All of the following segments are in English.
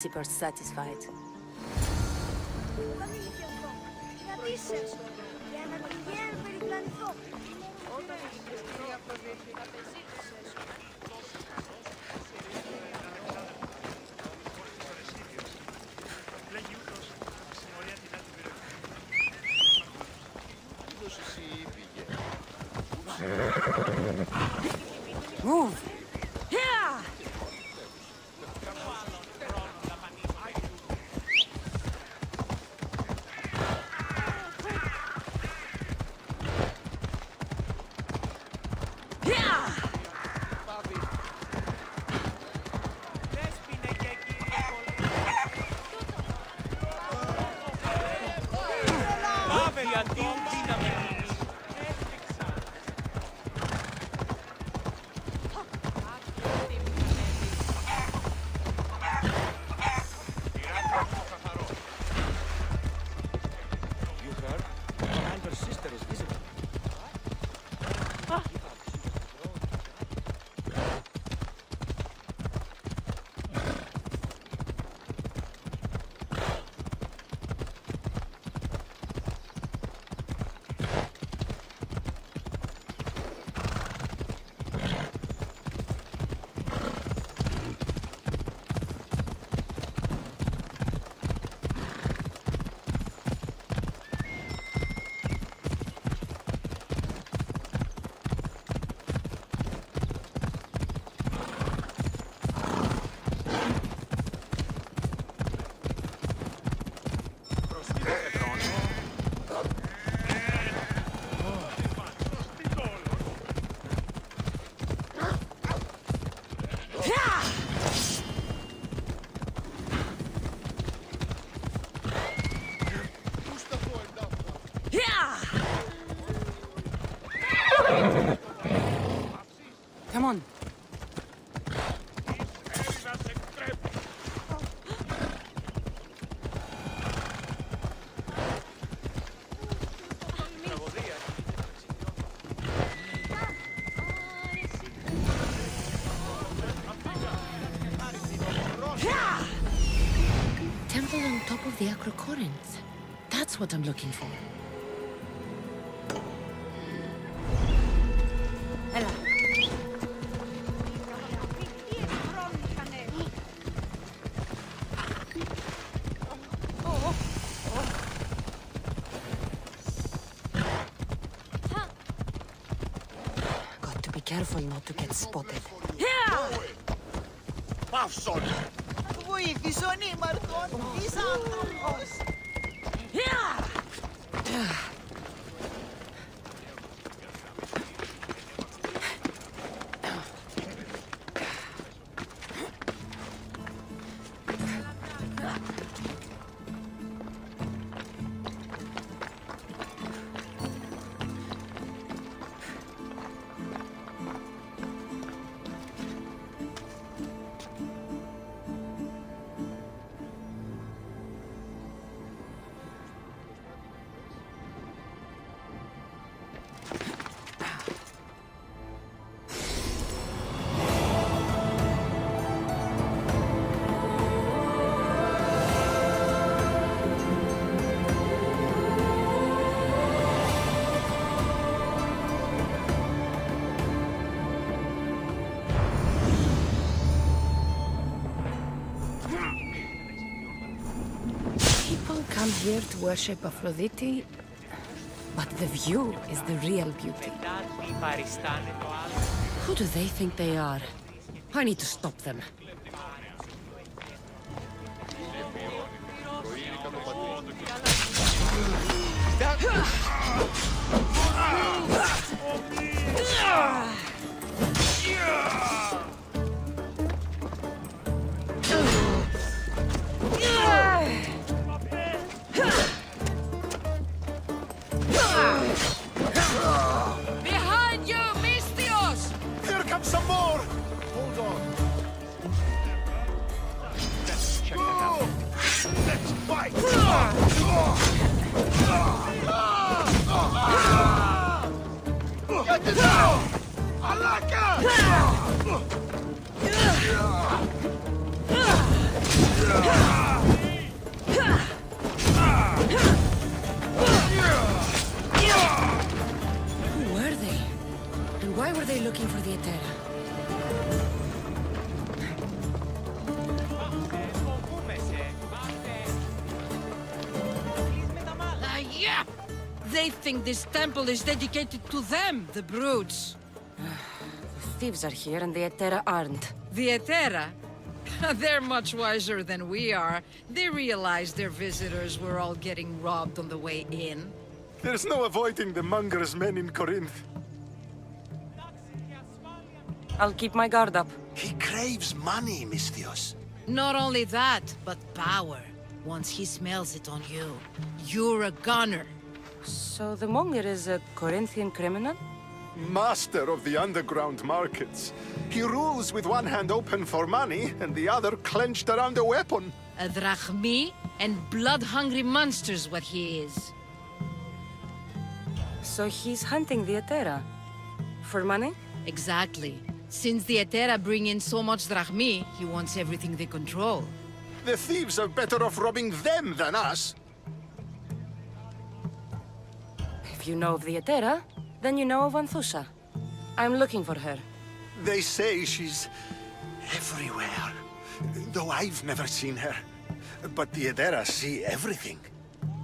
super satisfied. Move! Yeah! Come on. Temple on top of the Acrocorins. That's what I'm looking for. Ella. Got to be careful not to get spotted. Παύσον! Βοήθησον ήμαρτον της άνθρωπος! Come here to worship Aphrodite, but the view is the real beauty. Who do they think they are? I need to stop them. Some more! Hold on. Let's check it out. Let's fight! Get it out! I like it! They think this temple is dedicated to them, the brutes. The thieves are here and the Etera aren't. The Etera? They're much wiser than we are. They realized their visitors were all getting robbed on the way in. There's no avoiding the monger's men in Corinth. I'll keep my guard up. He craves money, Misthios. Not only that, but power. Once he smells it on you, you're a gunner. So the monger is a Corinthian criminal? Master of the underground markets. He rules with one hand open for money and the other clenched around a weapon. A drachmi and blood-hungry monster's what he is. So he's hunting the Etera? For money? Exactly. Since the Etera bring in so much drachmi, he wants everything they control. The thieves are better off robbing them than us. If you know of the Etera, then you know of Anthusa. I'm looking for her. They say she's everywhere, though I've never seen her. But the Edera see everything.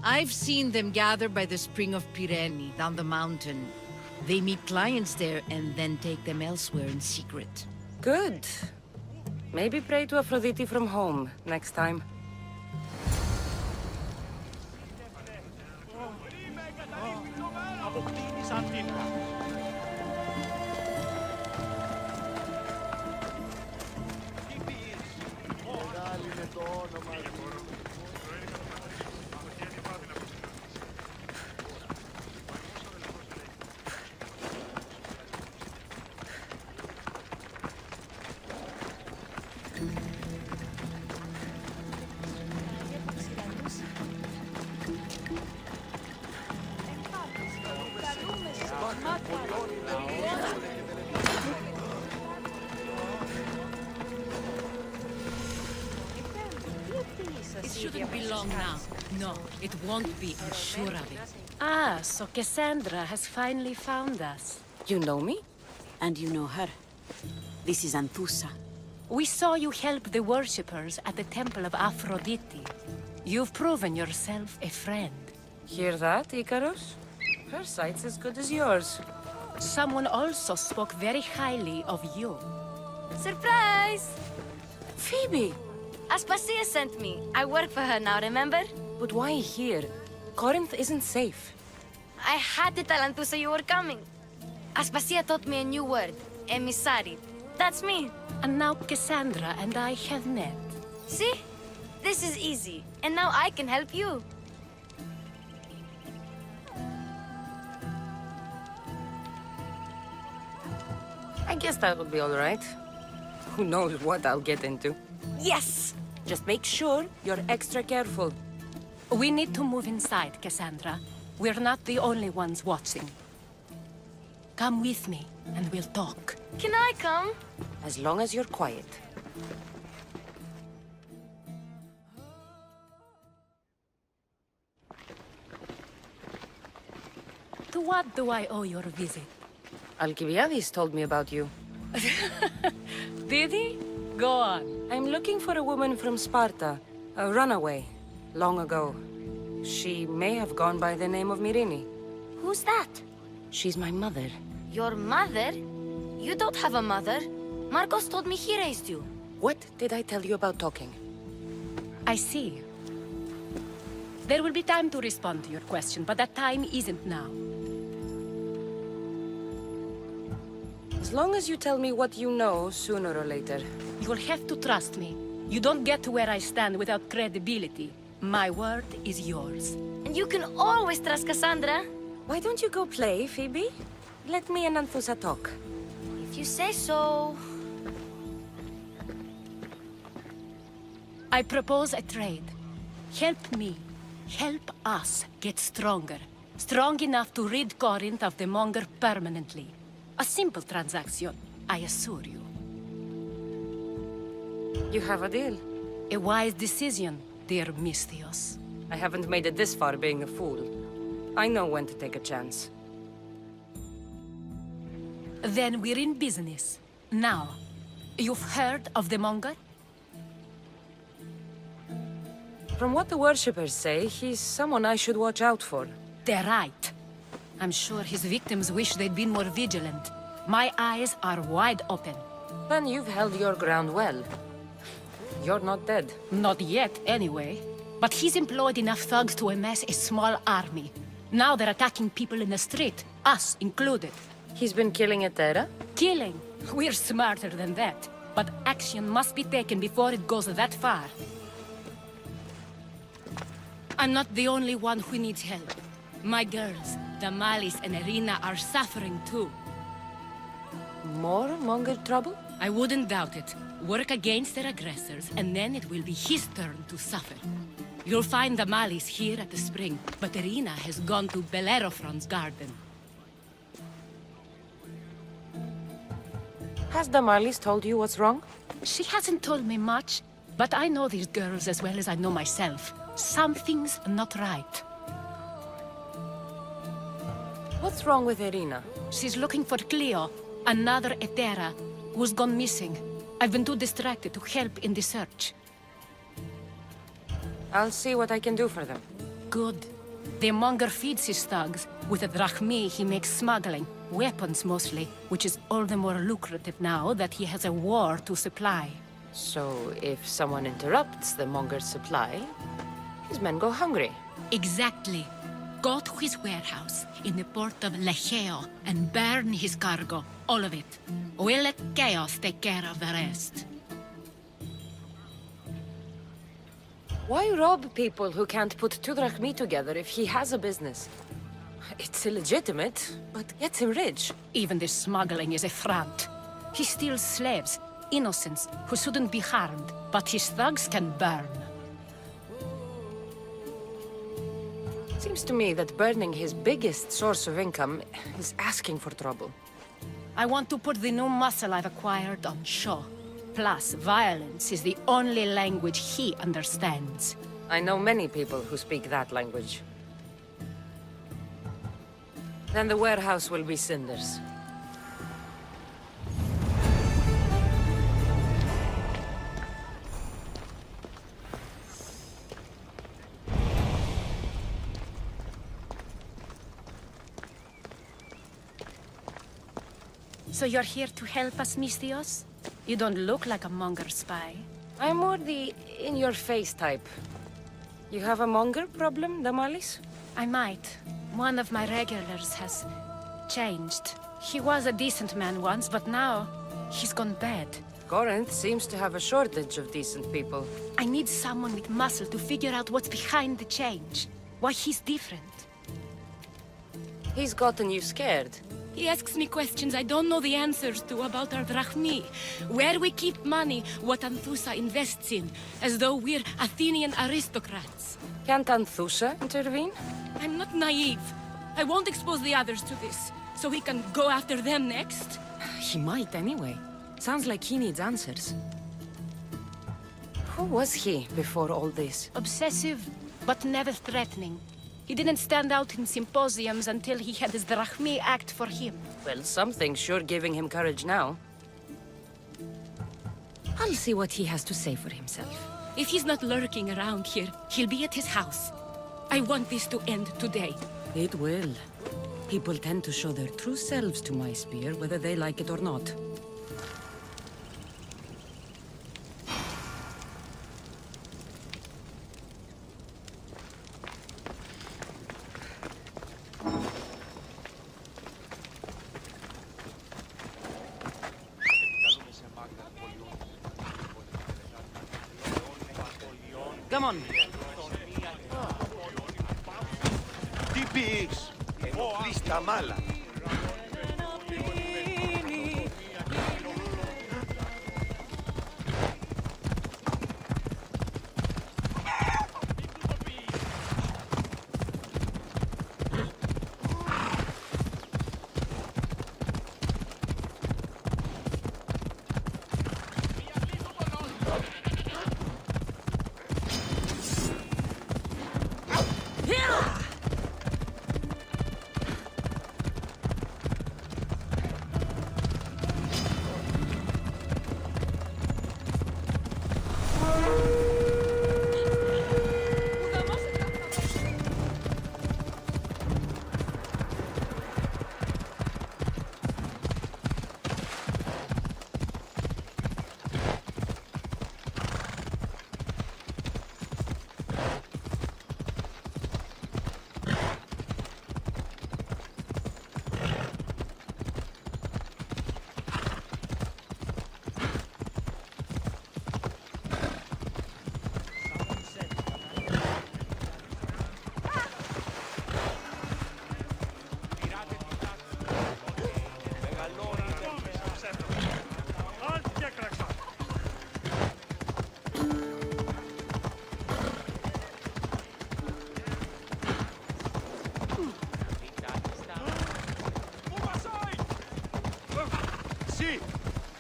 I've seen them gather by the spring of Pirene, down the mountain. They meet clients there and then take them elsewhere in secret. Good. Maybe pray to Aphrodite from home next time. It shouldn't be long now. No, it won't be, I'm sure of it. Ah, so Cassandra has finally found us. You know me? And you know her. This is Anthusa. We saw you help the worshippers at the Temple of Aphrodite. You've proven yourself a friend. Hear that, Icarus? Her sight's as good as yours. Someone also spoke very highly of you. Surprise! Phoebe! Aspasia sent me. I work for her now, remember? But why here? Corinth isn't safe. I had to tell Anthusa you were coming. Aspasia taught me a new word. Emissary. That's me. And now Cassandra and I have met. See? This is easy. And now I can help you. I guess that would be all right. Who knows what I'll get into. Yes! Just make sure you're extra careful. We need to move inside, Cassandra. We're not the only ones watching. Come with me, and we'll talk. Can I come? As long as you're quiet. To what do I owe your visit? Alcibiades told me about you. Did he? Go on. I'm looking for a woman from Sparta, a runaway, long ago. She may have gone by the name of Myrine. Who's that? She's my mother. Your mother? You don't have a mother. Marcos told me he raised you. What did I tell you about talking? I see. There will be time to respond to your question, but that time isn't now. As long as you tell me what you know, sooner or later. You'll have to trust me. You don't get to where I stand without credibility. My word is yours. And you can always trust Cassandra. Why don't you go play, Phoebe? Let me and Anthusa talk. If you say so. I propose a trade. Help me. Help us get stronger. Strong enough to rid Corinth of the monger permanently. A simple transaction, I assure you. You have a deal. A wise decision, dear Misthios. I haven't made it this far being a fool. I know when to take a chance. Then we're in business. Now, you've heard of the monger? From what the worshippers say, he's someone I should watch out for. They're right. I'm sure his victims wish they'd been more vigilant. My eyes are wide open. Then you've held your ground well. You're not dead. Not yet, anyway. But he's employed enough thugs to amass a small army. Now they're attacking people in the street, us included. He's been killing Etera? Killing. We're smarter than that. But action must be taken before it goes that far. I'm not the only one who needs help. My girls, Damalis and Irina, are suffering too. More Monger trouble? I wouldn't doubt it. Work against their aggressors, and then it will be his turn to suffer. You'll find Damalis here at the spring, but Irina has gone to Bellerophon's garden. Has Damalis told you what's wrong? She hasn't told me much, but I know these girls as well as I know myself. Something's not right. What's wrong with Irina? She's looking for Cleo, another Etera, who's gone missing. I've been too distracted to help in the search. I'll see what I can do for them. Good. The monger feeds his thugs. With the drachmi, he makes smuggling. Weapons, mostly, which is all the more lucrative now that he has a war to supply. So, if someone interrupts the Monger's supply, his men go hungry. Exactly. Go to his warehouse in the port of Lecheo and burn his cargo, all of it. We'll let chaos take care of the rest. Why rob people who can't put 2 drachmi together if he has a business? It's illegitimate, but gets him rich. Even the smuggling is a front. He steals slaves, innocents, who shouldn't be harmed, but his thugs can burn. Seems to me that burning his biggest source of income is asking for trouble. I want to put the new muscle I've acquired on show. Plus, violence is the only language he understands. I know many people who speak that language. Then the warehouse will be cinders. So you're here to help us, Misthios? You don't look like a monger spy. I'm more the in-your-face type. You have a Monger problem, Damalis? I might. One of my regulars has changed. He was a decent man once, but now he's gone bad. Corinth seems to have a shortage of decent people. I need someone with muscle to figure out what's behind the change. Why he's different. He's gotten you scared. He asks me questions I don't know the answers to about our drachmi, where we keep money, what Anthusa invests in, as though we're Athenian aristocrats. Can't Anthusha intervene? I'm not naive. I won't expose the others to this, so he can go after them next. He might anyway. Sounds like he needs answers. Who was he before all this? Obsessive, but never threatening. He didn't stand out in symposiums until he had his drachmi act for him. Well, something's sure giving him courage now. I'll see what he has to say for himself. If he's not lurking around here, he'll be at his house. I want this to end today. It will. People tend to show their true selves to my spear, whether they like it or not. Come on. Τι πεις, ενοχλείς τα μάλα.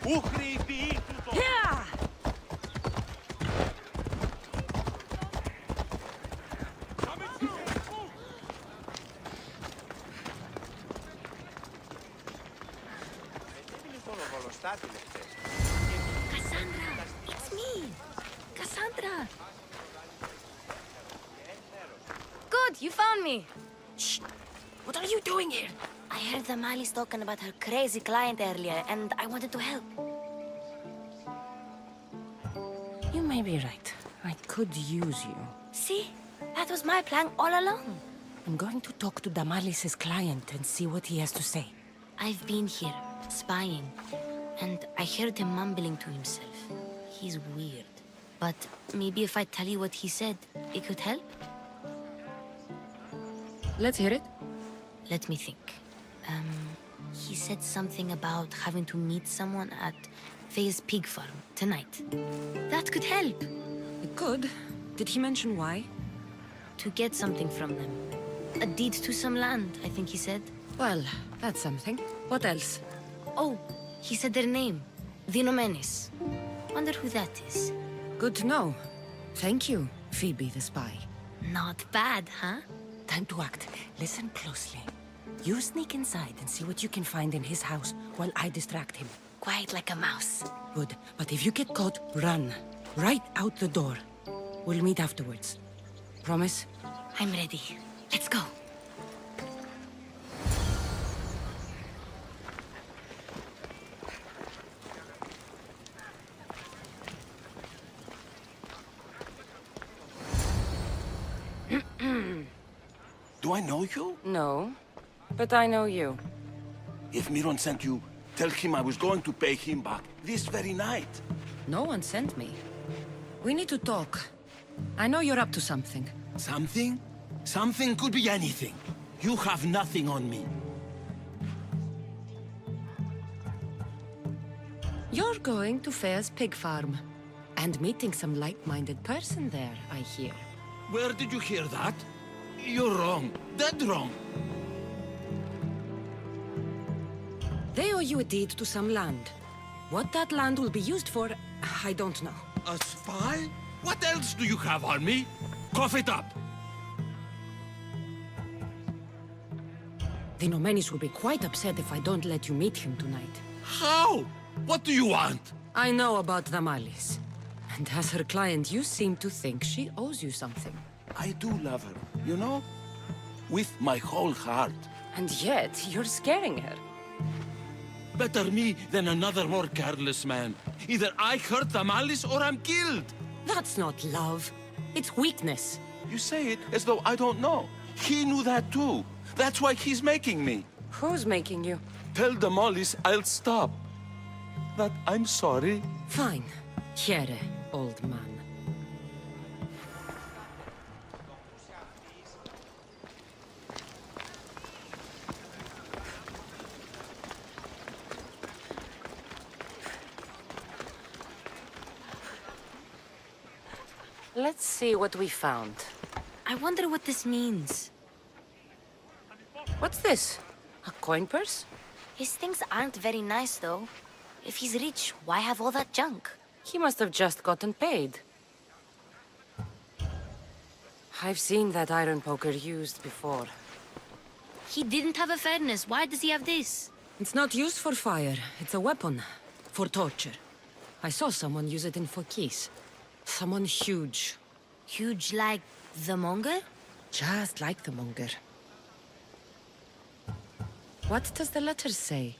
Πού χρήπει το... Cassandra, it's me. Cassandra. Good, you found me. Shh! What are you doing here? I heard the Mali's talking about her crazy client earlier, and I wanted to help. You may be right. I could use you. See? That was my plan all along. I'm going to talk to Damalis's client and see what he has to say. I've been here, spying, and I heard him mumbling to himself. He's weird. But maybe if I tell you what he said, it could help? Let's hear it. Let me think. He said something about having to meet someone at Faye's pig farm tonight. That could help. It could. Did he mention why? To get something from them. A deed to some land, I think he said. Well, that's something. What else? Oh, he said their name. Dinomenes. Wonder who that is. Good to know. Thank you, Phoebe the spy. Not bad, huh? Time to act. Listen closely. You sneak inside and see what you can find in his house while I distract him. Quiet like a mouse. Good. But if you get caught, run. Right out the door. We'll meet afterwards. Promise? I'm ready. Let's go. Do I know you? No. But I know you. If Miron sent you, tell him I was going to pay him back this very night. No one sent me. We need to talk. I know you're up to something. Something? Something could be anything. You have nothing on me. You're going to Fair's pig farm. And meeting some like-minded person there, I hear. Where did you hear that? You're wrong. Dead wrong. They owe you a deed to some land. What that land will be used for, I don't know. A spy? What else do you have on me? Cough it up. The Nomenis will be quite upset if I don't let you meet him tonight. How? What do you want? I know about Damalis. And as her client, you seem to think she owes you something. I do love her, you know? With my whole heart. And yet, you're scaring her. Better me than another more careless man. Either I hurt Damalis or I'm killed. That's not love. It's weakness. You say it as though I don't know. He knew that too. That's why he's making me. Who's making you? Tell Damalis I'll stop. That I'm sorry. Fine. Here, old man. Let's see what we found. I wonder what this means. What's this? A coin purse? His things aren't very nice, though. If he's rich, why have all that junk? He must have just gotten paid. I've seen that iron poker used before. He didn't have a furnace. Why does he have this? It's not used for fire. It's a weapon. For torture. I saw someone use it in Fokis. Someone huge. Huge like the monger? Just like the monger. What does the letter say?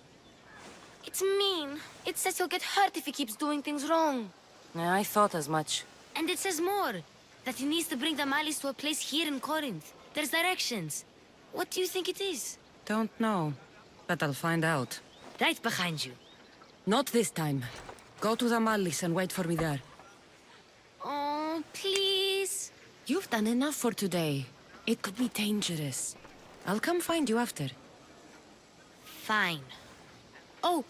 It's mean. It says he'll get hurt if he keeps doing things wrong. I thought as much. And it says more. That he needs to bring the Malis to a place here in Corinth. There's directions. What do you think it is? Don't know. But I'll find out. Right behind you. Not this time. Go to the Malis and wait for me there. Oh, please. You've done enough for today. It could be dangerous. I'll come find you after. Fine. Oh,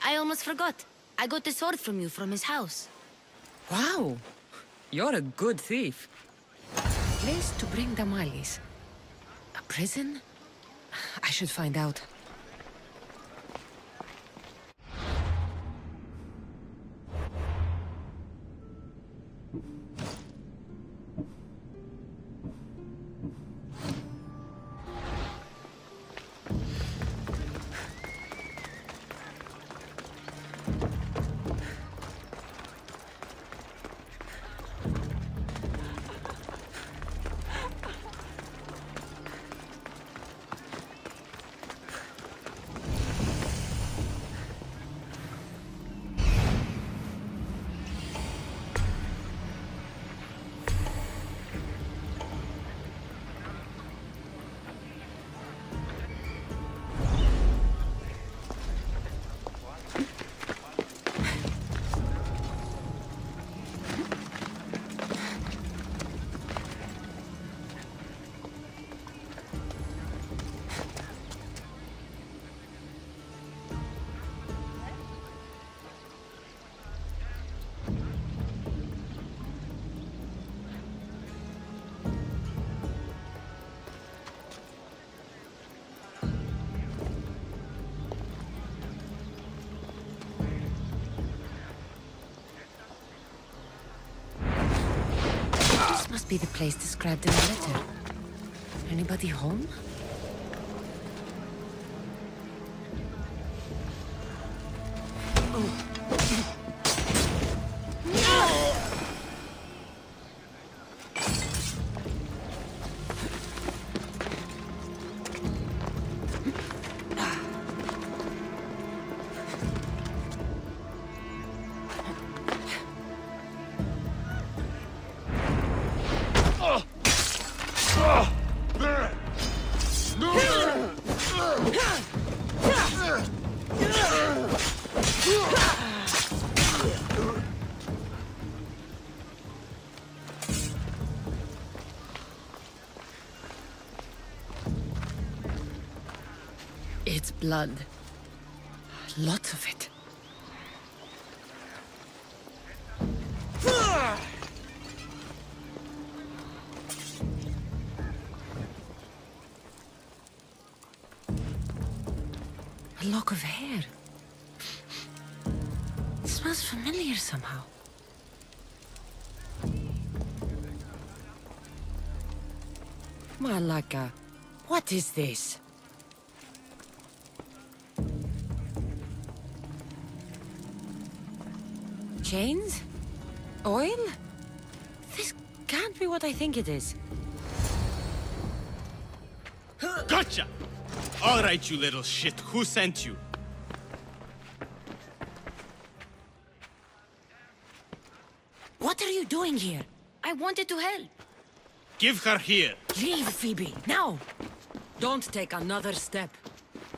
I almost forgot. I got the sword from you from his house. Wow! You're a good thief. Place to bring the Malis. A prison? I should find out. be the place described in the letter. Anybody home? It's blood. Lots of it. A lock of hair. It smells familiar somehow. Malaka, what is this? Chains? Oil? This can't be what I think it is. Gotcha! All right, you little shit. Who sent you? What are you doing here? I wanted to help. Give her here. Leave, Phoebe, now! Don't take another step.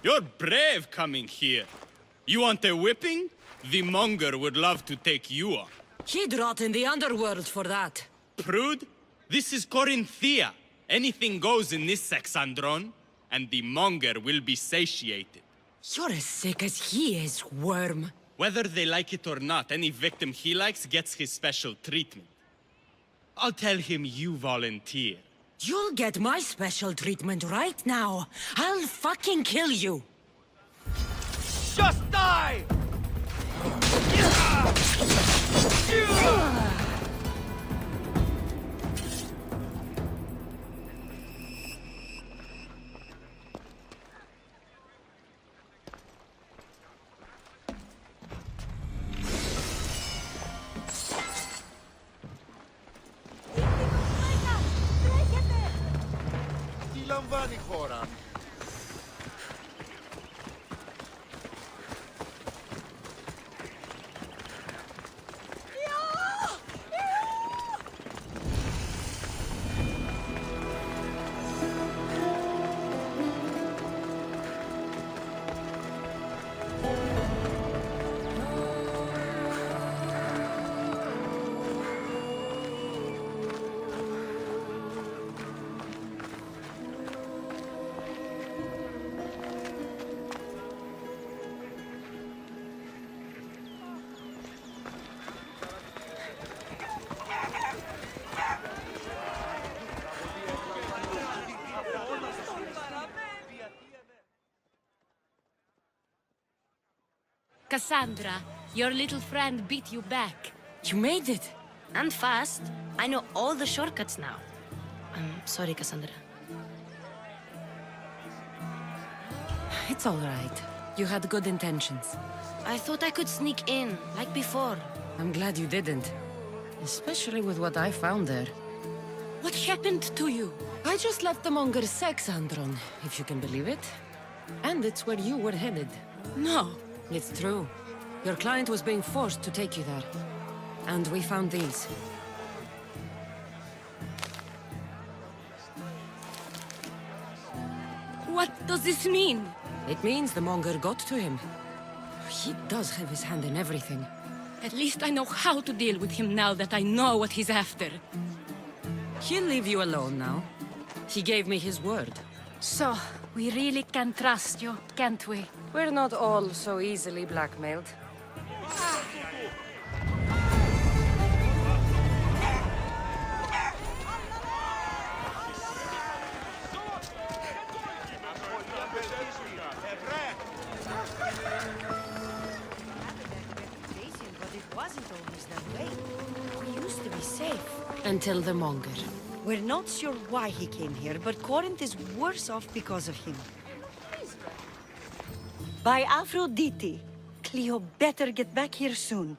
You're brave coming here. You want a whipping? The monger would love to take you on. He'd rot in the underworld for that. Prude, this is Corinthia. Anything goes in this Sexandron, and the monger will be satiated. You're as sick as he is, worm. Whether they like it or not, any victim he likes gets his special treatment. I'll tell him you volunteer. You'll get my special treatment right now. I'll fucking kill you. Just die! Τι λαμβάνει η χώρα? Cassandra, your little friend beat you back. You made it. And fast. I know all the shortcuts now. I'm sorry, Cassandra. It's all right. You had good intentions. I thought I could sneak in, like before. I'm glad you didn't. Especially with what I found there. What happened to you? I just left the monger's Sexandron, if you can believe it. And it's where you were headed. No. It's true. Your client was being forced to take you there. And we found these. What does this mean? It means the monger got to him. He does have his hand in everything. At least I know how to deal with him now that I know what he's after. He'll leave you alone now. He gave me his word. So, we really can trust you, can't we? We're not all so easily blackmailed. But it wasn't always that way. We used to be safe. Until the monger. We're not sure why he came here, but Corinth is worse off because of him. By Aphrodite, Cleo better get back here soon.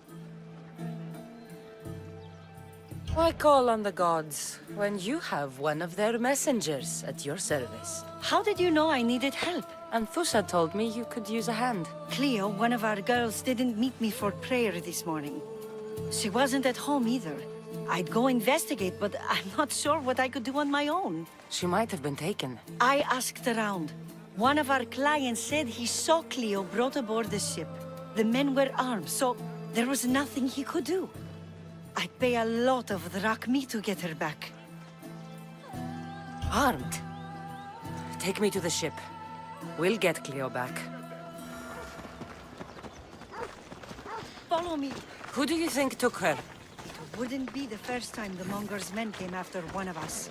Why call on the gods when you have one of their messengers at your service? How did you know I needed help? Anthusa told me you could use a hand. Cleo, one of our girls, didn't meet me for prayer this morning. She wasn't at home either. I'd go investigate, but I'm not sure what I could do on my own. She might have been taken. I asked around. One of our clients said he saw Cleo brought aboard the ship. The men were armed, so there was nothing he could do. I'd pay a lot of drachmi to get her back. Armed? Take me to the ship. We'll get Cleo back. Follow me. Who do you think took her? It wouldn't be the first time the Monger's men came after one of us.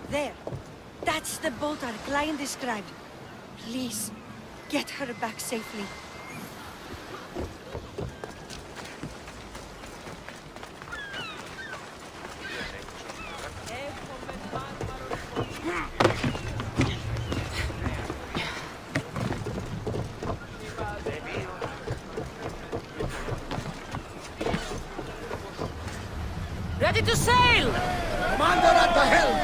There. That's the boat our client described. Please, get her back safely. Ready to sail! Commander at the helm!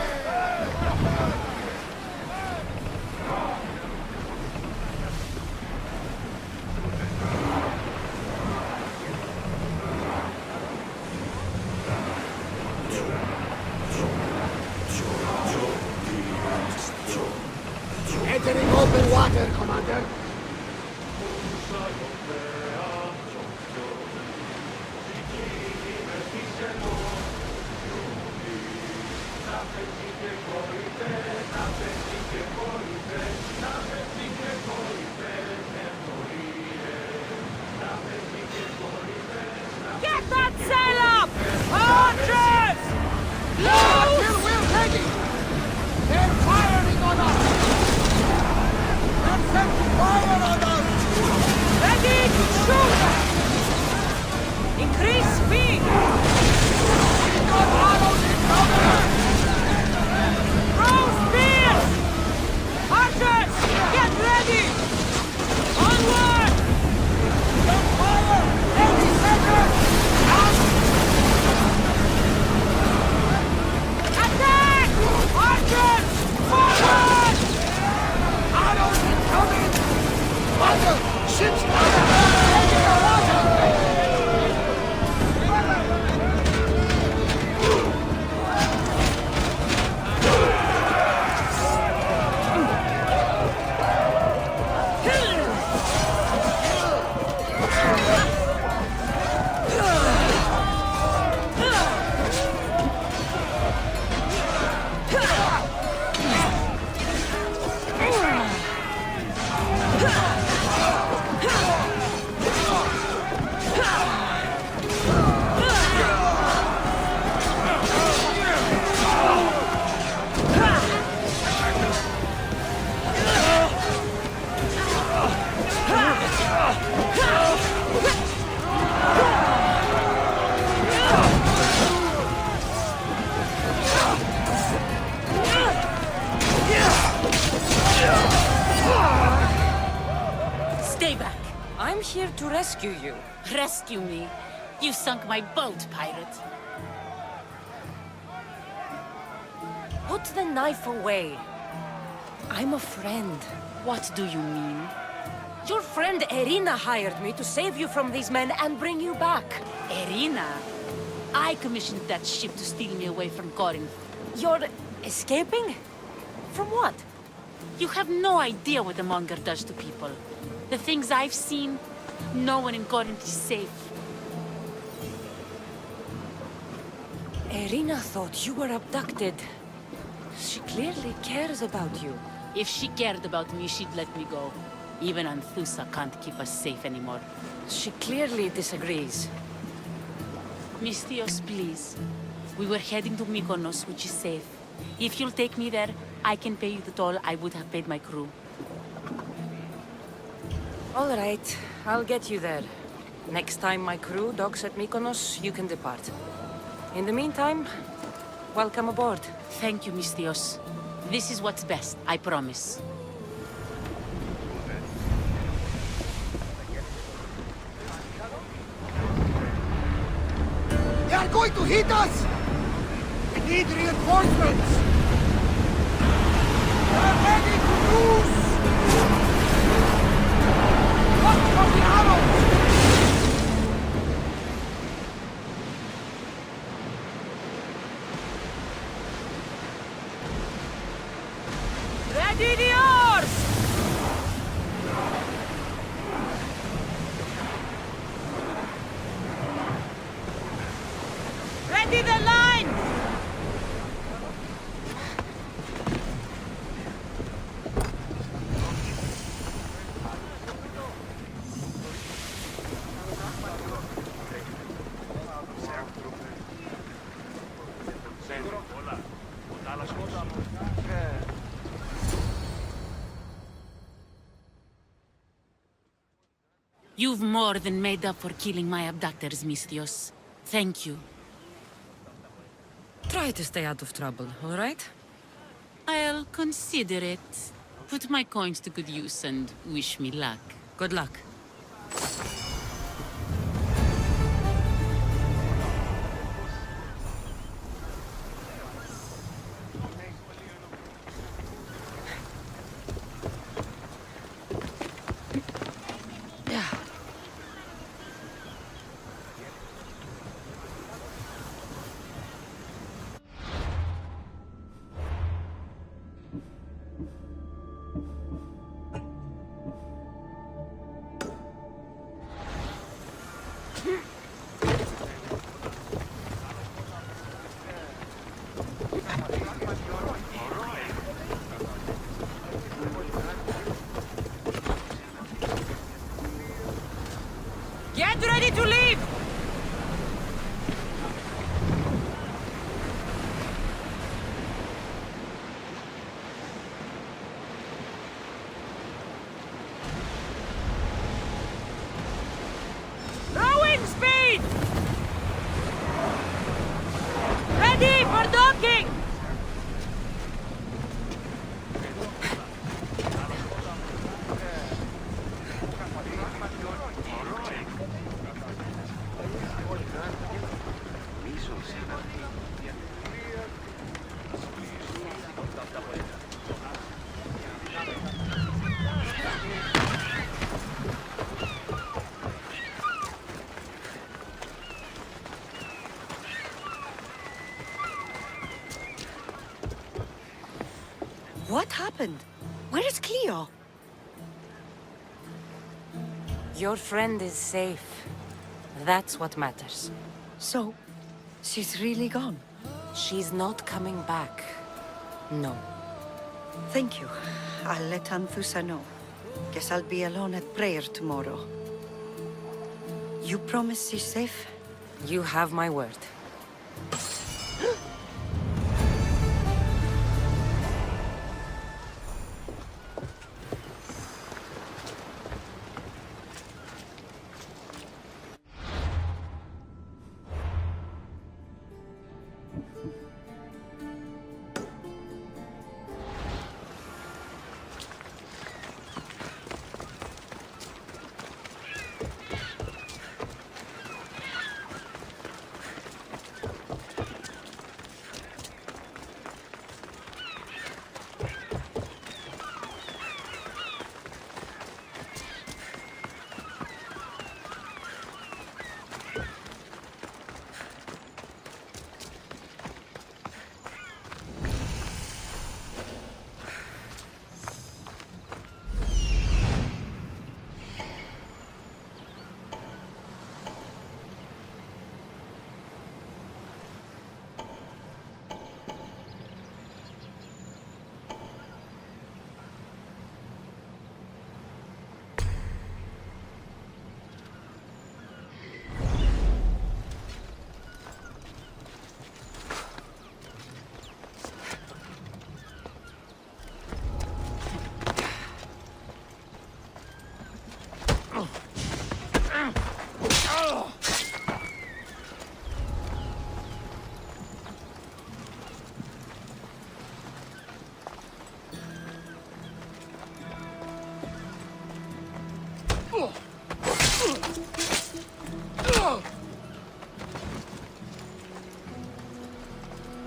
Entering open water, Commander. Get that sail up! Archers! Till we're ready! They're firing on us! Let them fire on us! Ready to shoot! Increase speed! We got arrows incoming! Throw spears! Archers, get ready! Onward! Fire! 80 seconds! here to rescue you. Rescue me. You sunk my boat, pirate. Put the knife away. I'm a friend. What do you mean? Your friend Irina hired me to save you from these men and bring you back. Irina? I commissioned that ship to steal me away from Corinth. You're escaping? From what? You have no idea what the Monger does to people. The things I've seen, no one in Corinth is safe. Irina thought you were abducted. She clearly cares about you. If she cared about me, she'd let me go. Even Anthusa can't keep us safe anymore. She clearly disagrees. Mystios, please. We were heading to Mykonos, which is safe. If you'll take me there, I can pay you the toll I would have paid my crew. All right, I'll get you there. Next time my crew docks at Mykonos, you can depart. In the meantime, welcome aboard. Thank you, Mystios. This is what's best, I promise. They are going to hit us! We need reinforcements! We are ready to lose! Watch for the arrows! Ready the oars! Ready the line! You've more than made up for killing my abductors, Mystios. Thank you. Try to stay out of trouble, all right? I'll consider it. Put my coins to good use and wish me luck. Good luck. Yeah. Get ready to leave! Rowing speed! Ready for docking! What happened? Where is Cleo? Your friend is safe. That's what matters. So, she's really gone. She's not coming back. No. Thank you. I'll let Anthusa know. Guess I'll be alone at prayer tomorrow. You promise she's safe? You have my word.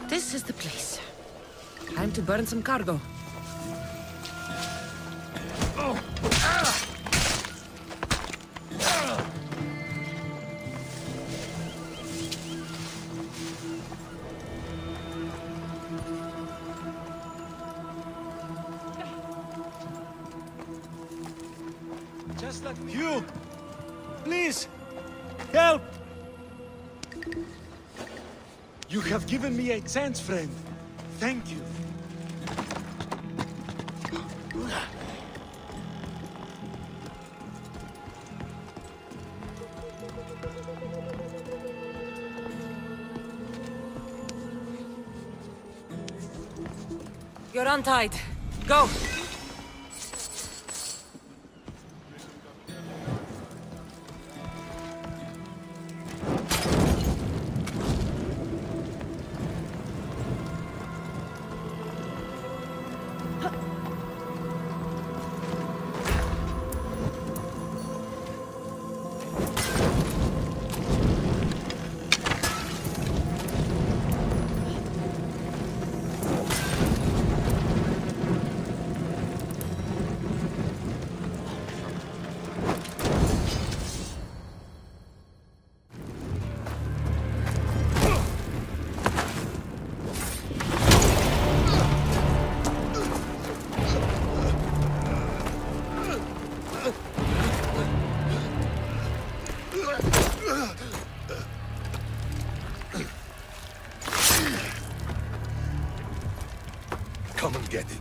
This is the place. Time to burn some cargo. Just like you! Please! Help! You have given me a chance, friend. Thank you. You're untied. Go! Come and get it.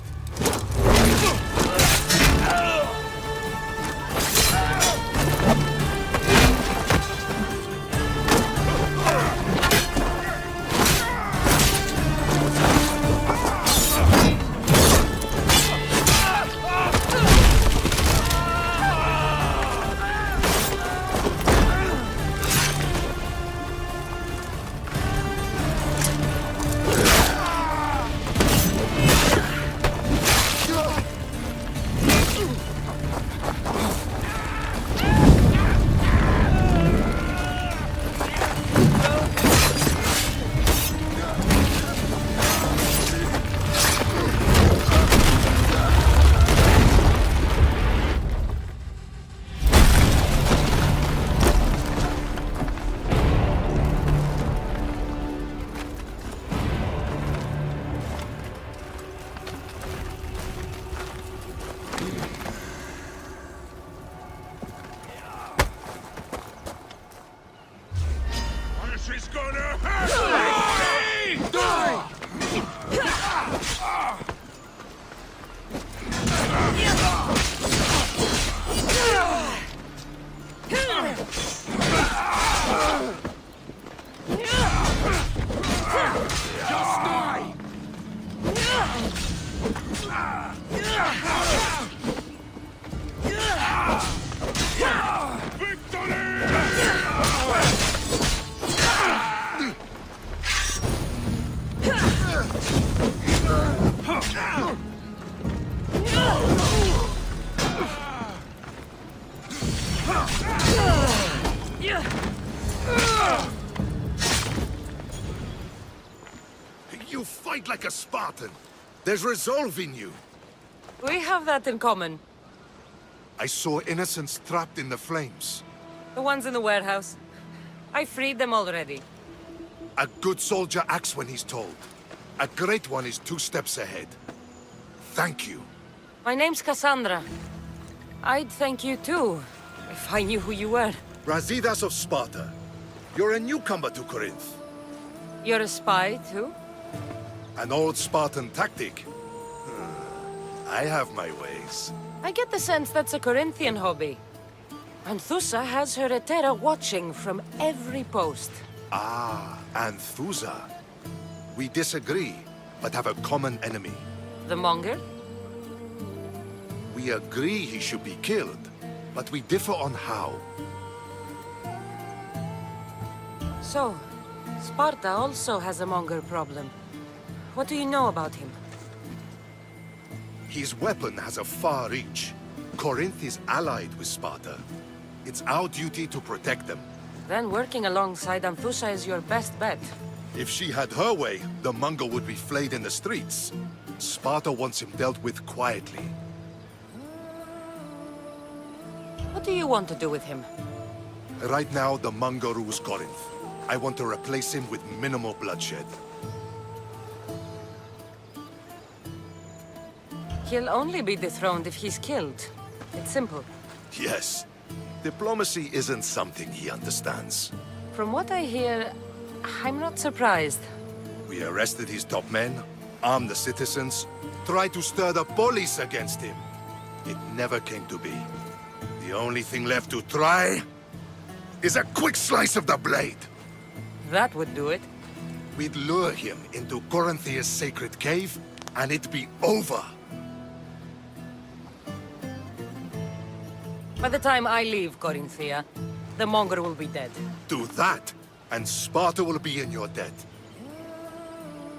She's gonna hurt! Die! Just die! You fight like a Spartan. There's resolve in you. We have that in common. I saw innocents trapped in the flames. The ones in the warehouse. I freed them already. A good soldier acts when he's told. A great one is 2 steps ahead. Thank you. My name's Cassandra. I'd thank you too, if I knew who you were. Brasidas of Sparta. You're a newcomer to Corinth. You're a spy too? An old Spartan tactic. I have my ways. I get the sense that's a Corinthian hobby. Anthusa has her Etera watching from every post. Ah, Anthusa. We disagree, but have a common enemy. The Monger? We agree he should be killed, but we differ on how. So, Sparta also has a Monger problem. What do you know about him? His weapon has a far reach. Corinth is allied with Sparta. It's our duty to protect them. Then working alongside Anthusa is your best bet. If she had her way, the Mongol would be flayed in the streets. Sparta wants him dealt with quietly. What do you want to do with him? Right now, the Mongol rules Corinth. I want to replace him with minimal bloodshed. He'll only be dethroned if he's killed. It's simple. Yes. Diplomacy isn't something he understands. From what I hear, I'm not surprised. We arrested his top men, armed the citizens, tried to stir the police against him. It never came to be. The only thing left to try is a quick slice of the blade. That would do it. We'd lure him into Corinthia's sacred cave, and it'd be over. By the time I leave Corinthia, the Mongol will be dead. Do that, and Sparta will be in your debt.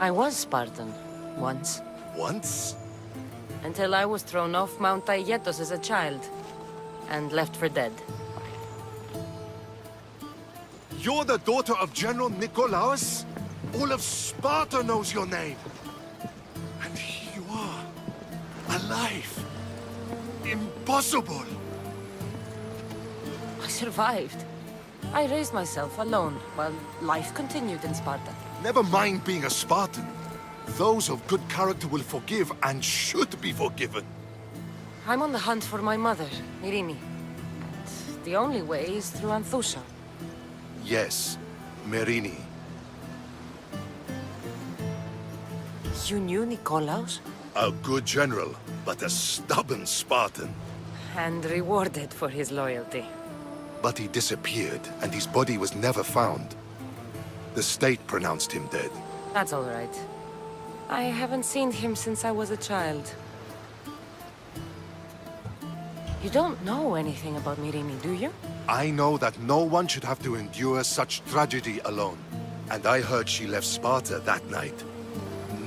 I was Spartan, once. Once? Until I was thrown off Mount Aietos as a child, and left for dead. You're the daughter of General Nikolaos? All of Sparta knows your name. And here you are, alive. Impossible. I survived. I raised myself alone, while life continued in Sparta. Never mind being a Spartan. Those of good character will forgive and should be forgiven. I'm on the hunt for my mother, Myrini. And the only way is through Anthusha. Yes, Myrini. You knew Nikolaos? A good general, but a stubborn Spartan. And rewarded for his loyalty. But he disappeared, and his body was never found. The state pronounced him dead. That's all right. I haven't seen him since I was a child. You don't know anything about Myrini, do you? I know that no one should have to endure such tragedy alone. And I heard she left Sparta that night.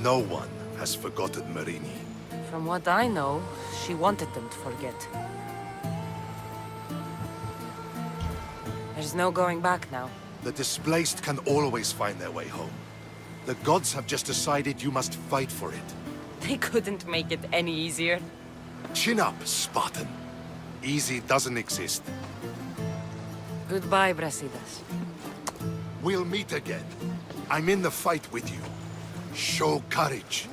No one has forgotten Myrini. From what I know, she wanted them to forget. There's no going back now. The displaced can always find their way home. The gods have just decided you must fight for it. They couldn't make it any easier. Chin up, Spartan. Easy doesn't exist. Goodbye, Brasidas. We'll meet again. I'm in the fight with you. Show courage.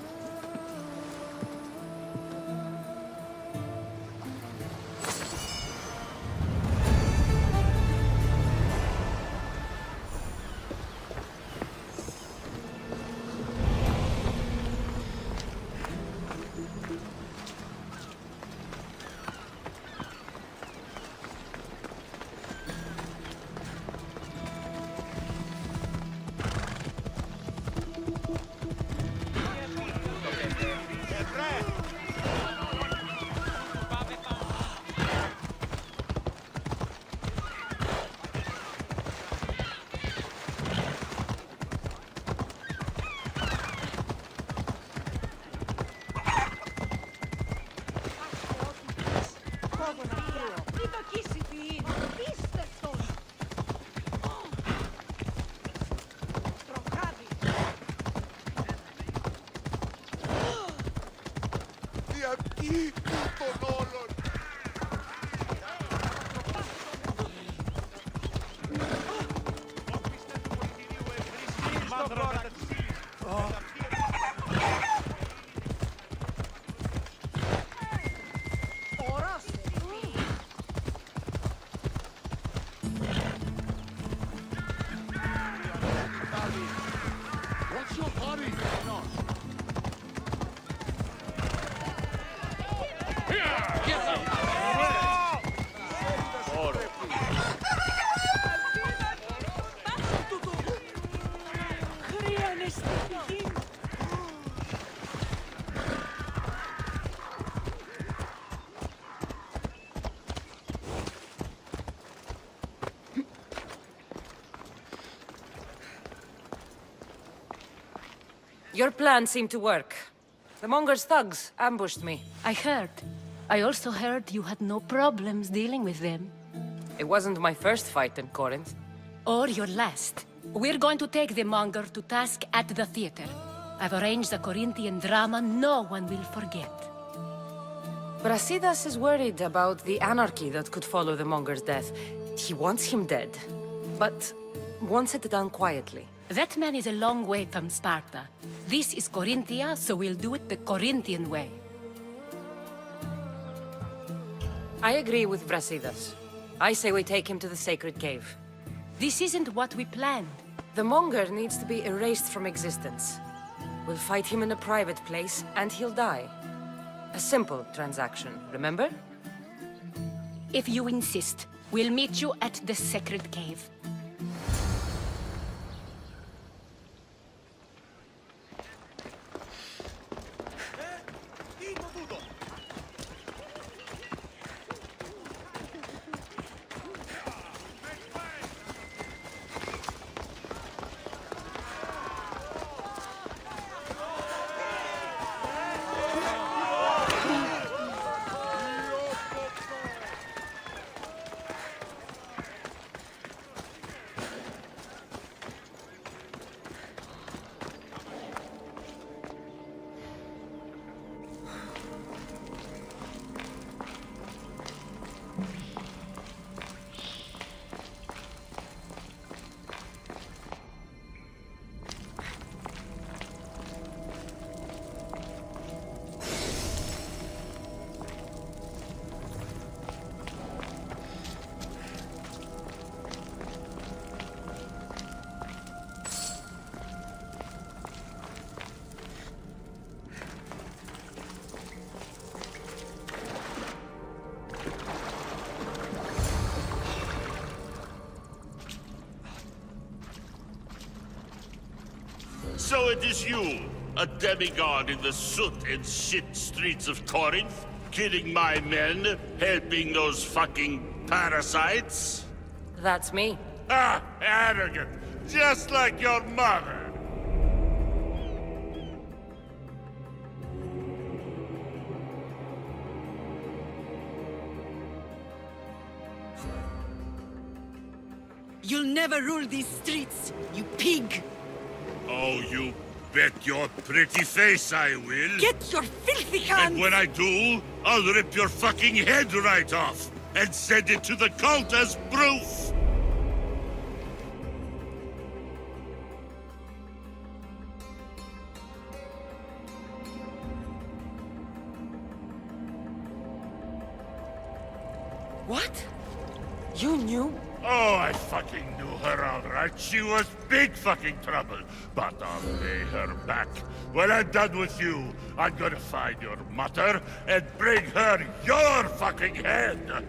Your plan seemed to work. The Monger's thugs ambushed me. I heard. I also heard you had no problems dealing with them. It wasn't my first fight in Corinth. Or your last. We're going to take the monger to task at the theater. I've arranged a Corinthian drama no one will forget. Brasidas is worried about the anarchy that could follow the monger's death. He wants him dead, but wants it done quietly. That man is a long way from Sparta. This is Corinthia, so we'll do it the Corinthian way. I agree with Brasidas. I say we take him to the sacred cave. This isn't what we planned. The monger needs to be erased from existence. We'll fight him in a private place, and he'll die. A simple transaction, remember? If you insist, we'll meet you at the sacred cave. So it is you, a demigod in the soot and shit streets of Corinth, killing my men, helping those fucking parasites? That's me. Ah, arrogant, just like your mother. You'll never rule these streets, you pig! Oh, you bet your pretty face I will. Get your filthy hands! And when I do, I'll rip your fucking head right off and send it to the cult as proof. What? You knew? Oh, I fucking knew her all right. She was big fucking trouble. But I'll pay her back. When I'm done with you, I'm gonna find your mother and bring her your fucking head.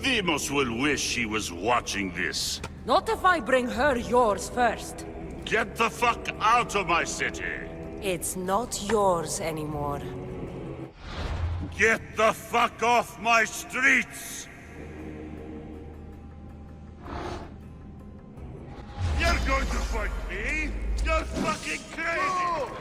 Demos will wish she was watching this. Not if I bring her yours first. Get the fuck out of my city. It's not yours anymore. Get the fuck off my streets! You're going to fight me? You're fucking crazy!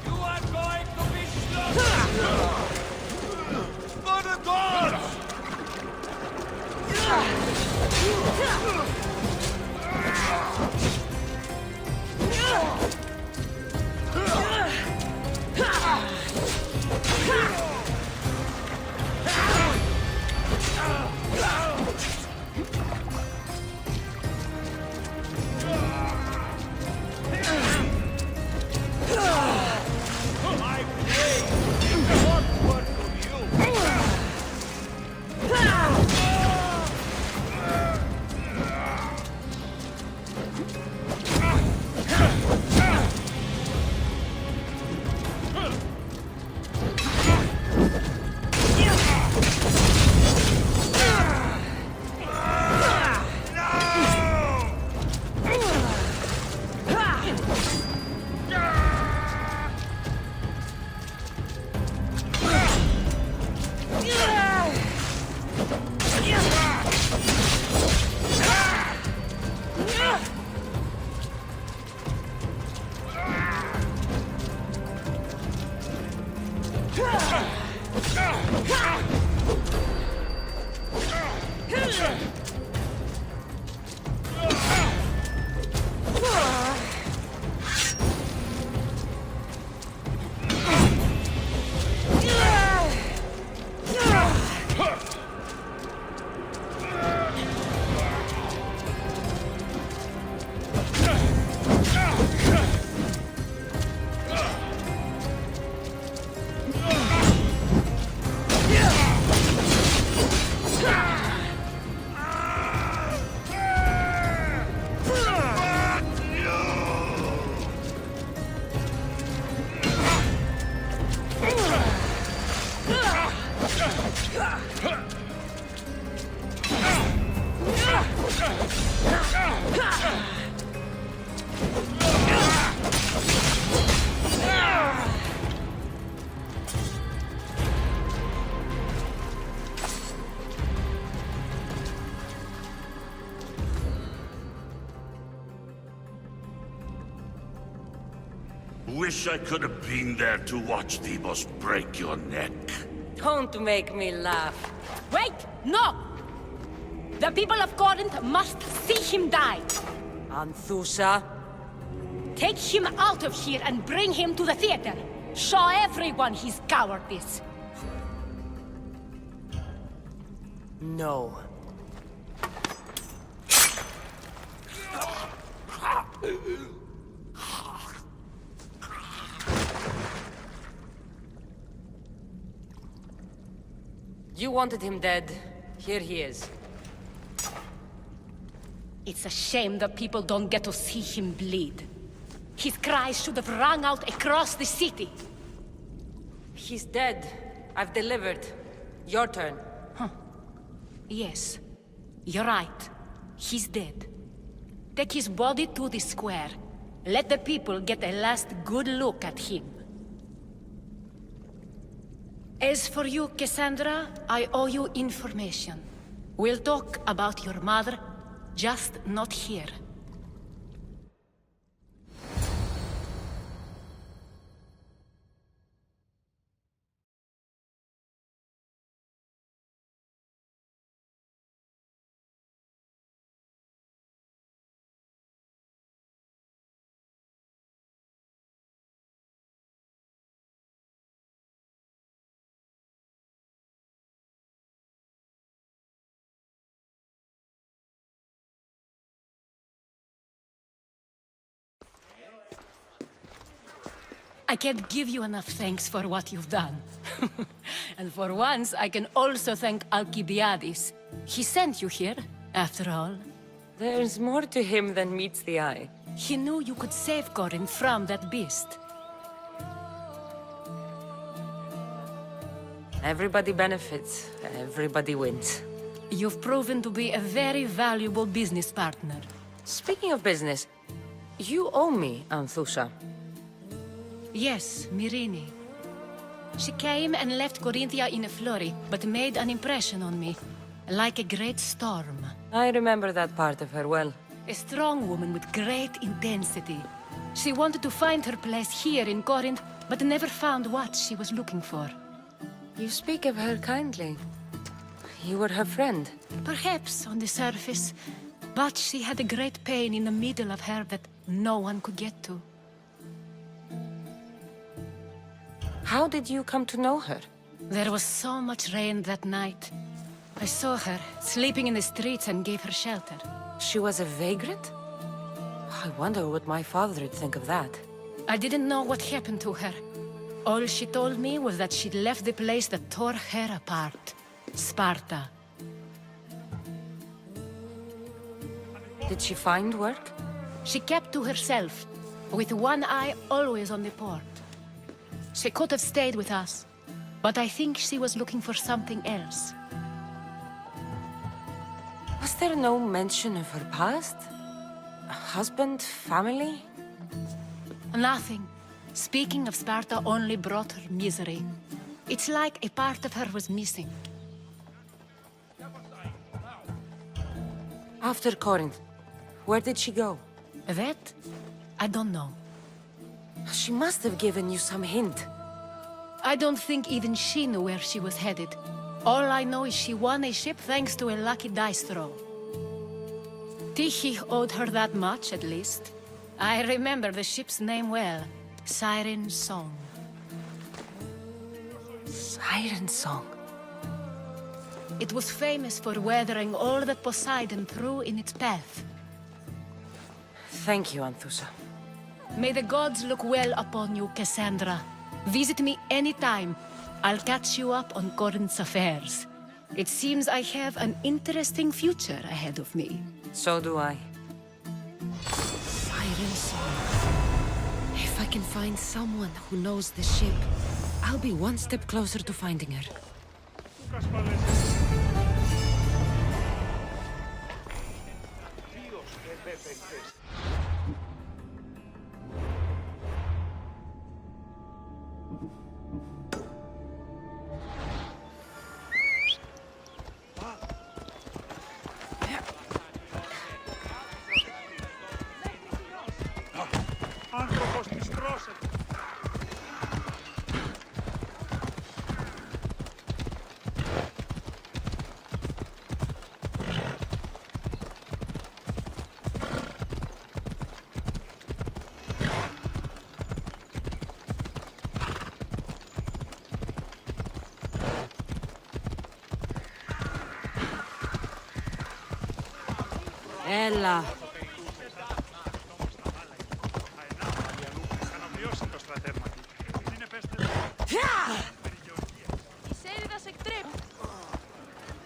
You are going to be slaughtered! For the gods! Wish I could have been there to watch Demos break your neck. Don't make me laugh. Wait! No! The people of Corinth must see him die. Anthusa. Take him out of here and bring him to the theater. Show everyone his cowardice. No. You wanted him dead. Here he is. It's a shame that people don't get to see him bleed. His cries should have rung out across the city. He's dead. I've delivered. Your turn. Yes, you're right. He's dead. Take his body to the square. Let the people get a last good look at him. As for you, Cassandra, I owe you information. We'll talk about your mother, just not here. I can't give you enough thanks for what you've done. And for once, I can also thank Alcibiades. He sent you here, after all. There's more to him than meets the eye. He knew you could save Corinth from that beast. Everybody benefits, everybody wins. You've proven to be a very valuable business partner. Speaking of business, you owe me, Anthusa. Yes, Myrine. She came and left Corinthia in a flurry, but made an impression on me, like a great storm. I remember that part of her well. A strong woman with great intensity. She wanted to find her place here in Corinth, but never found what she was looking for. You speak of her kindly. You were her friend. Perhaps on the surface, but she had a great pain in the middle of her that no one could get to. How did you come to know her? There was so much rain that night. I saw her, sleeping in the streets, and gave her shelter. She was a vagrant? I wonder what my father would think of that. I didn't know what happened to her. All she told me was that she'd left the place that tore her apart. Sparta. Did she find work? She kept to herself, with one eye always on the port. She could have stayed with us, but I think she was looking for something else. Was there no mention of her past? A husband, family? Nothing. Speaking of Sparta only brought her misery. It's like a part of her was missing. After Corinth, where did she go? That? I don't know. She must have given you some hint. I don't think even she knew where she was headed. All I know is she won a ship thanks to a lucky dice throw. Tichy owed her that much, at least. I remember the ship's name well. Siren Song. Siren Song. It was famous for weathering all that Poseidon threw in its path. Thank you, Anthusa. May the gods look well upon you, Cassandra. Visit me anytime. I'll catch you up on Corinth's affairs. It seems I have an interesting future ahead of me. So do I. Siren Song. If I can find someone who knows the ship, I'll be one step closer to finding her. Ella.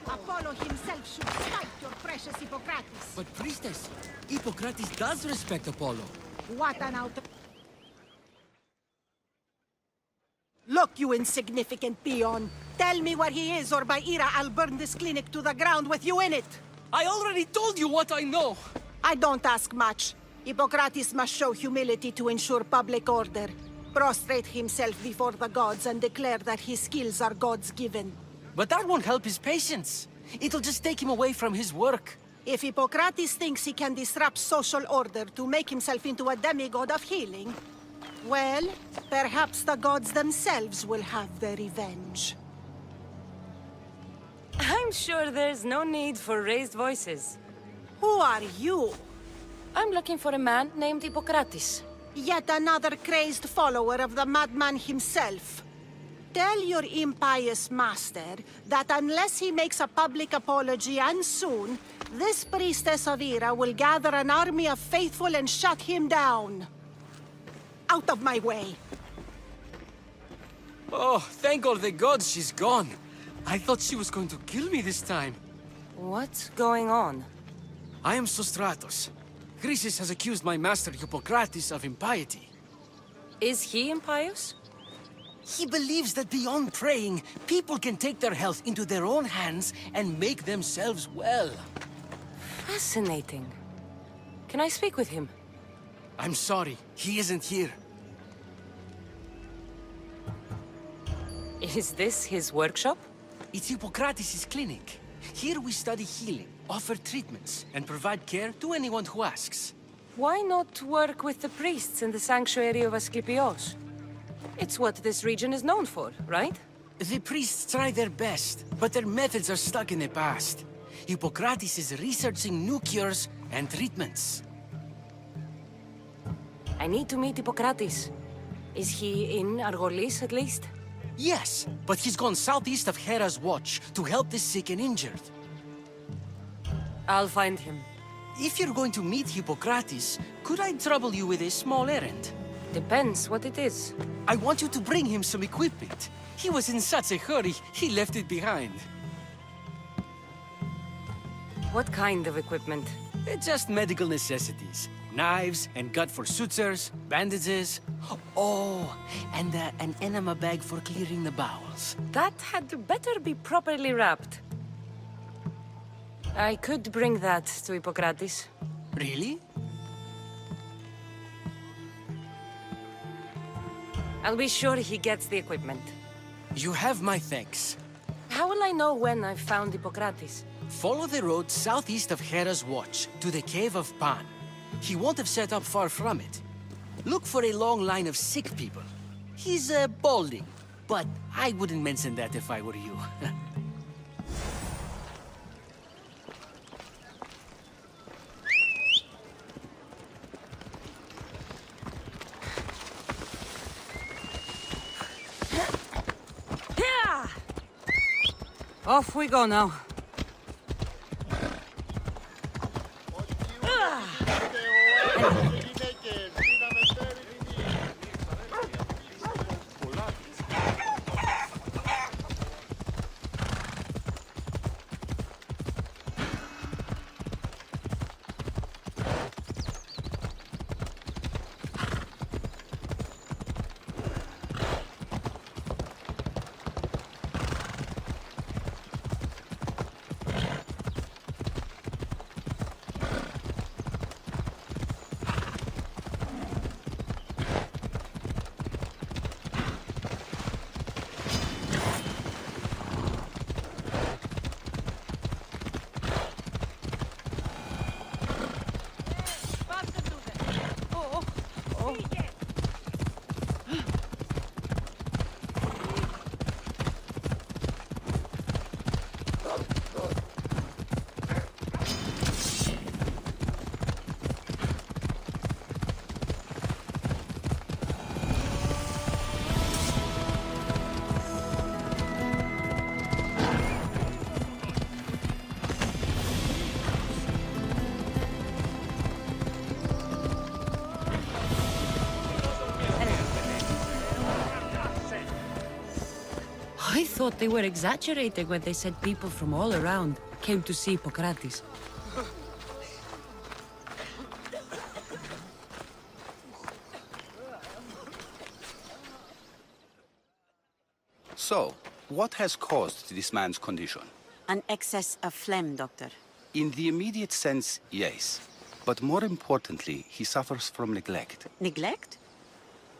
Apollo himself should smite your precious Hippocrates. But priestess, Hippocrates does respect Apollo. What an out... Look, you insignificant peon. Tell me where he is, or by Ira, I'll burn this clinic to the ground with you in it. I already told you what I know. I don't ask much. Hippocrates must show humility to ensure public order. Prostrate himself before the gods and declare that his skills are gods-given. But that won't help his patients. It'll just take him away from his work. If Hippocrates thinks he can disrupt social order to make himself into a demigod of healing, well, perhaps the gods themselves will have their revenge. I'm sure there's no need for raised voices. Who are you? I'm looking for a man named Hippocrates. Yet another crazed follower of the madman himself. Tell your impious master that unless he makes a public apology, and soon, this priestess of Ira will gather an army of faithful and shut him down. Out of my way! Oh, thank all the gods she's gone. I thought she was going to kill me this time. What's going on? I am Sostratos. Chrysis has accused my master Hippocrates of impiety. Is he impious? He believes that beyond praying, people can take their health into their own hands and make themselves well. Fascinating. Can I speak with him? I'm sorry, he isn't here. Is this his workshop? It's Hippocrates' clinic. Here we study healing, offer treatments, and provide care to anyone who asks. Why not work with the priests in the sanctuary of Asclepios? It's what this region is known for, right? The priests try their best, but their methods are stuck in the past. Hippocrates is researching new cures and treatments. I need to meet Hippocrates. Is he in Argolis, at least? Yes, but he's gone southeast of Hera's watch to help the sick and injured. I'll find him. If you're going to meet Hippocrates, could I trouble you with a small errand? Depends what it is. I want you to bring him some equipment. He was in such a hurry, he left it behind. What kind of equipment? Just medical necessities. Knives and gut for sutures, bandages. Oh, and an enema bag for clearing the bowels. That had better be properly wrapped. I could bring that to Hippocrates. Really? I'll be sure he gets the equipment. You have my thanks. How will I know when I've found Hippocrates? Follow the road southeast of Hera's watch to the cave of Pan. He won't have set up far from it. Look for a long line of sick people. He's balding, but I wouldn't mention that if I were you. Off we go now. I thought they were exaggerating when they said people from all around came to see Hippocrates. So, what has caused this man's condition? An excess of phlegm, Doctor. In the immediate sense, yes. But more importantly, he suffers from neglect. Neglect?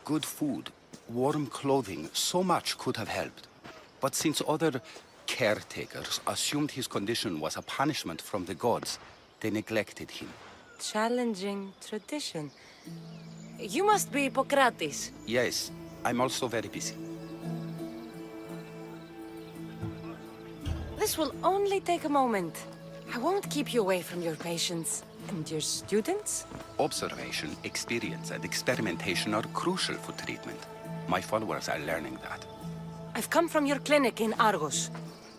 Good food, warm clothing, so much could have helped. But since other caretakers assumed his condition was a punishment from the gods, they neglected him. Challenging tradition. You must be Hippocrates. Yes, I'm also very busy. This will only take a moment. I won't keep you away from your patients. And your students? Observation, experience, and experimentation are crucial for treatment. My followers are learning that. I've come from your clinic in Argos.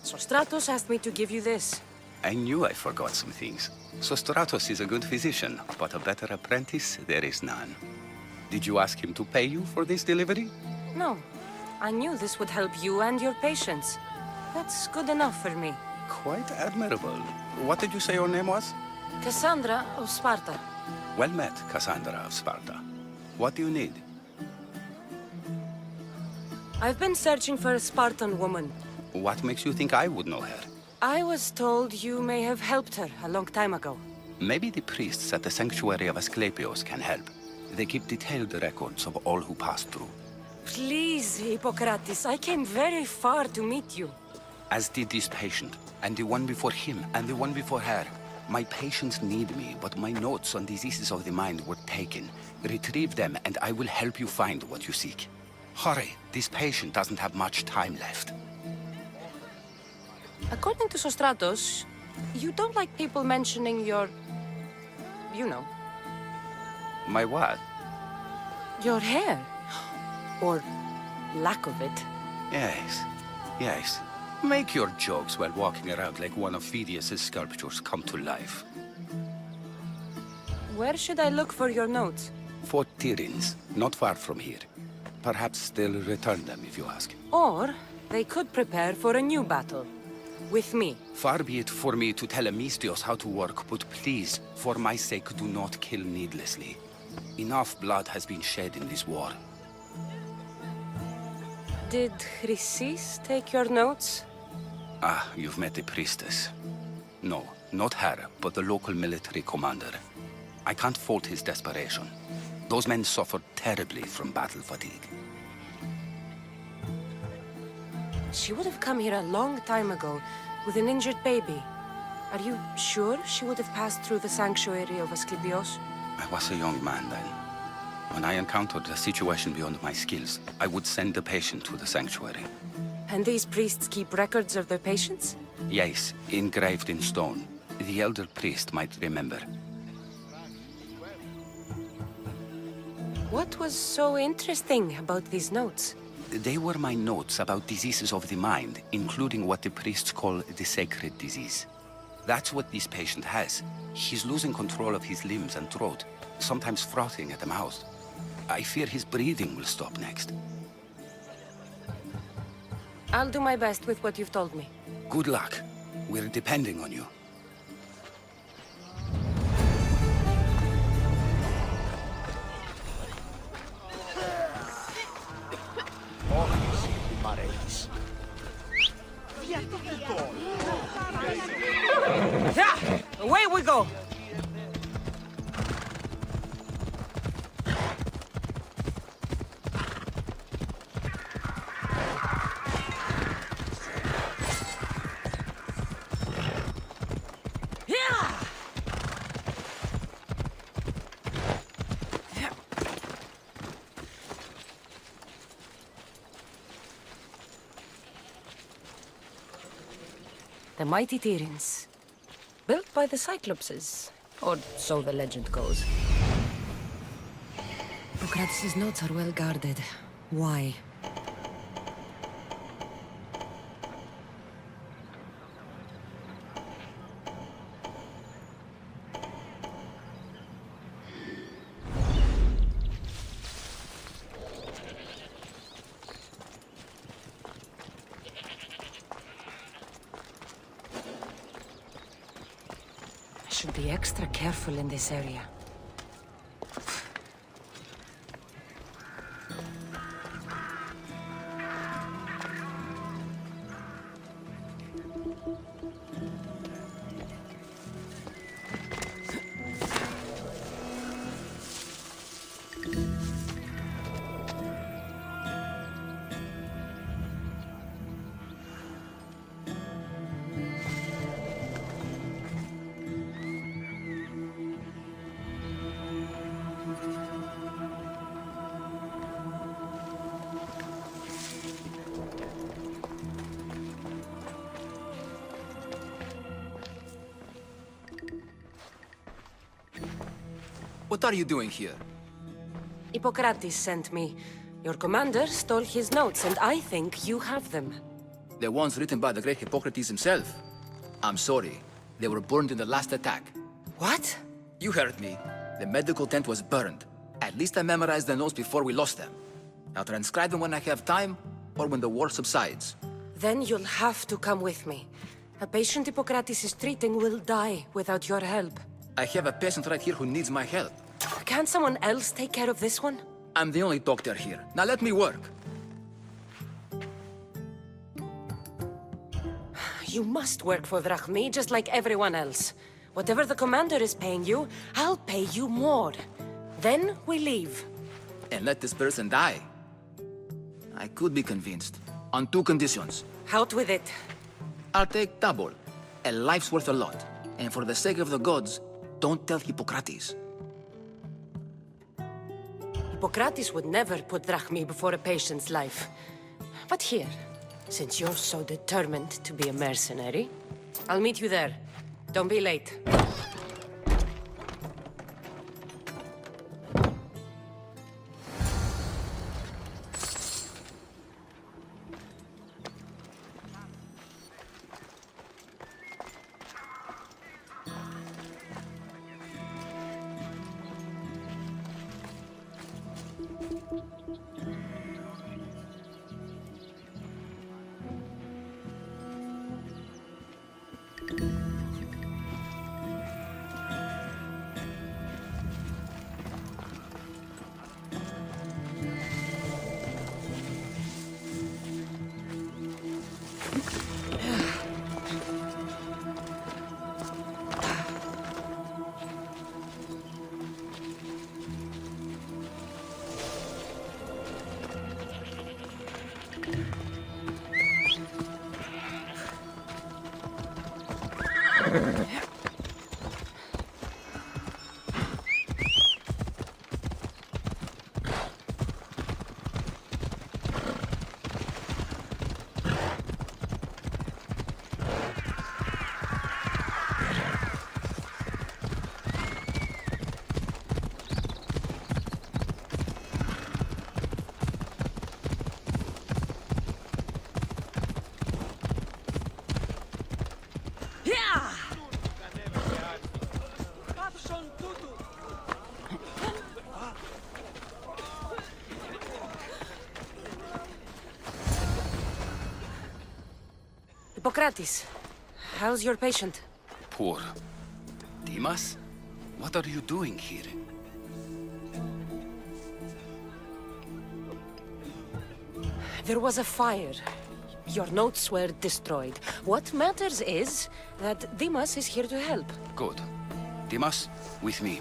Sostratos asked me to give you this. I knew I forgot some things. Sostratos is a good physician, but a better apprentice there is none. Did you ask him to pay you for this delivery? No. I knew this would help you and your patients. That's good enough for me. Quite admirable. What did you say your name was? Cassandra of Sparta. Well met, Cassandra of Sparta. What do you need? I've been searching for a Spartan woman. What makes you think I would know her? I was told you may have helped her a long time ago. Maybe the priests at the sanctuary of Asclepios can help. They keep detailed records of all who passed through. Please, Hippocrates, I came very far to meet you. As did this patient, and the one before him, and the one before her. My patients need me, but my notes on diseases of the mind were taken. Retrieve them, and I will help you find what you seek. Hurry, this patient doesn't have much time left. According to Sostratos, you don't like people mentioning your... you know. My what? Your hair. Or lack of it. Yes, yes. Make your jokes while walking around like one of Phidias' sculptures come to life. Where should I look for your notes? For Tyrins, not far from here. Perhaps they'll return them if you ask. Or they could prepare for a new battle. With me. Far be it for me to tell Amistios how to work, but please, for my sake, do not kill needlessly. Enough blood has been shed in this war. Did Chrysis take your notes? Ah, you've met the priestess. No, not her, but the local military commander. I can't fault his desperation. Those men suffered terribly from battle fatigue. She would have come here a long time ago with an injured baby. Are you sure she would have passed through the sanctuary of Asclepios? I was a young man then. When I encountered a situation beyond my skills, I would send the patient to the sanctuary. And these priests keep records of their patients? Yes, engraved in stone. The elder priest might remember. What was so interesting about these notes? They were my notes about diseases of the mind, including what the priests call the sacred disease. That's what this patient has. He's losing control of his limbs and throat, sometimes frothing at the mouth. I fear his breathing will stop next. I'll do my best with what you've told me. Good luck. We're depending on you. Yeah! Away we go! The mighty Tyrants. Built by the Cyclopses. Or so the legend goes. Hippocrates' notes are well guarded. Why? Should be extra careful in this area. What are you doing here? Hippocrates sent me. Your commander stole his notes, and I think you have them. The ones written by the great Hippocrates himself. I'm sorry. They were burned in the last attack. What? You heard me. The medical tent was burned. At least I memorized the notes before we lost them. I'll transcribe them when I have time, or when the war subsides. Then you'll have to come with me. A patient Hippocrates is treating will die without your help. I have a patient right here who needs my help. Can't someone else take care of this one? I'm the only doctor here. Now let me work. You must work for Drachmi just like everyone else. Whatever the commander is paying you, I'll pay you more. Then we leave. And let this person die. I could be convinced. On two conditions. Out with it. I'll take double. A life's worth a lot. And for the sake of the gods, don't tell Hippocrates. Hippocrates would never put Drachmi before a patient's life. But here, since you're so determined to be a mercenary, I'll meet you there. Don't be late. Hippocrates, how's your patient? Poor. Dimas? What are you doing here? There was a fire. Your notes were destroyed. What matters is that Dimas is here to help. Good. Dimas, with me.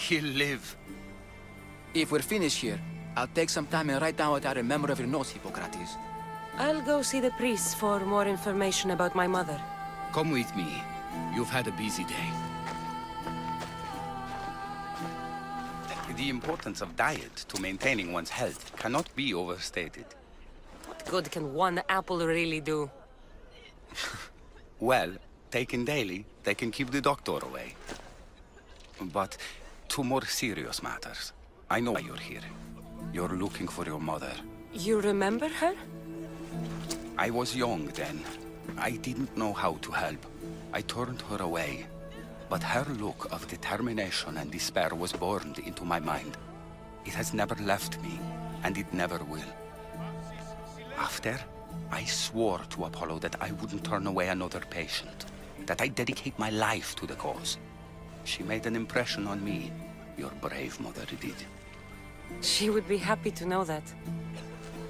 He'll live. If we're finished here, I'll take some time and write down what I remember of your notes, Hippocrates. I'll go see the priest for more information about my mother. Come with me. You've had a busy day. The importance of diet to maintaining one's health cannot be overstated. What good can one apple really do? Well, taken daily, they can keep the doctor away. But to more serious matters. I know why you're here. You're looking for your mother. You remember her? I was young then. I didn't know how to help. I turned her away. But her look of determination and despair was burned into my mind. It has never left me, and it never will. After, I swore to Apollo that I wouldn't turn away another patient, that I'd dedicate my life to the cause. She made an impression on me. Your brave mother did. She would be happy to know that.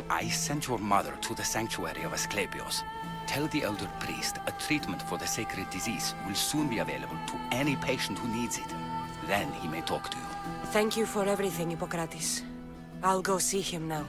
I sent your mother to the sanctuary of Asclepios. Tell the elder priest a treatment for the sacred disease will soon be available to any patient who needs it. Then he may talk to you. Thank you for everything, Hippocrates. I'll go see him now.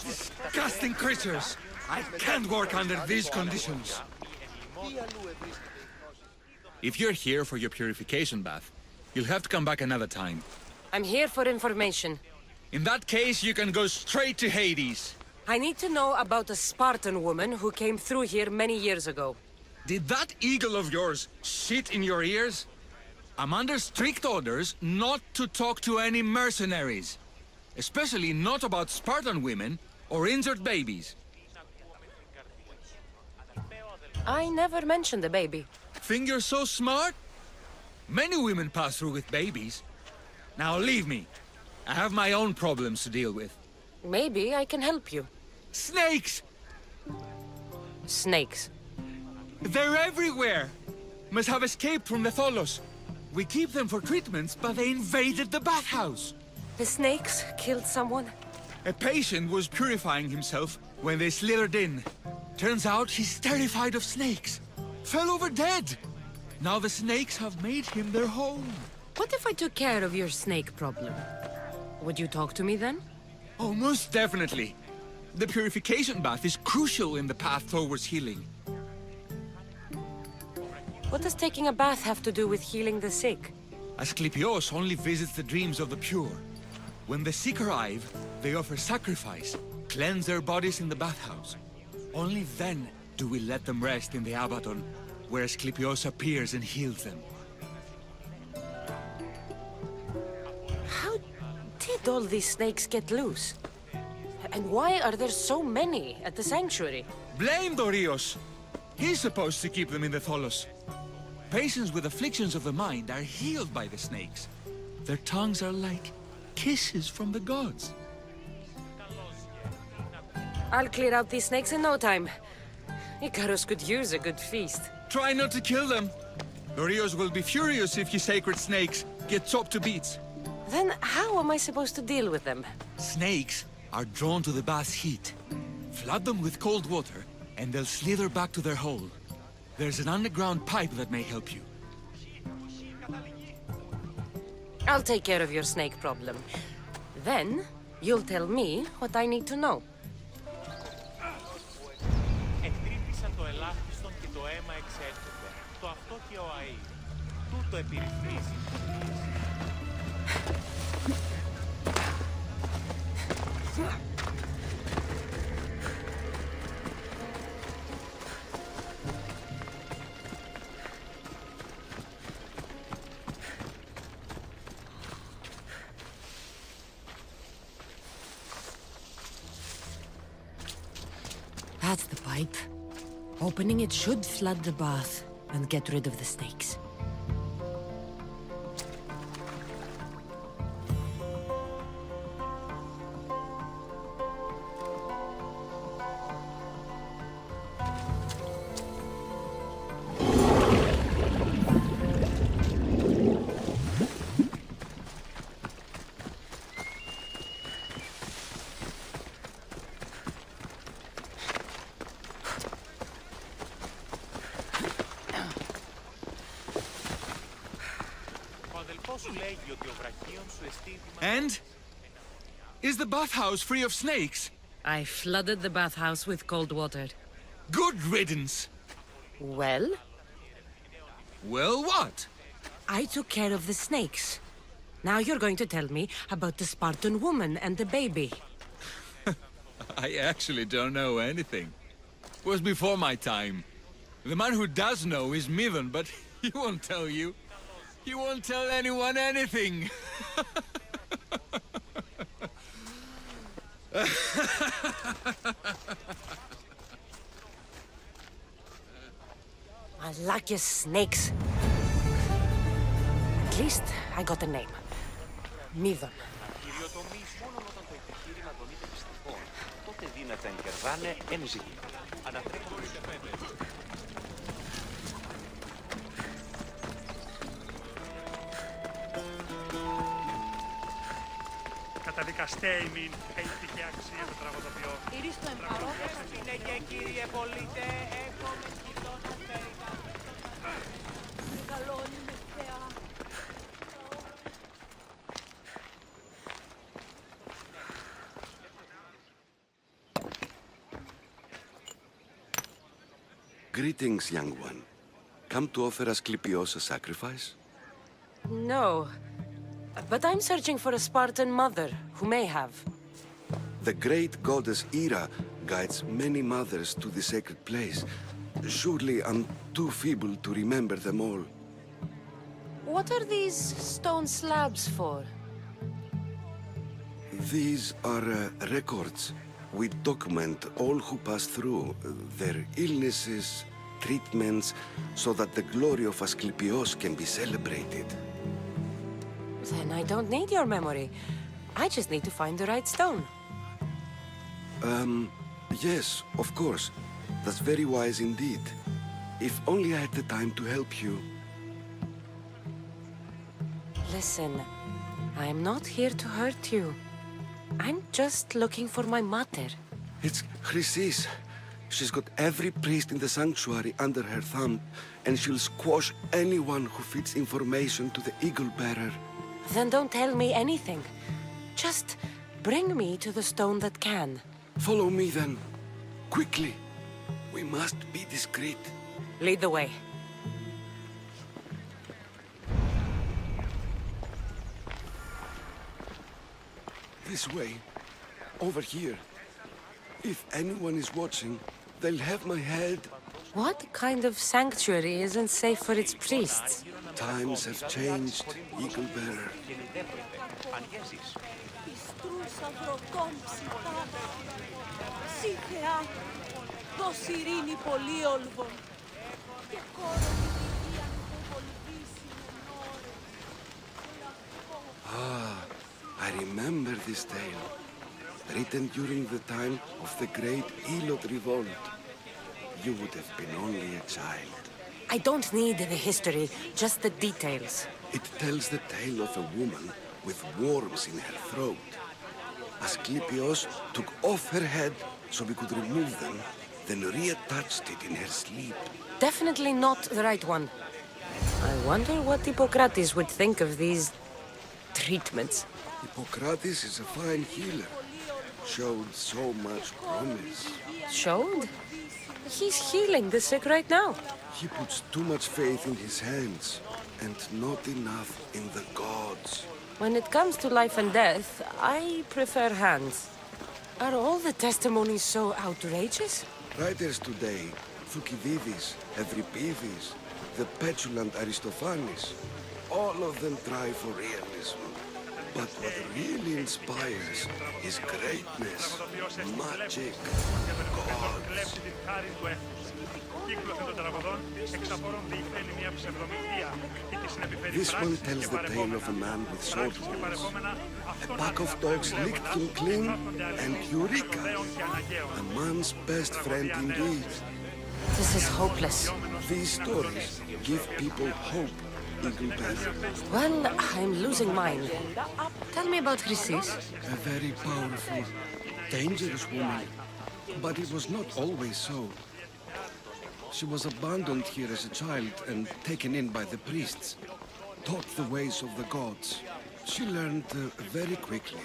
Disgusting creatures! I can't work under these conditions. If you're here for your purification bath, you'll have to come back another time. I'm here for information. In that case, you can go straight to Hades. I need to know about a Spartan woman who came through here many years ago. Did that eagle of yours shit in your ears? I'm under strict orders not to talk to any mercenaries. Especially not about Spartan women or injured babies. I never mentioned a baby. Think you're so smart? Many women pass through with babies. Now leave me. I have my own problems to deal with. Maybe I can help you. Snakes! Snakes. They're everywhere! Must have escaped from the Tholos. We keep them for treatments, but they invaded the bathhouse. The snakes killed someone? A patient was purifying himself when they slithered in. Turns out he's terrified of snakes. Fell over dead. Now the snakes have made him their home. What if I took care of your snake problem? Would you talk to me then? Oh, most definitely. The purification bath is crucial in the path towards healing. What does taking a bath have to do with healing the sick? Asclepios only visits the dreams of the pure. When the sick arrive, they offer sacrifice, cleanse their bodies in the bathhouse. Only then do we let them rest in the Abaddon, where Asclepios appears and heals them. How did all these snakes get loose? And why are there so many at the sanctuary? Blame Dorios! He's supposed to keep them in the Tholos. Patients with afflictions of the mind are healed by the snakes. Their tongues are like kisses from the gods. I'll clear out these snakes in no time. Icarus could use a good feast. Try not to kill them. The Rios will be furious if you sacred snakes get chopped to bits. Then how am I supposed to deal with them? Snakes are drawn to the bath's heat. Flood them with cold water, and they'll slither back to their hole. There's an underground pipe that may help you. I'll take care of your snake problem. Then, you'll tell me what I need to know. Εκτρύπησαν το ελάχιστον και το αίμα εξέρχεται. Το αυτό και ο αΐ. Τούτο επιρρυθμίζει. That's the pipe. Opening it should flood the bath and get rid of the snakes. And? Is the bathhouse free of snakes? I flooded the bathhouse with cold water. Good riddance! Well? Well, what? I took care of the snakes. Now you're going to tell me about the Spartan woman and the baby. I actually don't know anything. It was before my time. The man who does know is Midon, but he won't tell you. He won't tell anyone anything. I like your snakes. At least I got a name. Midon. Κυριοτομείς μόνο όταν το επιχείρημα των είτε πιστικών. Τότε δύναται να κερδάνε εν ζήτημα. Ανατρέχουν οι τεπέδες. Καταδικαστέ ημίν, έχει και αξία το τραγωδοποιό. Ήρις το εμπαρόδες. Είναι και κύριε πολίτε, έχουμε γειτόνας πέρικα. Μεγαλώνει με θεά. Greetings, young one. Come to offer Asclepios a sacrifice? No. But I'm searching for a Spartan mother who may have. The great goddess Hera guides many mothers to the sacred place. Surely I'm too feeble to remember them all. What are these stone slabs for? These are records. We document all who pass through, their illnesses, treatments, so that the glory of Asclepios can be celebrated. Then I don't need your memory. I just need to find the right stone. Yes, of course. That's very wise indeed. If only I had the time to help you. Listen, I'm not here to hurt you. I'm just looking for my mother. It's Chrysis. She's got every priest in the sanctuary under her thumb, and she'll squash anyone who feeds information to the Eagle Bearer. Then don't tell me anything. Just bring me to the stone that can. Follow me then. Quickly. We must be discreet. Lead the way. This way. Over here. If anyone is watching, they'll have my head. What kind of sanctuary isn't safe for its priests? Times have changed, Eagle Bearer. Ah, I remember this tale. Written during the time of the Great Elot Revolt. you would have been only a child. I don't need the history, just the details. It tells the tale of a woman with worms in her throat. Asclepios took off her head so we could remove them, then reattached it in her sleep. Definitely not the right one. I wonder what Hippocrates would think of these treatments. Hippocrates is a fine healer. Showed so much promise. Showed? He's healing the sick right now. He puts too much faith in his hands, and not enough in the gods. When it comes to life and death, I prefer hands. Are all the testimonies so outrageous? Writers today, Thucydides, Euripides, the petulant Aristophanes, all of them try for realism. But what really inspires is greatness, magic, gods. This one tells the tale of a man with sword wounds. A pack of dogs licked him clean, and Eureka! A man's best friend indeed. This is hopeless. These stories give people hope. Well, I'm losing mine. Tell me about Chrysis. A very powerful, dangerous woman. But it was not always so. She was abandoned here as a child and taken in by the priests. Taught the ways of the gods. She learned very quickly.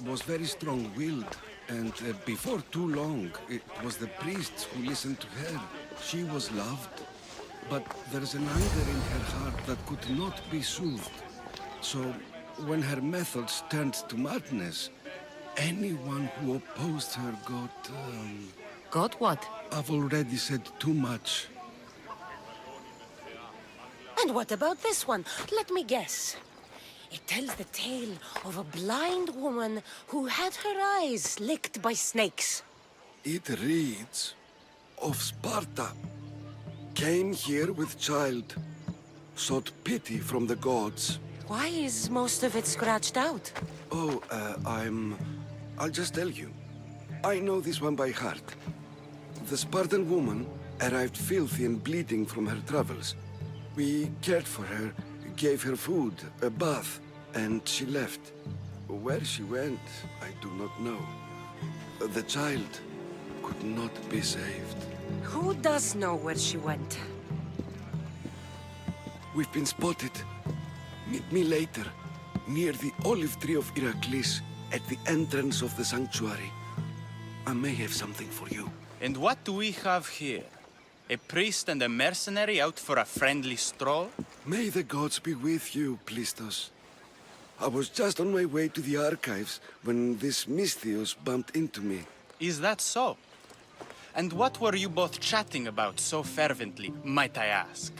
Was very strong-willed. And before too long, it was the priests who listened to her. She was loved. But there's an anger in her heart that could not be soothed. So, when her methods turned to madness, anyone who opposed her got... Got what? I've already said too much. And what about this one? Let me guess. It tells the tale of a blind woman who had her eyes licked by snakes. It reads of Sparta. Came here with child, sought pity from the gods. Why is most of it scratched out? Oh, I'll just tell you. I know this one by heart. The Spartan woman arrived filthy and bleeding from her travels. We cared for her, gave her food, a bath, and she left. Where she went, I do not know. The child could not be saved. Who does know where she went? We've been spotted. Meet me later, near the olive tree of Heracles, at the entrance of the sanctuary. I may have something for you. And what do we have here? A priest and a mercenary out for a friendly stroll? May the gods be with you, Plistos. I was just on my way to the archives when this Misthios bumped into me. Is that so? And what were you both chatting about so fervently, might I ask?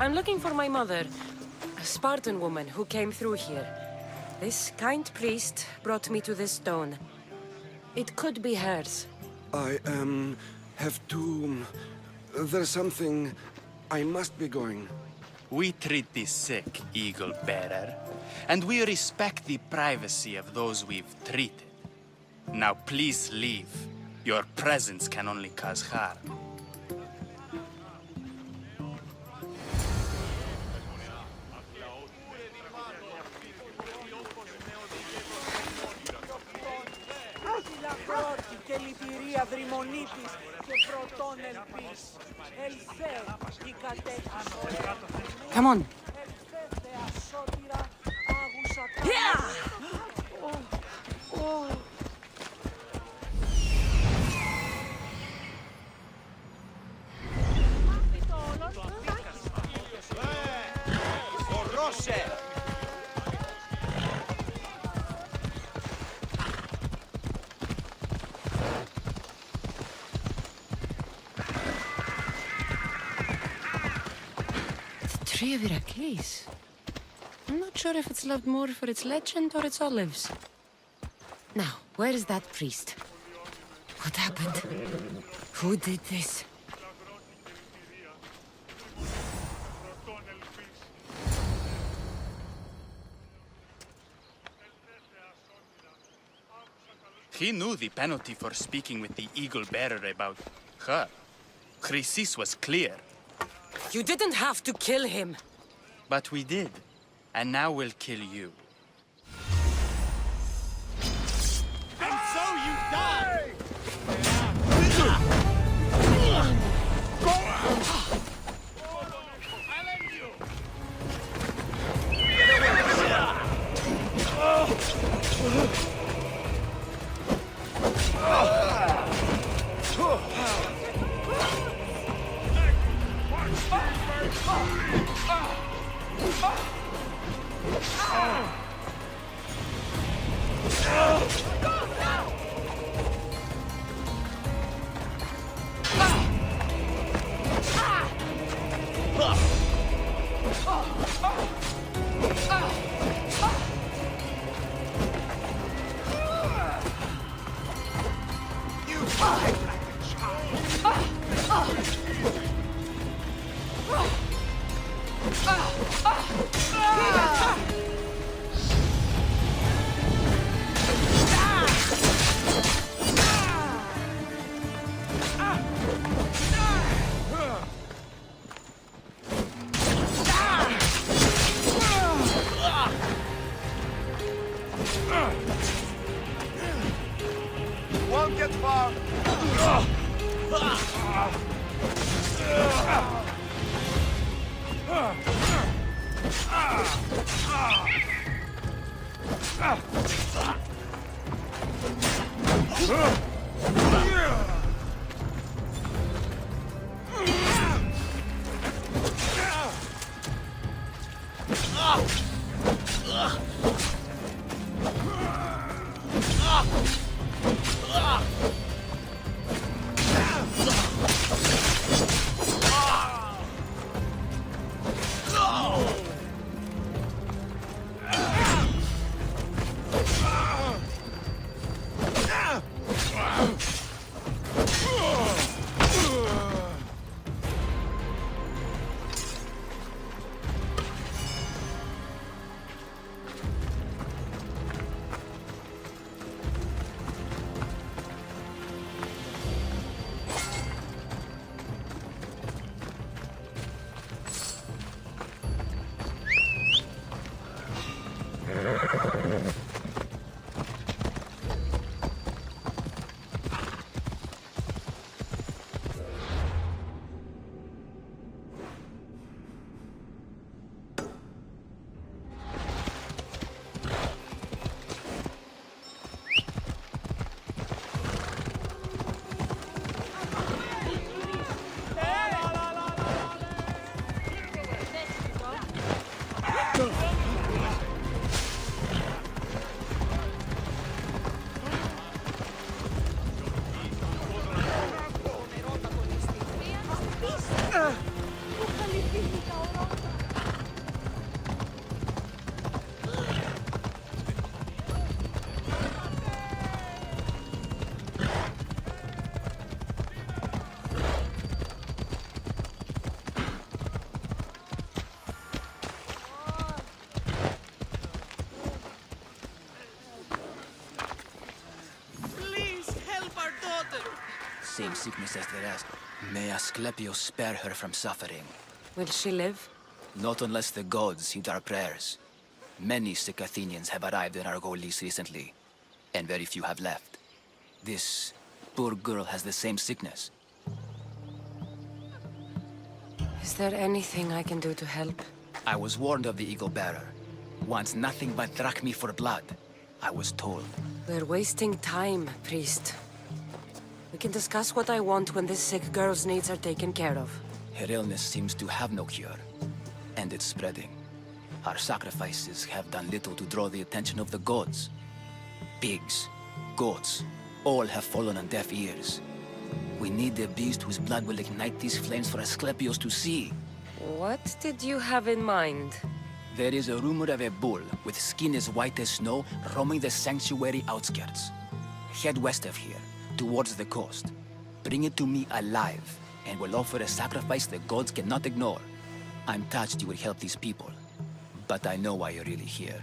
I'm looking for my mother, a Spartan woman who came through here. This kind priest brought me to this stone. It could be hers. I, have to... There's something... I must be going. We treat the sick, Eagle Bearer, and we respect the privacy of those we've treated. Now please leave. Your presence can only cause harm. Come on. Tree of Heracles. I'm not sure if it's loved more for its legend or its olives. Now, where is that priest? What happened? Who did this? He knew the penalty for speaking with the Eagle Bearer about her. Chrysis was clear. You didn't have to kill him. But we did. And now we'll kill you. And so you die! Won't get far. Same sickness as the rest. May Asclepius spare her from suffering. Will she live? Not unless the gods heed our prayers. Many sick Athenians have arrived in Argolis recently, and very few have left. This poor girl has the same sickness. Is there anything I can do to help? I was warned of the Eagle Bearer. Wants nothing but drachmi for blood. I was told. We're wasting time, priest. We can discuss what I want when this sick girl's needs are taken care of. Her illness seems to have no cure, and it's spreading. Our sacrifices have done little to draw the attention of the gods. Pigs, goats, all have fallen on deaf ears. We need the beast whose blood will ignite these flames for Asclepius to see. What did you have in mind? There is a rumor of a bull with skin as white as snow roaming the sanctuary outskirts. Head west of here, towards the coast. Bring it to me alive, and we'll offer a sacrifice the gods cannot ignore. I'm touched you will help these people, but I know why you're really here.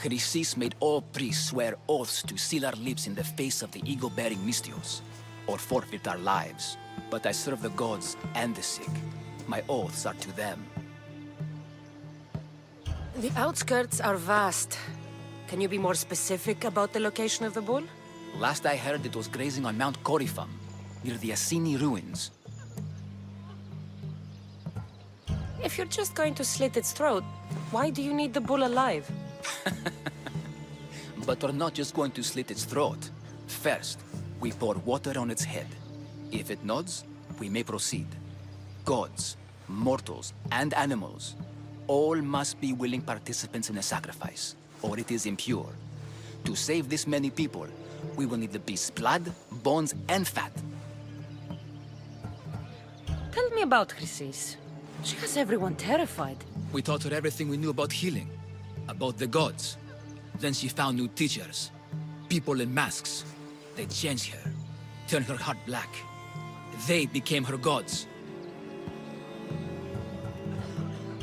Chrysis made all priests swear oaths to seal our lips in the face of the eagle-bearing Mystios, or forfeit our lives. But I serve the gods and the sick. My oaths are to them. The outskirts are vast. Can you be more specific about the location of the bull? Last I heard, it was grazing on Mount Corifam, near the Assini ruins. If you're just going to slit its throat, why do you need the bull alive? But we're not just going to slit its throat. First, we pour water on its head. If it nods, we may proceed. Gods, mortals, and animals, all must be willing participants in the sacrifice, or it is impure. To save this many people, we will need the beast's blood, bones, and fat. Tell me about Chrysis. She has everyone terrified. We taught her everything we knew about healing, about the gods. Then she found new teachers, people in masks. They changed her, turned her heart black. They became her gods.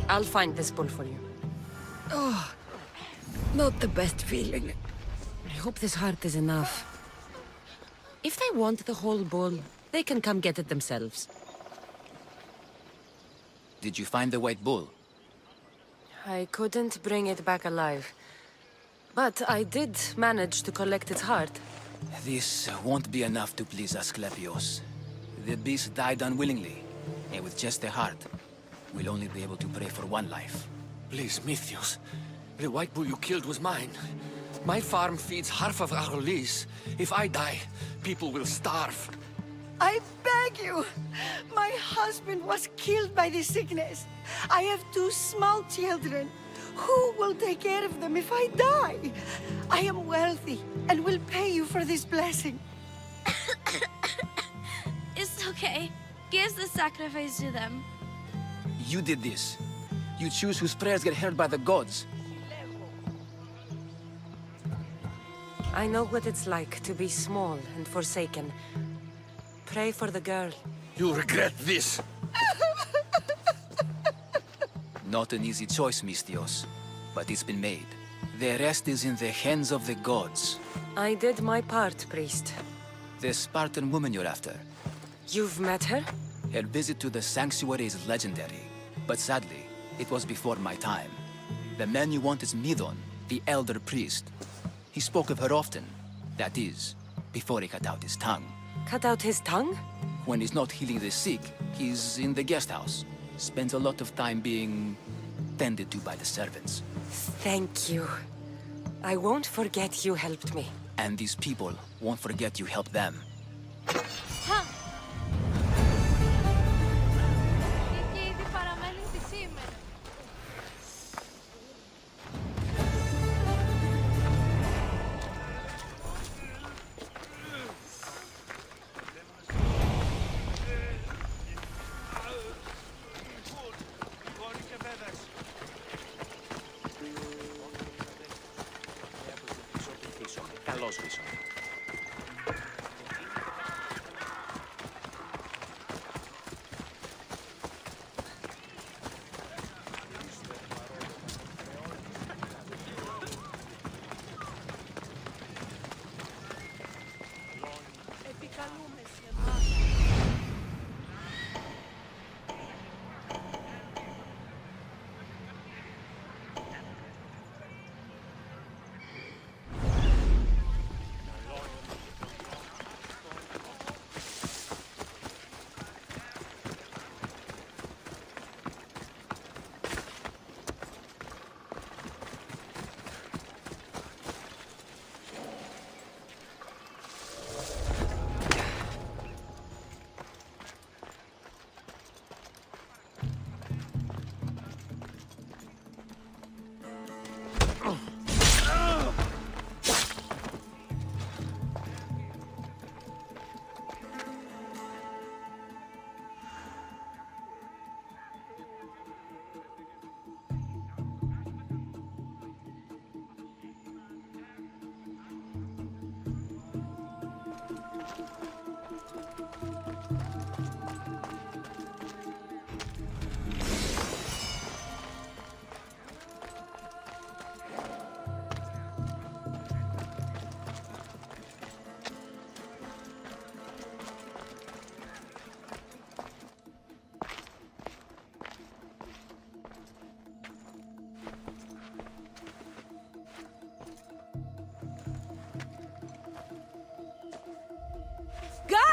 I'll find this bull for you. Oh, not the best feeling. I hope this heart is enough. If they want the whole bull, they can come get it themselves. Did you find the white bull? I couldn't bring it back alive. But I did manage to collect its heart. This won't be enough to please Asclepios. The beast died unwillingly, and with just a heart, we'll only be able to pray for one life. Please, Mythios. The white bull you killed was mine. My farm feeds half of Arolis. If I die, people will starve. I beg you! My husband was killed by the sickness. I have 2 small children. Who will take care of them if I die? I am wealthy and will pay you for this blessing. It's okay. Give the sacrifice to them. You did this. You choose whose prayers get heard by the gods. I know what it's like to be small and forsaken. Pray for the girl. You'll regret this. Not an easy choice, Mystios, but it's been made. The rest is in the hands of the gods. I did my part, priest. The Spartan woman you're after. You've met her? Her visit to the sanctuary is legendary, but sadly, it was before my time. The man you want is Midon, the elder priest. He spoke of her often. That is, before he cut out his tongue. Cut out his tongue? When he's not healing the sick, he's in the guest house. Spends a lot of time being tended to by the servants. Thank you. I won't forget you helped me. And these people won't forget you helped them.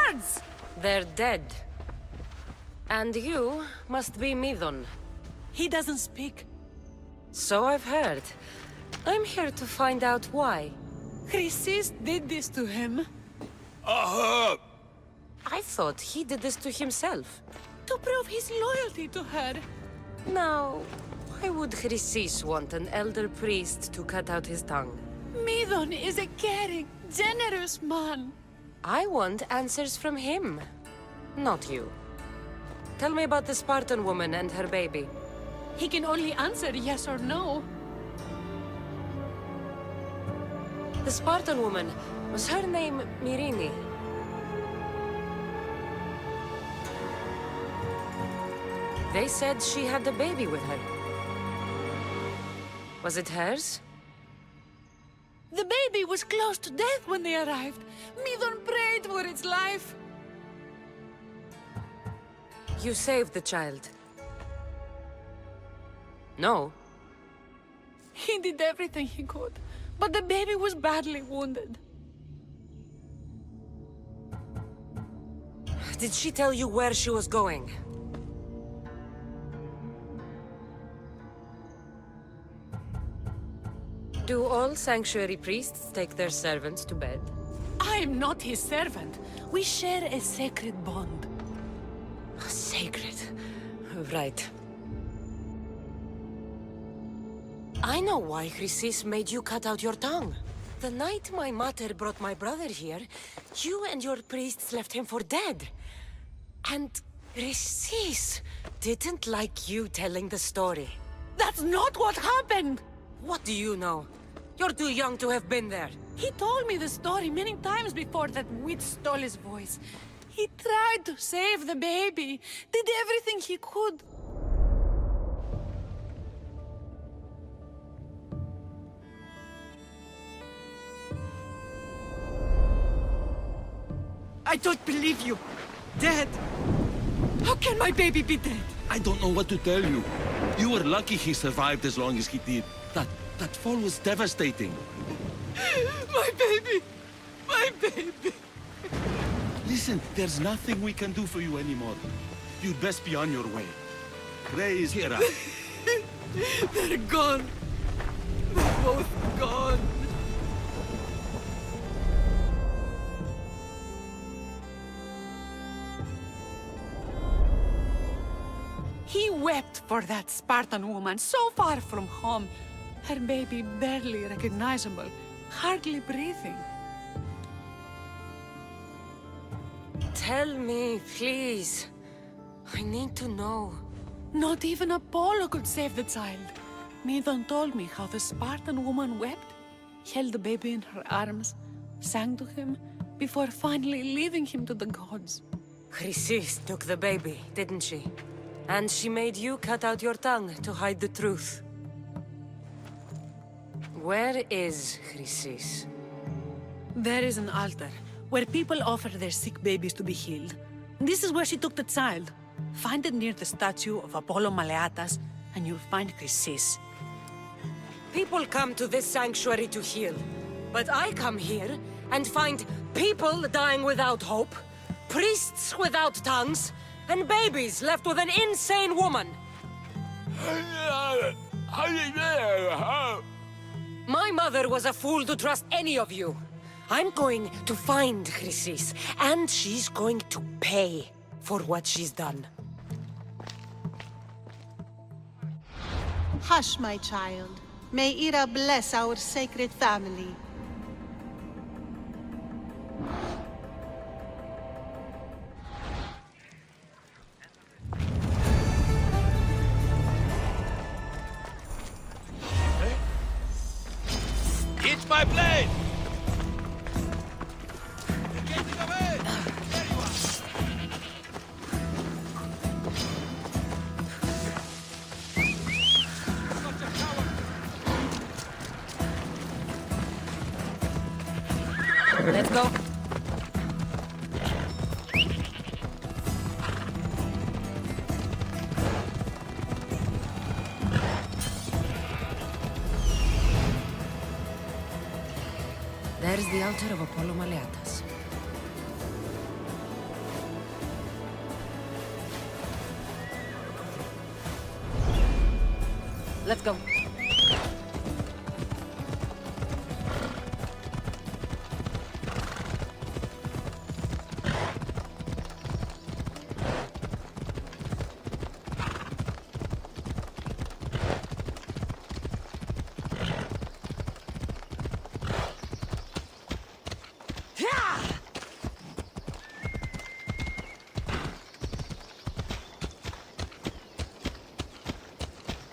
words! They're dead. And you must be Midon. He doesn't speak. So I've heard. I'm here to find out why. Chrysis did this to him. I thought he did this to himself. To prove his loyalty to her. Now, why would Chrysis want an elder priest to cut out his tongue? Midon is a caring, generous man. I want answers from him, not you. Tell me about the Spartan woman and her baby. He can only answer yes or no. The Spartan woman, was her name Myrine? They said she had a baby with her. Was it hers? The baby was close to death when they arrived. Midon prayed for its life. You saved the child. No. He did everything he could, but the baby was badly wounded. Did she tell you where she was going? Do all sanctuary priests take their servants to bed? I am not his servant. We share a sacred bond. Sacred. Right. I know why Chrysis made you cut out your tongue. The night my mother brought my brother here, you and your priests left him for dead. And Chrysis didn't like you telling the story. That's not what happened! What do you know? You're too young to have been there. He told me the story many times before that witch stole his voice. He tried to save the baby, did everything he could. I don't believe you. Dead. How can my baby be dead? I don't know what to tell you. You were lucky he survived as long as he did. That fall was devastating. My baby! My baby! Listen, there's nothing we can do for you anymore. You'd best be on your way. Praise Hera. They're gone. They're both gone. He wept for that Spartan woman so far from home. Her baby barely recognizable, hardly breathing. Tell me, please. I need to know. Not even Apollo could save the child. Midon told me how the Spartan woman wept, held the baby in her arms, sang to him, before finally leaving him to the gods. Chrysis took the baby, didn't she? And she made you cut out your tongue to hide the truth. Where is Chrysis? There is an altar, where people offer their sick babies to be healed. This is where she took the child. Find it near the statue of Apollo Maleatas, and you'll find Chrysis. People come to this sanctuary to heal. But I come here and find people dying without hope, priests without tongues, and babies left with an insane woman. My mother was a fool to trust any of you. I'm going to find Chrysis, and she's going to pay for what she's done. Hush, my child. May Ira bless our sacred family. It's my blade! Let's go. There's the altar of Apollo Maleatas. Let's go.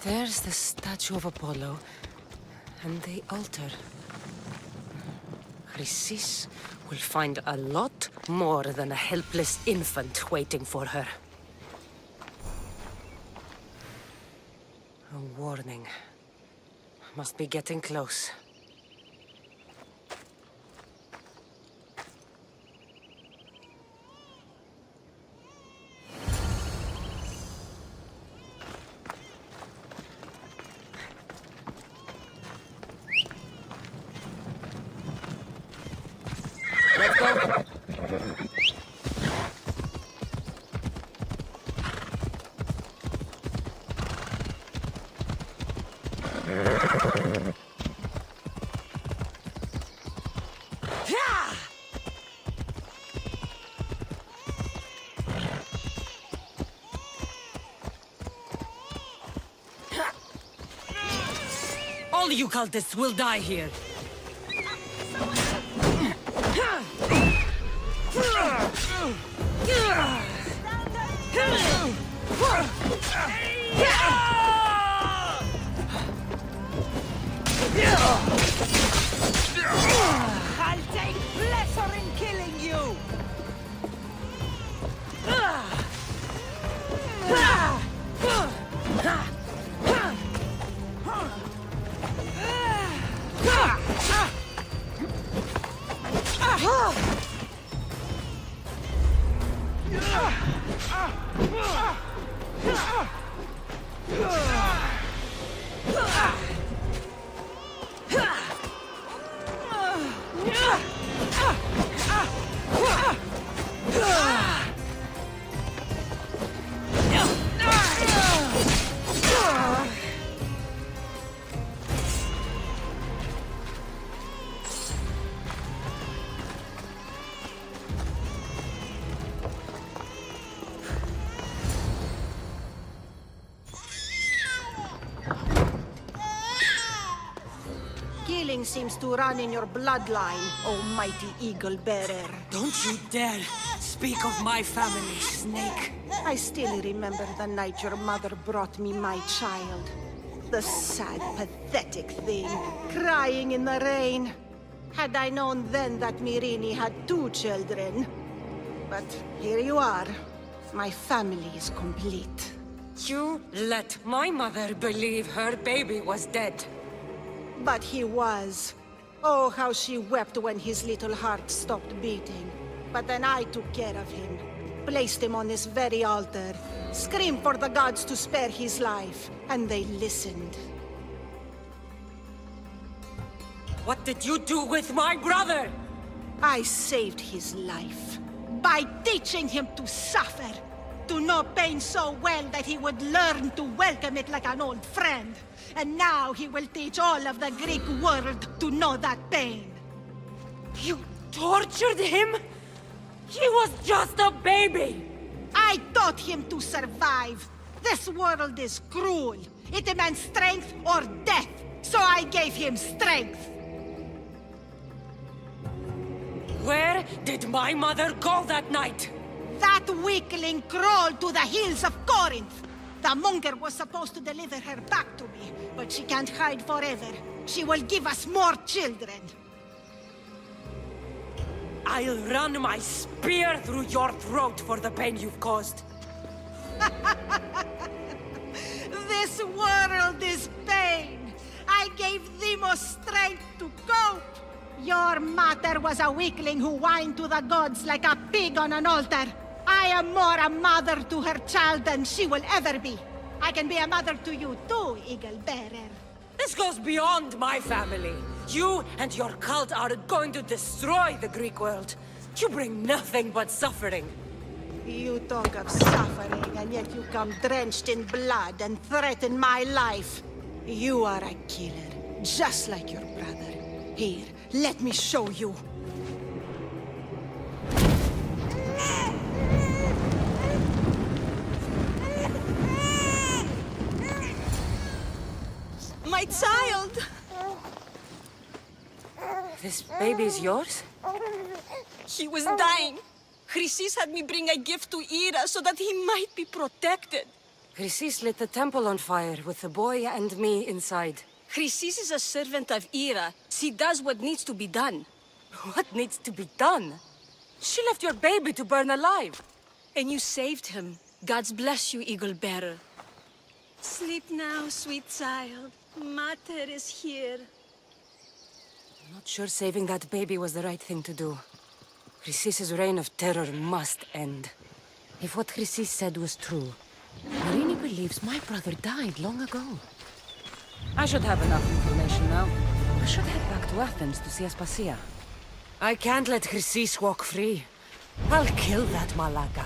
There's the statue of Apollo, and the altar. Chrysis will find a lot more than a helpless infant waiting for her. A warning. Must be getting close. Let's go. All you cultists will die here. I'll take pleasure in killing you! Killing seems to run in your bloodline, almighty eagle bearer. Don't you dare speak of my family, Snake. I still remember the night your mother brought me my child. The sad, pathetic thing, crying in the rain. Had I known then that Mirini had 2 children. But here you are. My family is complete. You let my mother believe her baby was dead. But he was. Oh, how she wept when his little heart stopped beating. But then I took care of him. Placed him on this very altar. Screamed for the gods to spare his life. And they listened. What did you do with my brother? I saved his life. By teaching him to suffer. To know pain so well that he would learn to welcome it like an old friend. And now he will teach all of the Greek world to know that pain. You tortured him? He was just a baby! I taught him to survive. This world is cruel. It demands strength or death. So I gave him strength. Where did my mother go that night? That weakling crawled to the hills of Corinth. The monger was supposed to deliver her back to me, but she can't hide forever. She will give us more children. I'll run my spear through your throat for the pain you've caused. This world is pain. I gave Demos strength to cope. Your mother was a weakling who whined to the gods like a pig on an altar. I am more a mother to her child than she will ever be. I can be a mother to you too, Eagle Bearer. This goes beyond my family. You and your cult are going to destroy the Greek world. You bring nothing but suffering. You talk of suffering, and yet you come drenched in blood and threaten my life. You are a killer, just like your brother. Here, let me show you. My child! This baby's yours? He was dying. Chrysis had me bring a gift to Ira so that he might be protected. Chrysis lit the temple on fire with the boy and me inside. Chrysis is a servant of Ira. She does what needs to be done. What needs to be done? She left your baby to burn alive. And you saved him. God's bless you, Eagle Bearer. Sleep now, sweet child. Mater is here. I'm not sure saving that baby was the right thing to do. Chrysis's reign of terror must end. If what Chrysis said was true, Marini believes my brother died long ago. I should have enough information now. I should head back to Athens to see Aspasia. I can't let Chrysis walk free. I'll kill that Malaka.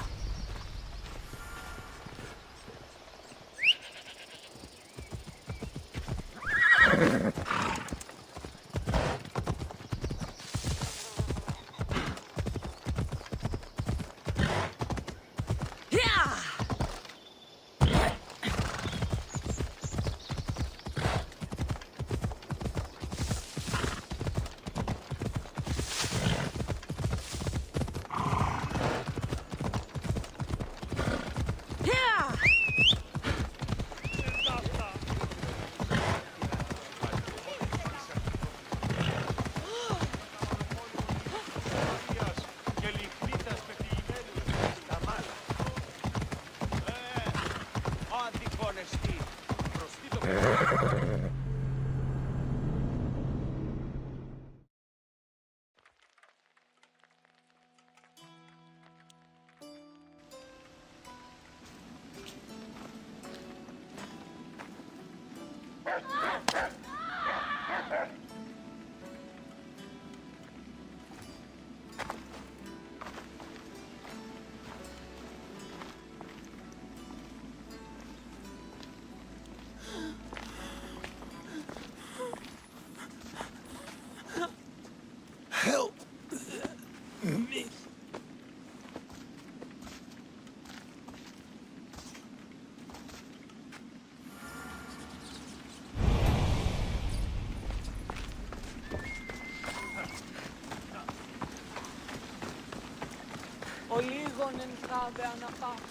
Help me. Ο λίγον εν θάβε αναπάσω.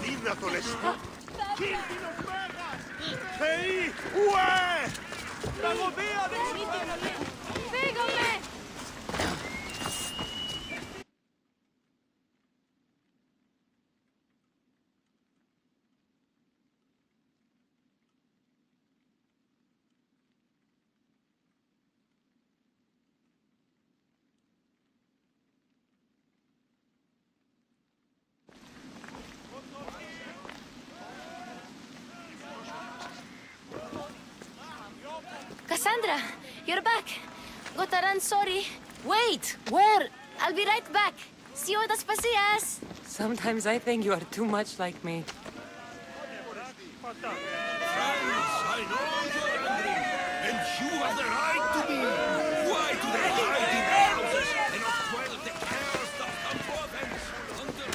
Δίδα το λεσμό. Κίνδυνος μέγας! Θεοί, ουέ! Τραγωδία δεν Φύγαμε! Cassandra, you're back. Gotta run, sorry. Wait! Where? I'll be right back. See you at Aspasias. Sometimes I think you are too much like me. Friends, I know you're angry, and you have the right to be. Why do they hide in their houses and not quell the cares that come to them under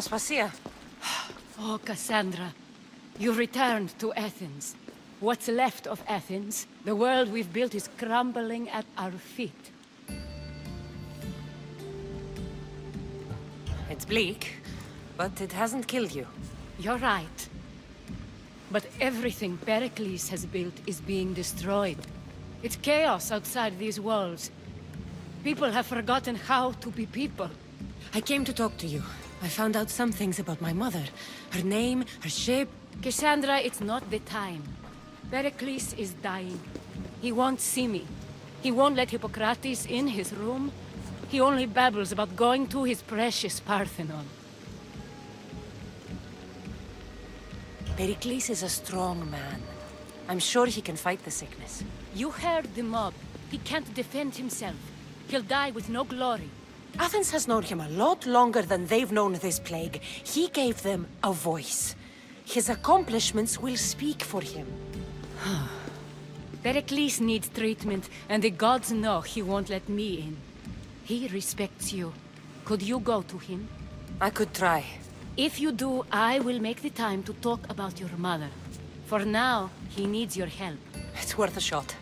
Aspasia. Oh, Cassandra, you returned to Athens. What's left of Athens, the world we've built is crumbling at our feet. It's bleak, but it hasn't killed you. You're right. But everything Pericles has built is being destroyed. It's chaos outside these walls. People have forgotten how to be people. I came to talk to you. I found out some things about my mother. Her name, her ship. Cassandra, it's not the time. Pericles is dying. He won't see me. He won't let Hippocrates in his room. He only babbles about going to his precious Parthenon. Pericles is a strong man. I'm sure he can fight the sickness. You heard the mob. He can't defend himself. He'll die with no glory. Athens has known him a lot longer than they've known this plague. He gave them a voice. His accomplishments will speak for him. Pericles needs treatment, and the gods know he won't let me in. He respects you. Could you go to him? I could try. If you do, I will make the time to talk about your mother. For now, he needs your help. It's worth a shot.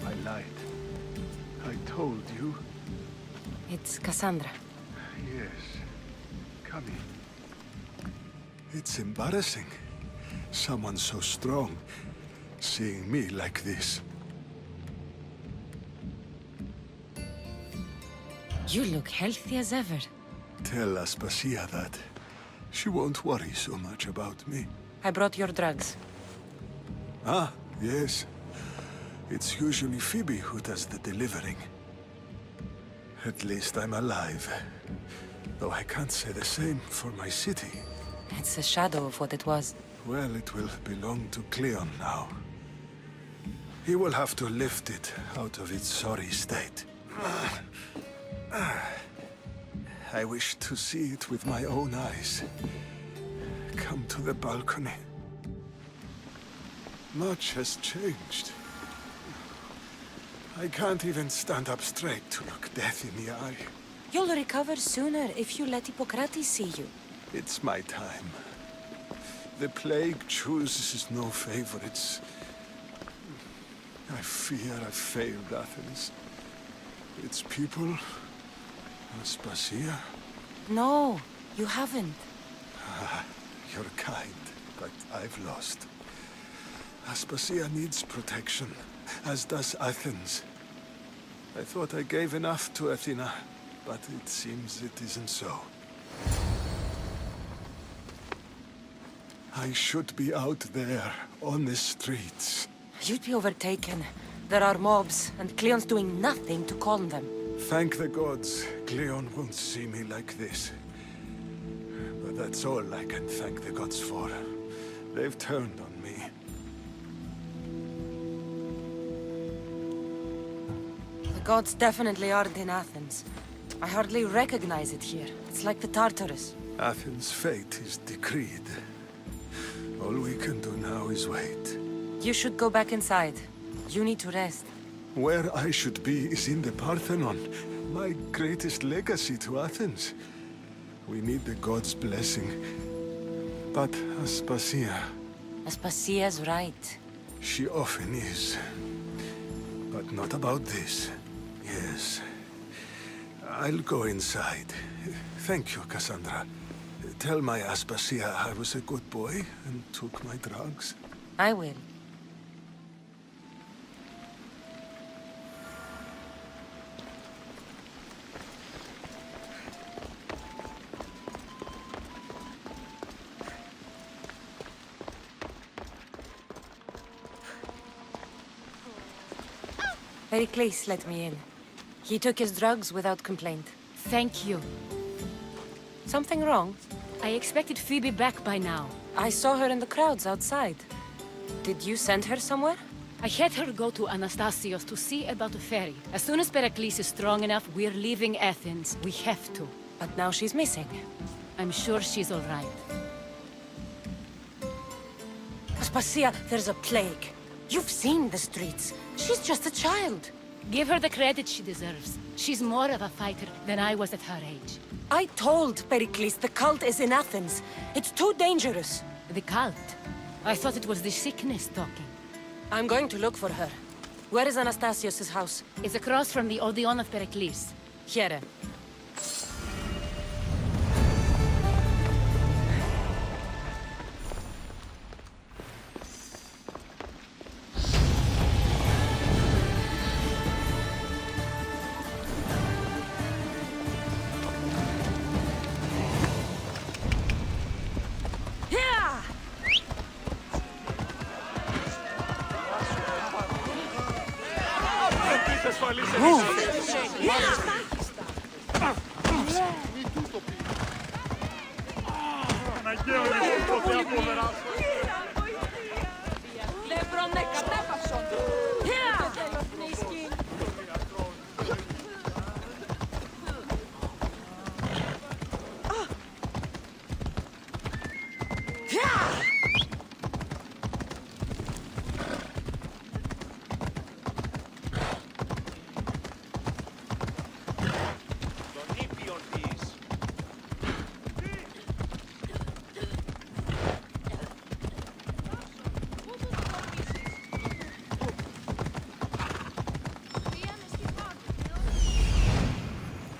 I lied. I told you. It's Cassandra. Yes. Come in. It's embarrassing. Someone so strong, seeing me like this. You look healthy as ever. Tell Aspasia that. She won't worry so much about me. I brought your drugs. Ah, yes. It's usually Phoebe who does the delivering. At least I'm alive. Though I can't say the same for my city. It's a shadow of what it was. Well, it will belong to Cleon now. He will have to lift it out of its sorry state. I wish to see it with my own eyes. Come to the balcony. Much has changed. I can't even stand up straight to look death in the eye. You'll recover sooner if you let Hippocrates see you. It's my time. The plague chooses no favorites. I fear I failed Athens. Its people, Aspasia. No, you haven't. You're kind, but I've lost. Aspasia needs protection, as does Athens. I thought I gave enough to Athena, but it seems it isn't so. I should be out there, on the streets. You'd be overtaken. There are mobs, and Cleon's doing nothing to calm them. Thank the gods, Cleon won't see me like this. But that's all I can thank the gods for. They've turned on me. The gods definitely aren't in Athens. I hardly recognize it here. It's like the Tartarus. Athens' fate is decreed. All we can do now is wait. You should go back inside. You need to rest. Where I should be is in the Parthenon, my greatest legacy to Athens. We need the gods' blessing. But Aspasia... Aspasia's right. She often is. But not about this. Yes. I'll go inside. Thank you, Cassandra. Tell my Aspasia I was a good boy and took my drugs. I will. Pericles let me in. He took his drugs without complaint. Thank you. Something wrong? I expected Phoebe back by now. I saw her in the crowds outside. Did you send her somewhere? I had her go to Anastasios to see about a ferry. As soon as Pericles is strong enough, we're leaving Athens. We have to. But now she's missing. I'm sure she's all right. Aspasia, there's a plague. You've seen the streets. She's just a child. Give her the credit she deserves. She's more of a fighter than I was at her age. I told Pericles the cult is in Athens. It's too dangerous. The cult? I thought it was the sickness talking. I'm going to look for her. Where is Anastasios' house? It's across from the Odeon of Pericles. Here.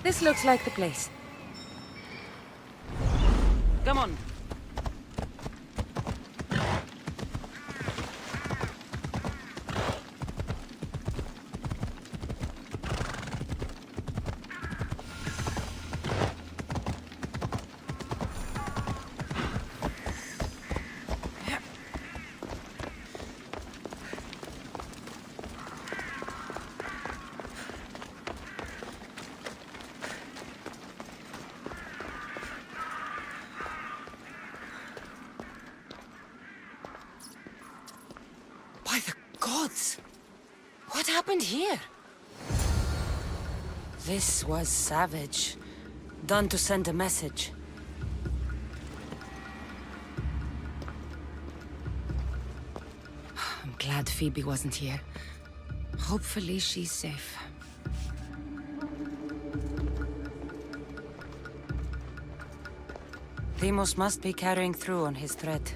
This looks like the place. Come on. By the gods! What happened here? This was savage. Done to send a message. I'm glad Phoebe wasn't here. Hopefully she's safe. Deimos must be carrying through on his threat.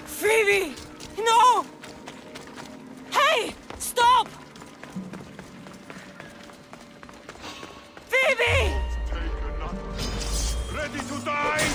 Phoebe! No! Hey! Stop! Phoebe! Ready to die!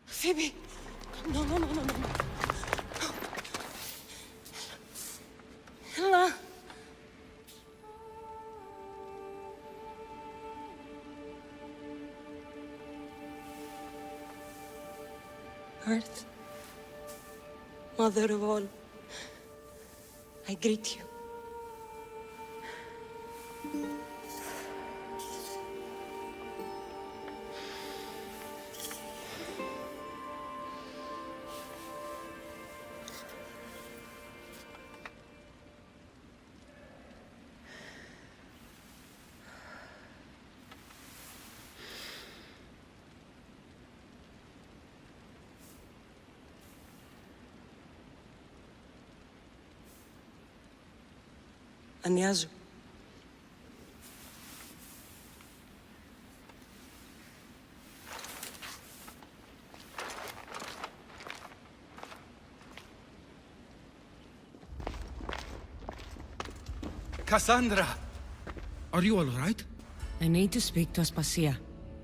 Phoebe! No, no, no, no, no. Ella! Earth, Mother of all, I greet you. Aniazu. Cassandra! Are you all right? I need to speak to Aspasia.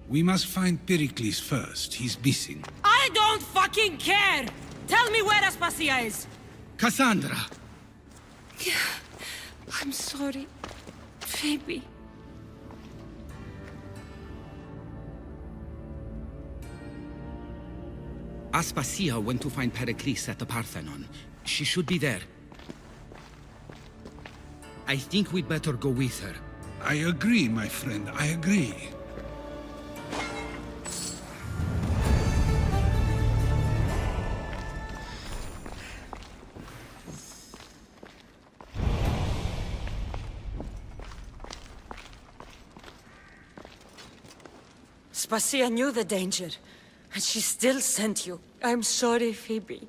We must find Pericles first. He's missing. I don't fucking care! Tell me where Aspasia is! Cassandra! I'm sorry, Phoebe. Aspasia went to find Pericles at the Parthenon. She should be there. I think we'd better go with her. I agree, my friend. I agree. Spasia knew the danger, and she still sent you. I'm sorry, Phoebe.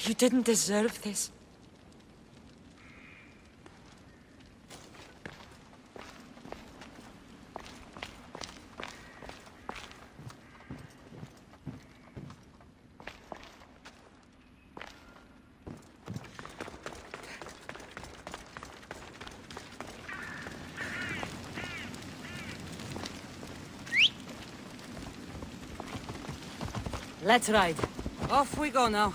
You didn't deserve this. Let's ride. Off we go now.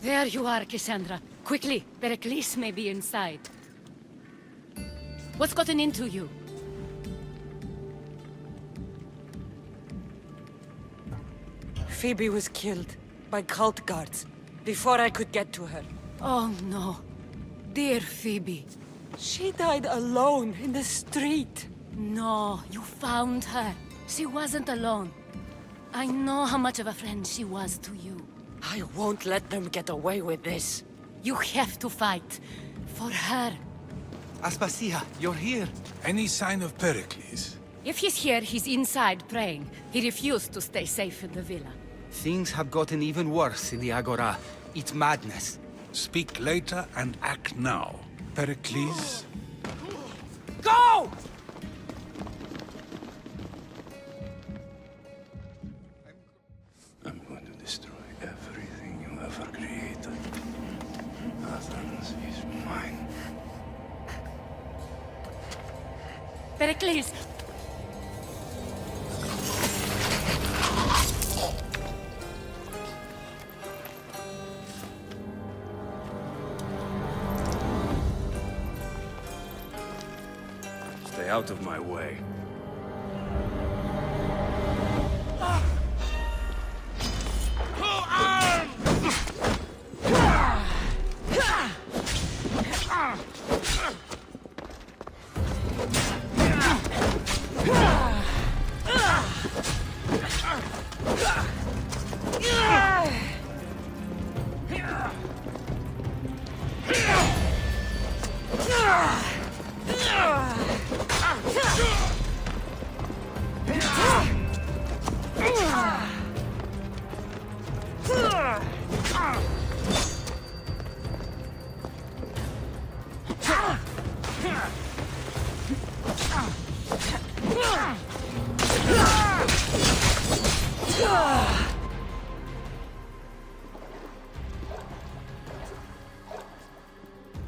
There you are, Cassandra. Quickly, Pericles may be inside. What's gotten into you? Phoebe was killed by cult guards before I could get to her. Oh no. Dear Phoebe. She died alone in the street. No, you found her. She wasn't alone. I know how much of a friend she was to you. I won't let them get away with this. You have to fight. For her. Aspasia, you're here. Any sign of Pericles? If he's here, he's inside praying. He refused to stay safe in the villa. Things have gotten even worse in the Agora. It's madness. Speak later and act now. Pericles? Go! I'm going to destroy everything you ever created. Athens is mine. Pericles! Stay out of my way.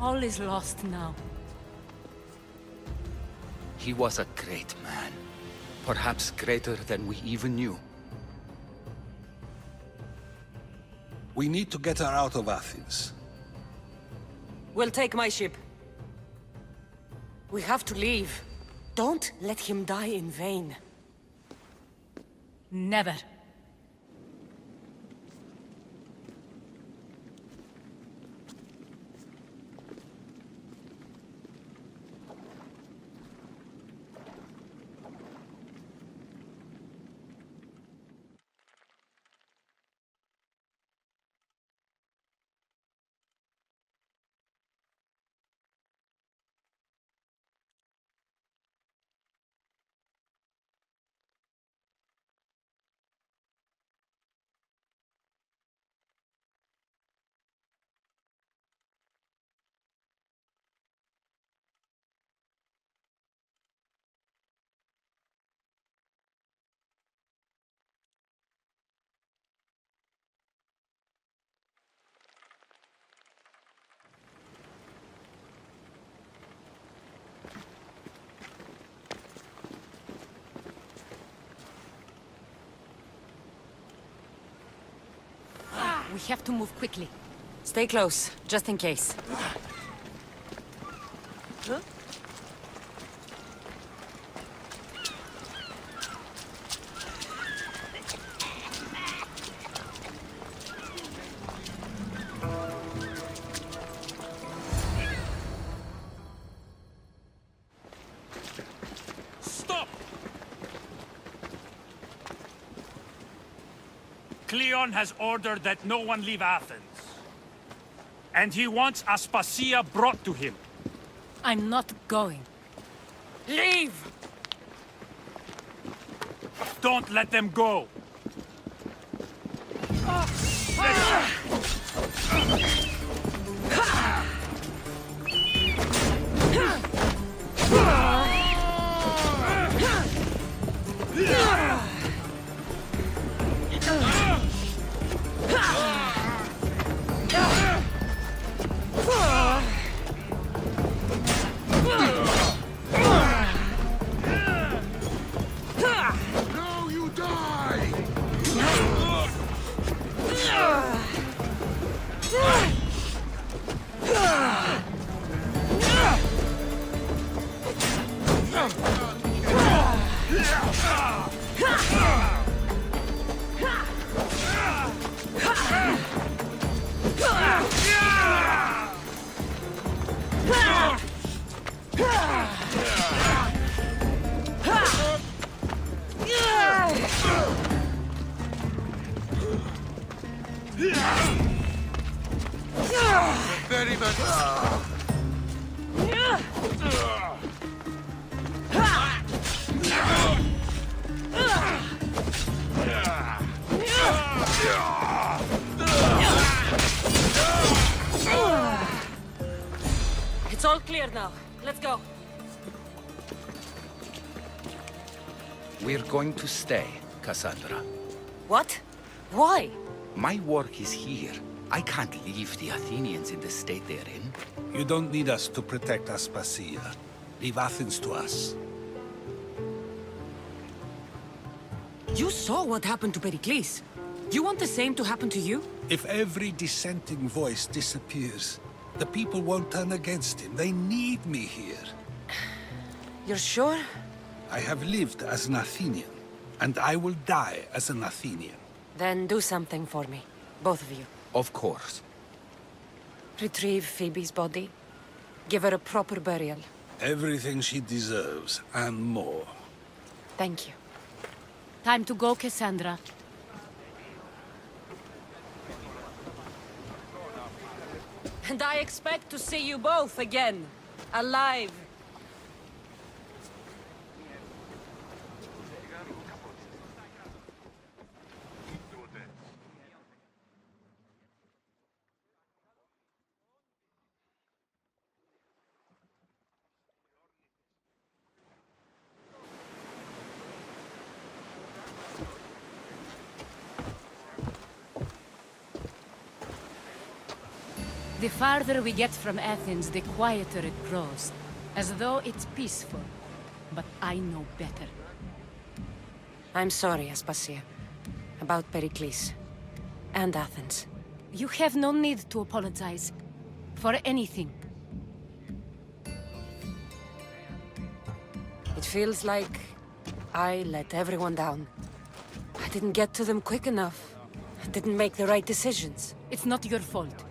All is lost now. He was a great man. Perhaps greater than we even knew. We need to get her out of Athens. We'll take my ship. We have to leave. Don't let him die in vain. Never. We have to move quickly. Stay close, just in case. Huh? Stop! Cleon has ordered that no one leave Athens. And he wants Aspasia brought to him. I'm not going. Leave! Don't let them go! No, you die! Very much. It's all clear now. Let's go. We're going to stay, Cassandra. What? Why? My work is here. I can't leave the Athenians in the state they're in. You don't need us to protect Aspasia. Leave Athens to us. You saw what happened to Pericles. You want the same to happen to you? If every dissenting voice disappears, the people won't turn against him. They need me here. You're sure? I have lived as an Athenian, and I will die as an Athenian. Then do something for me. Both of you. Of course. Retrieve Phoebe's body. Give her a proper burial. Everything she deserves, and more. Thank you. Time to go, Cassandra. And I expect to see you both again. Alive. The farther we get from Athens, the quieter it grows. As though it's peaceful. But I know better. I'm sorry, Aspasia. About Pericles. And Athens. You have no need to apologize. For anything. It feels like I let everyone down. I didn't get to them quick enough. I didn't make the right decisions. It's not your fault.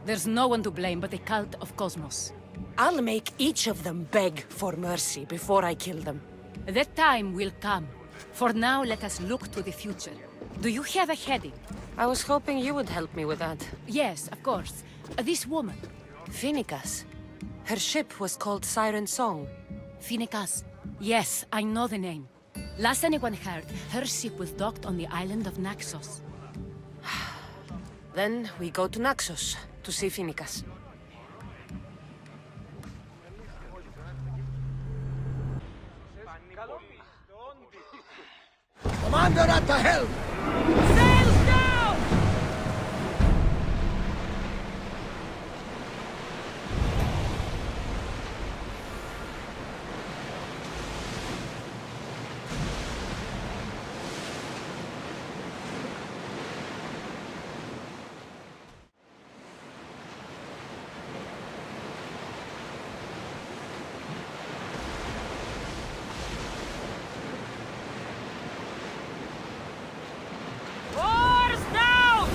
There's no one to blame but the cult of Cosmos. I'll make each of them beg for mercy before I kill them. That time will come. For now, let us look to the future. Do you have a heading? I was hoping you would help me with that. Yes, of course. This woman. Phoenicas. Her ship was called Siren Song. Phoenicas. Yes, I know the name. Last anyone heard, her ship was docked on the island of Naxos. Then we go to Naxos to see Phoenicas. Commander at the helm! Sails down! Oars down!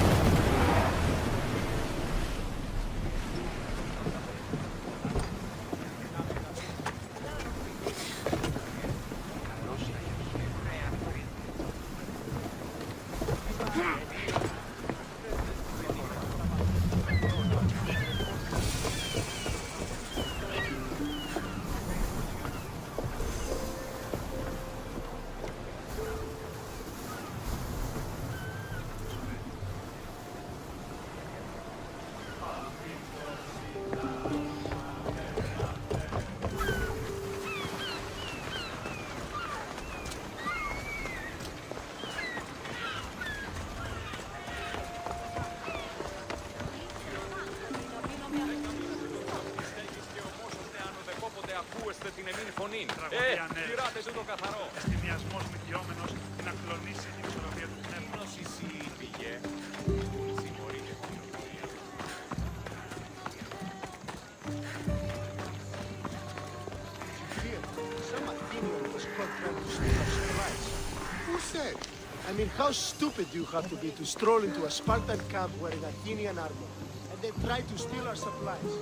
Πειράτε το καθαρό. Εστιμιασμός μικιόμενος να κλονίσει την ισορροπία του πνεύματος. Πήγε. Συμμορείτε την οτροπία. Some Athenian was caught trying to steal our supplies. Who said? I mean, how stupid do you have to be to stroll into a Spartan camp wearing Athenian armor and then try to steal our supplies?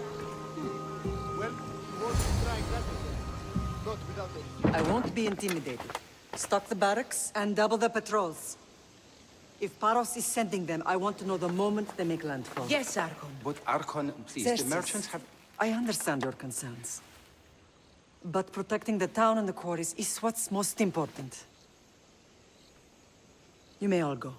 Well, you won't be trying that again. Not without the... I won't be intimidated. Stock the barracks and double the patrols. If Paros is sending them, I want to know the moment they make landfall. Yes, Archon. But Archon, please, Xerxes, the merchants have... I understand your concerns. But protecting the town and the quarries is what's most important. You may all go.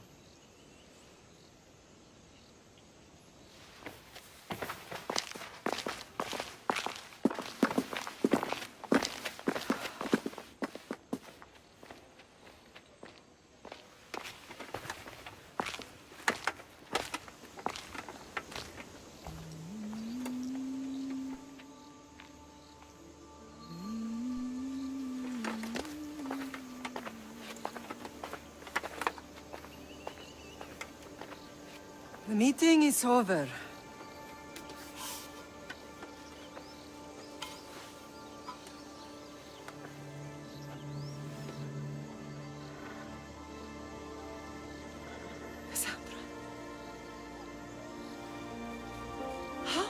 The meeting is over. Cassandra. How?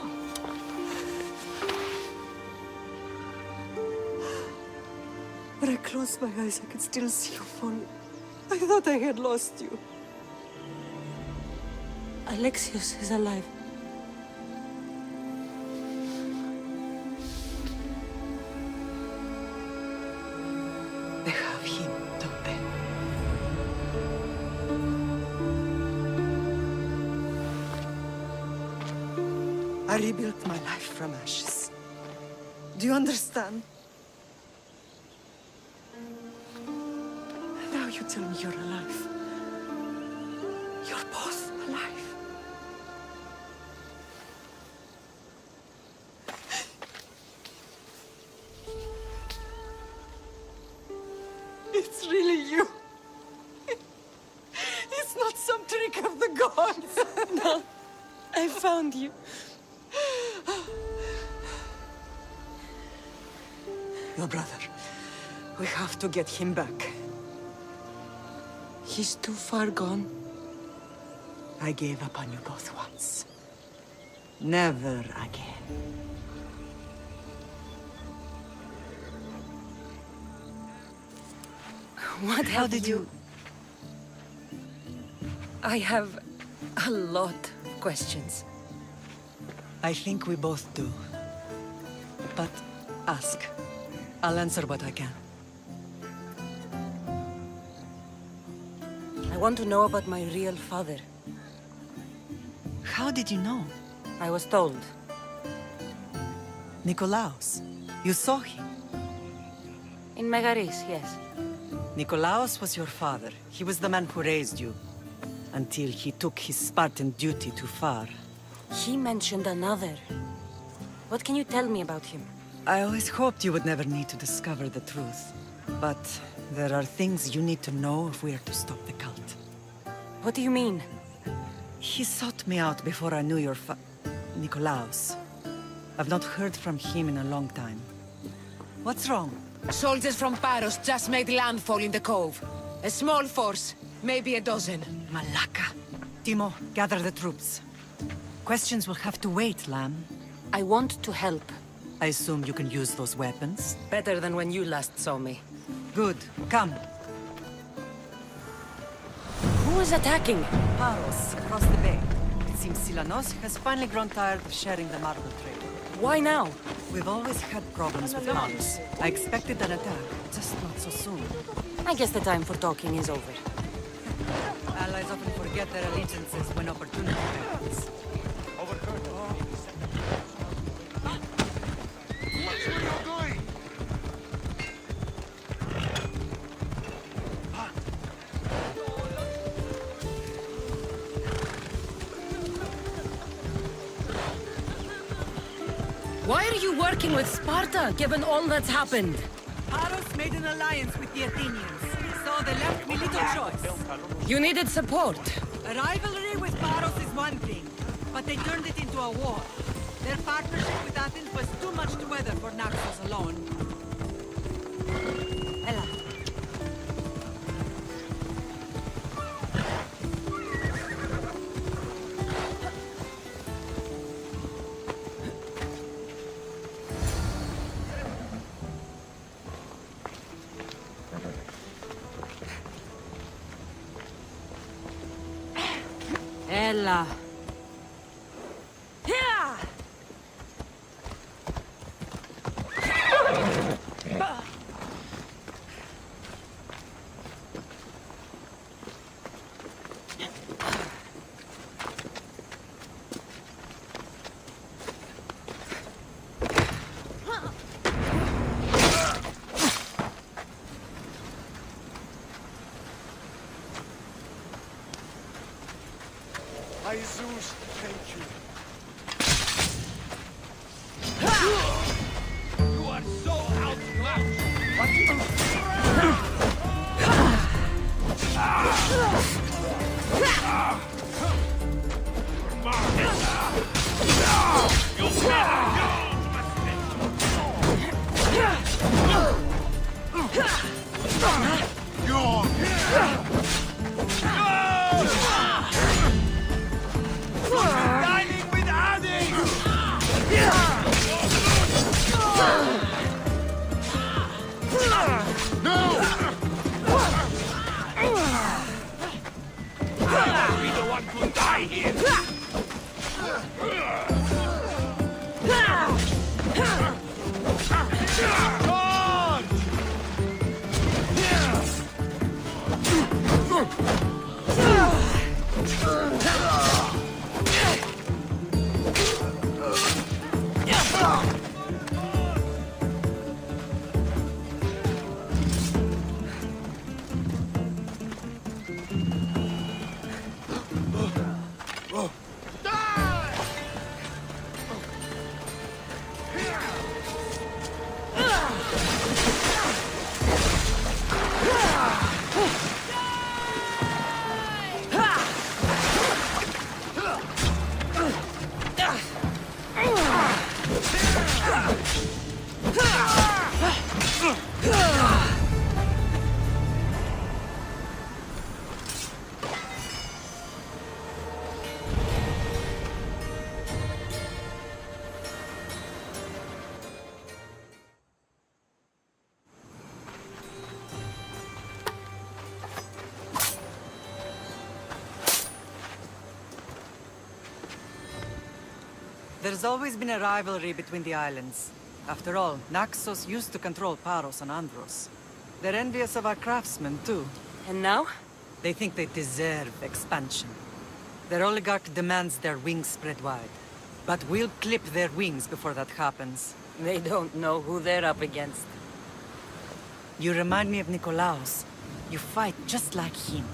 When I closed my eyes, I could still see you fall. I thought I had lost you. Alexios is alive. They have him, don't they? I rebuilt my life from ashes. Do you understand? Now you tell me you're alive. You're both alive. found you. Your brother. We have to get him back. He's too far gone. I gave up on you both once. Never again. What How have did you... I have a lot of questions. I think we both do. But ask. I'll answer what I can. I want to know about my real father. How did you know? I was told. Nikolaos. You saw him. In Megaris, yes. Nikolaos was your father. He was the man who raised you. Until he took his Spartan duty too far. He mentioned another. What can you tell me about him? I always hoped you would never need to discover the truth. But there are things you need to know if we are to stop the cult. What do you mean? He sought me out before I knew your Nikolaos. I've not heard from him in a long time. What's wrong? Soldiers from Paros just made landfall in the cove. A small force, maybe a dozen. Malaka. Timo, gather the troops. Questions will have to wait, Lamb. I want to help. I assume you can use those weapons? Better than when you last saw me. Good. Come. Who is attacking? Paros, across the bay. It seems Silanos has finally grown tired of sharing the marble trade. Why now? We've always had problems with monks. I expected an attack, just not so soon. I guess the time for talking is over. Allies often forget their allegiances when opportunity happens. Why are you working with Sparta, given all that's happened? Paros made an alliance with the Athenians, so they left me little choice. You needed support. A rivalry with Paros is one thing, but they turned it into a war. Their partnership with Athens was too much to weather for Naxos alone. Ella. Ella. Jesus, thank you. You are so outmatched! Dining with Adi! No! I'll be the one to die here! There's always been a rivalry between the islands. After all, Naxos used to control Paros and Andros. They're envious of our craftsmen, too. And now? They think they deserve expansion. Their oligarch demands their wings spread wide. But we'll clip their wings before that happens. They don't know who they're up against. You remind me of Nikolaos. You fight just like him.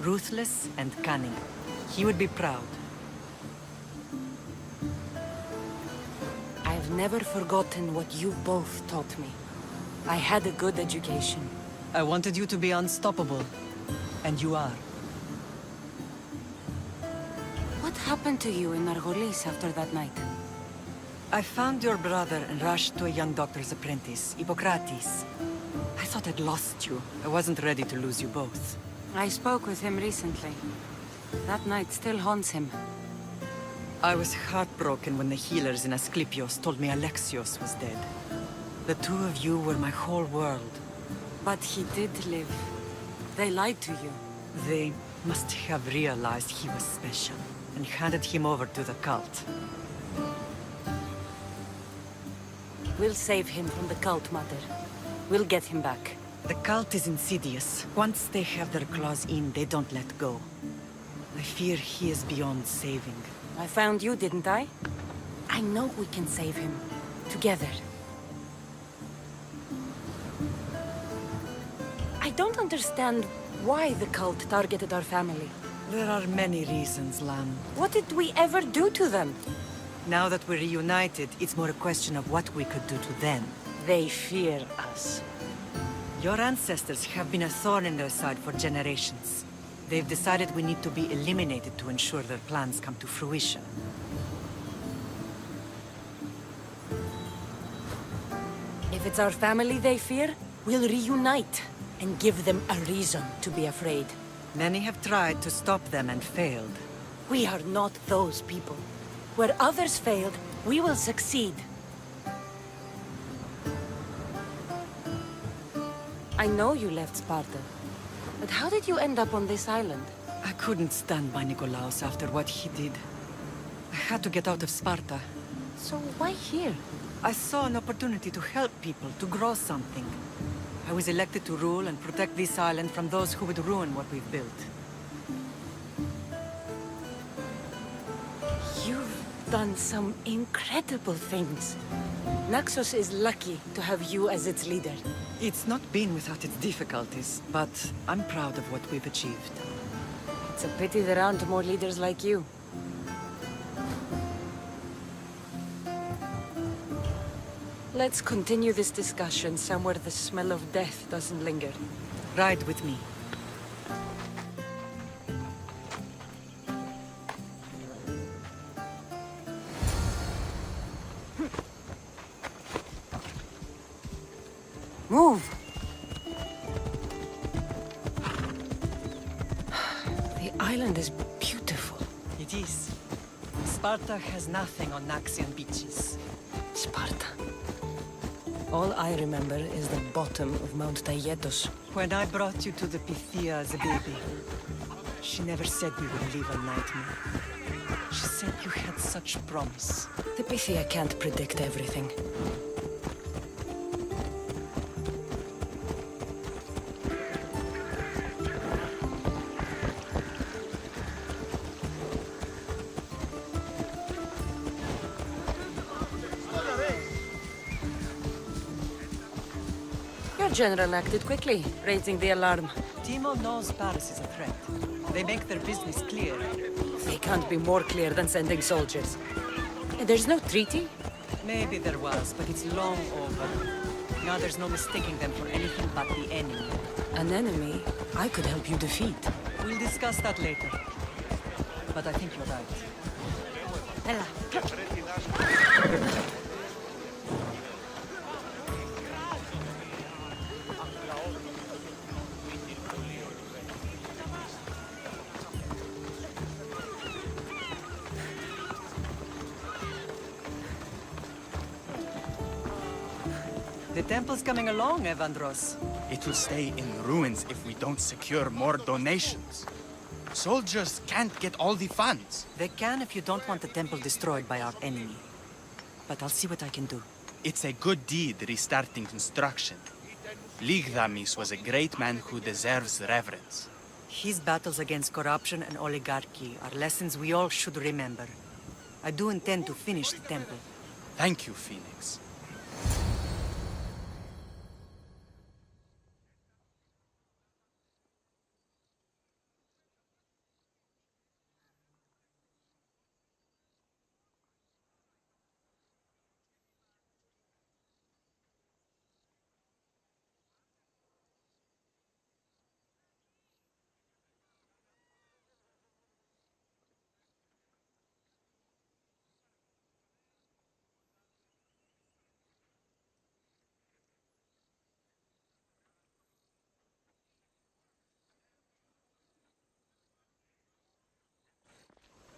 Ruthless and cunning. He would be proud. I've never forgotten what you both taught me. I had a good education. I wanted you to be unstoppable. And you are. What happened to you in Argolis after that night? I found your brother and rushed to a young doctor's apprentice, Hippocrates. I thought I'd lost you. I wasn't ready to lose you both. I spoke with him recently. That night still haunts him. I was heartbroken when the healers in Asclepios told me Alexios was dead. The two of you were my whole world. But he did live. They lied to you. They must have realized he was special and handed him over to the cult. We'll save him from the cult, Mother. We'll get him back. The cult is insidious. Once they have their claws in, they don't let go. I fear he is beyond saving. I found you, didn't I? I know we can save him. Together. I don't understand why the cult targeted our family. There are many reasons, Lamb. What did we ever do to them? Now that we're reunited, it's more a question of what we could do to them. They fear us. Your ancestors have been a thorn in their side for generations. They've decided we need to be eliminated to ensure their plans come to fruition. If it's our family they fear, we'll reunite and give them a reason to be afraid. Many have tried to stop them and failed. We are not those people. Where others failed, we will succeed. I know you left Sparta, but how did you end up on this island? I couldn't stand by Nikolaos after what he did. I had to get out of Sparta. So why here? I saw an opportunity to help people, to grow something. I was elected to rule and protect this island from those who would ruin what we've built. You've done some incredible things. Naxos is lucky to have you as its leader. It's not been without its difficulties, but I'm proud of what we've achieved. It's a pity there aren't more leaders like you. Let's continue this discussion somewhere the smell of death doesn't linger. Ride with me. Move! The island is beautiful. It is. Sparta has nothing on Naxian beaches. Sparta. All I remember is the bottom of Mount Taygetos. When I brought you to the Pythia as a baby, she never said we would live a nightmare. She said you had such promise. The Pythia can't predict everything. General acted quickly, raising the alarm. Timo knows Paris is a threat. They make their business clear. They can't be more clear than sending soldiers. There's no treaty? Maybe there was, but it's long over. Now there's no mistaking them for anything but the enemy. An enemy I could help you defeat. We'll discuss that later. But I think you're right. Ella. The temple's coming along, Evandros. It will stay in ruins if we don't secure more donations. Soldiers can't get all the funds. They can if you don't want the temple destroyed by our enemy. but I'll see what I can do. It's a good deed restarting construction. Ligdamis was a great man who deserves reverence. His battles against corruption and oligarchy are lessons we all should remember. I do intend to finish the temple. Thank you, Phoenix.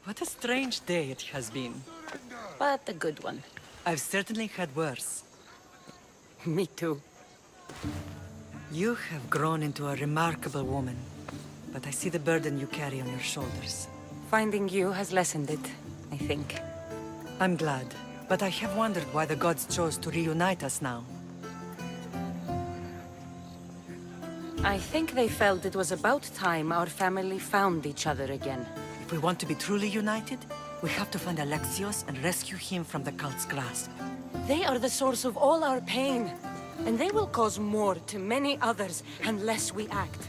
What a strange day it has been. But a good one. I've certainly had worse. Me too. You have grown into a remarkable woman, but I see the burden you carry on your shoulders. Finding you has lessened it, I think. I'm glad, but I have wondered why the gods chose to reunite us now. I think they felt it was about time our family found each other again. If we want to be truly united, we have to find Alexios and rescue him from the cult's grasp. They are the source of all our pain, and they will cause more to many others unless we act.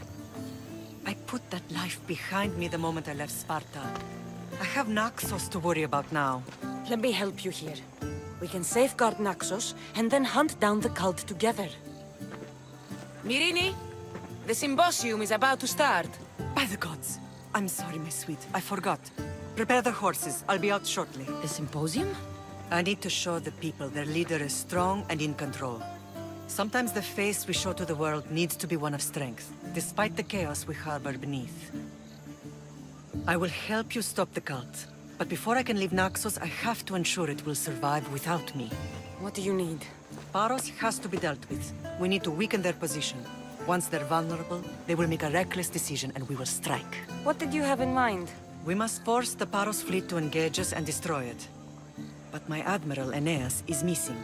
I put that life behind me the moment I left Sparta. I have Naxos to worry about now. Let me help you here. We can safeguard Naxos and then hunt down the cult together. Mirini, the symposium is about to start. By the gods! I'm sorry, my sweet. I forgot. Prepare the horses. I'll be out shortly. The symposium? I need to show the people their leader is strong and in control. Sometimes the face we show to the world needs to be one of strength, despite the chaos we harbor beneath. I will help you stop the cult. But before I can leave Naxos, I have to ensure it will survive without me. What do you need? Paros has to be dealt with. We need to weaken their position. Once they're vulnerable, they will make a reckless decision and we will strike. What did you have in mind? We must force the Paros fleet to engage us and destroy it. But my admiral, Aeneas, is missing.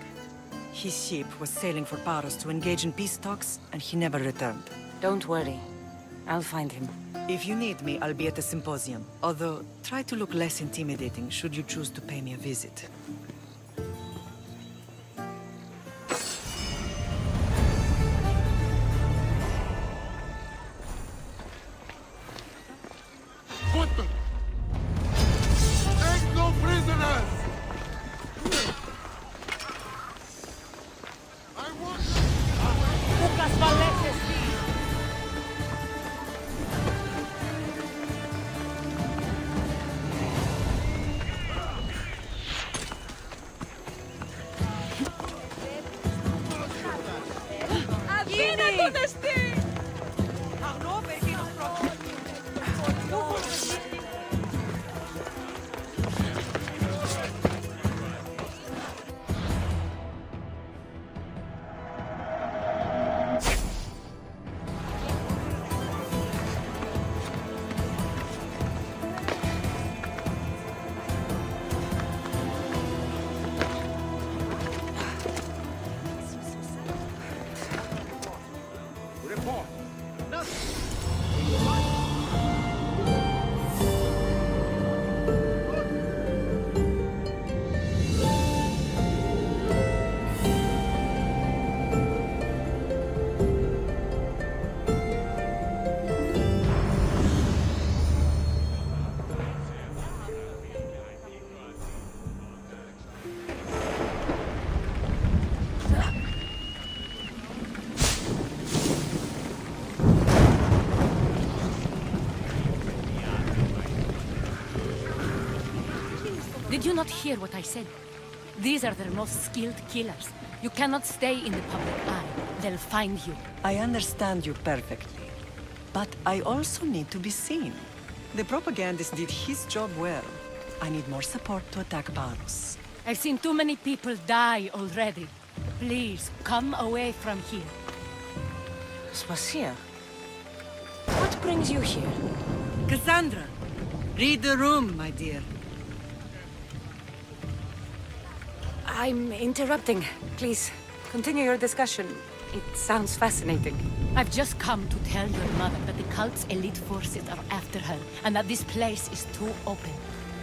His ship was sailing for Paros to engage in peace talks, and he never returned. Don't worry. I'll find him. If you need me, I'll be at the symposium. Although, try to look less intimidating should you choose to pay me a visit. What the? Take no prisoners! I want... Lucas Valeses. Did you not hear what I said? These are their most skilled killers. You cannot stay in the public eye. They'll find you. I understand you perfectly. But I also need to be seen. The propagandist did his job well. I need more support to attack Paros. I've seen too many people die already. Please, come away from here. Spasia, what brings you here? Cassandra! Read the room, my dear. I'm interrupting. Please, continue your discussion. It sounds fascinating. I've just come to tell your mother that the cult's elite forces are after her, and that this place is too open.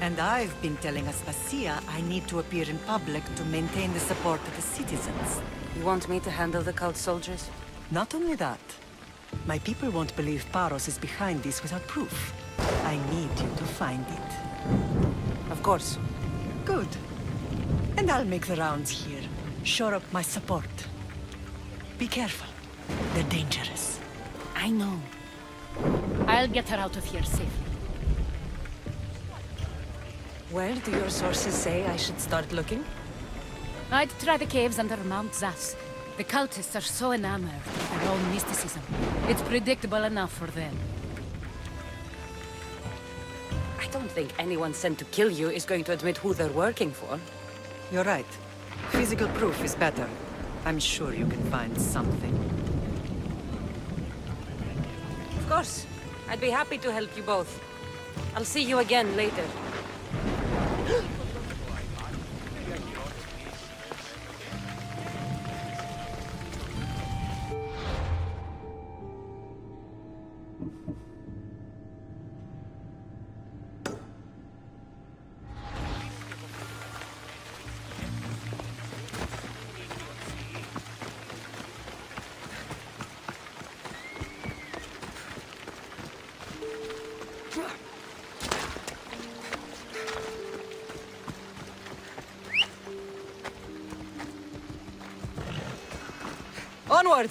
And I've been telling Aspasia I need to appear in public to maintain the support of the citizens. You want me to handle the cult soldiers? Not only that, my people won't believe Paros is behind this without proof. I need you to find it. Of course. Good. And I'll make the rounds here. Shore up my support. Be careful. They're dangerous. I know. I'll get her out of here safely. Where do your sources say I should start looking? I'd try the caves under Mount Zas. The cultists are so enamored with their own mysticism. It's predictable enough for them. I don't think anyone sent to kill you is going to admit who they're working for. You're right. Physical proof is better. I'm sure you can find something. Of course. I'd be happy to help you both. I'll see you again later. Onward!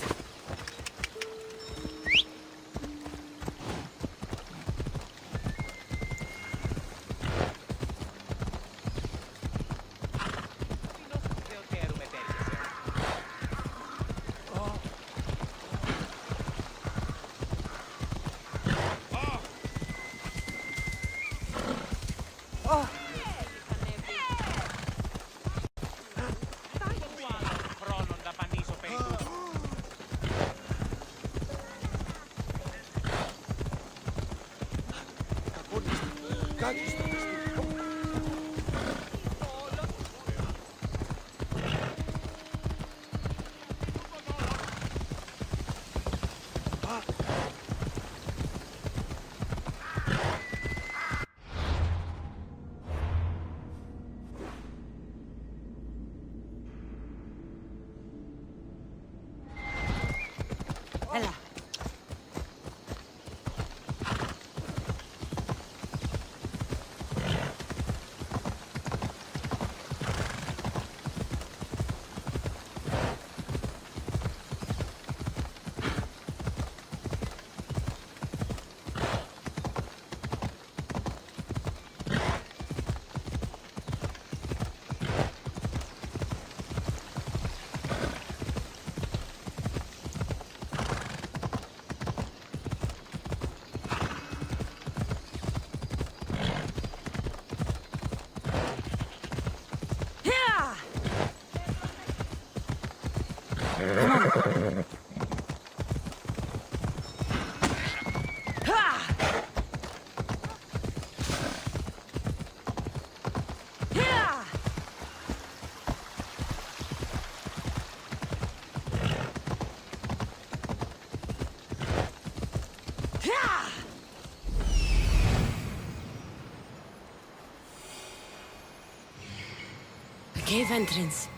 Cave entrance.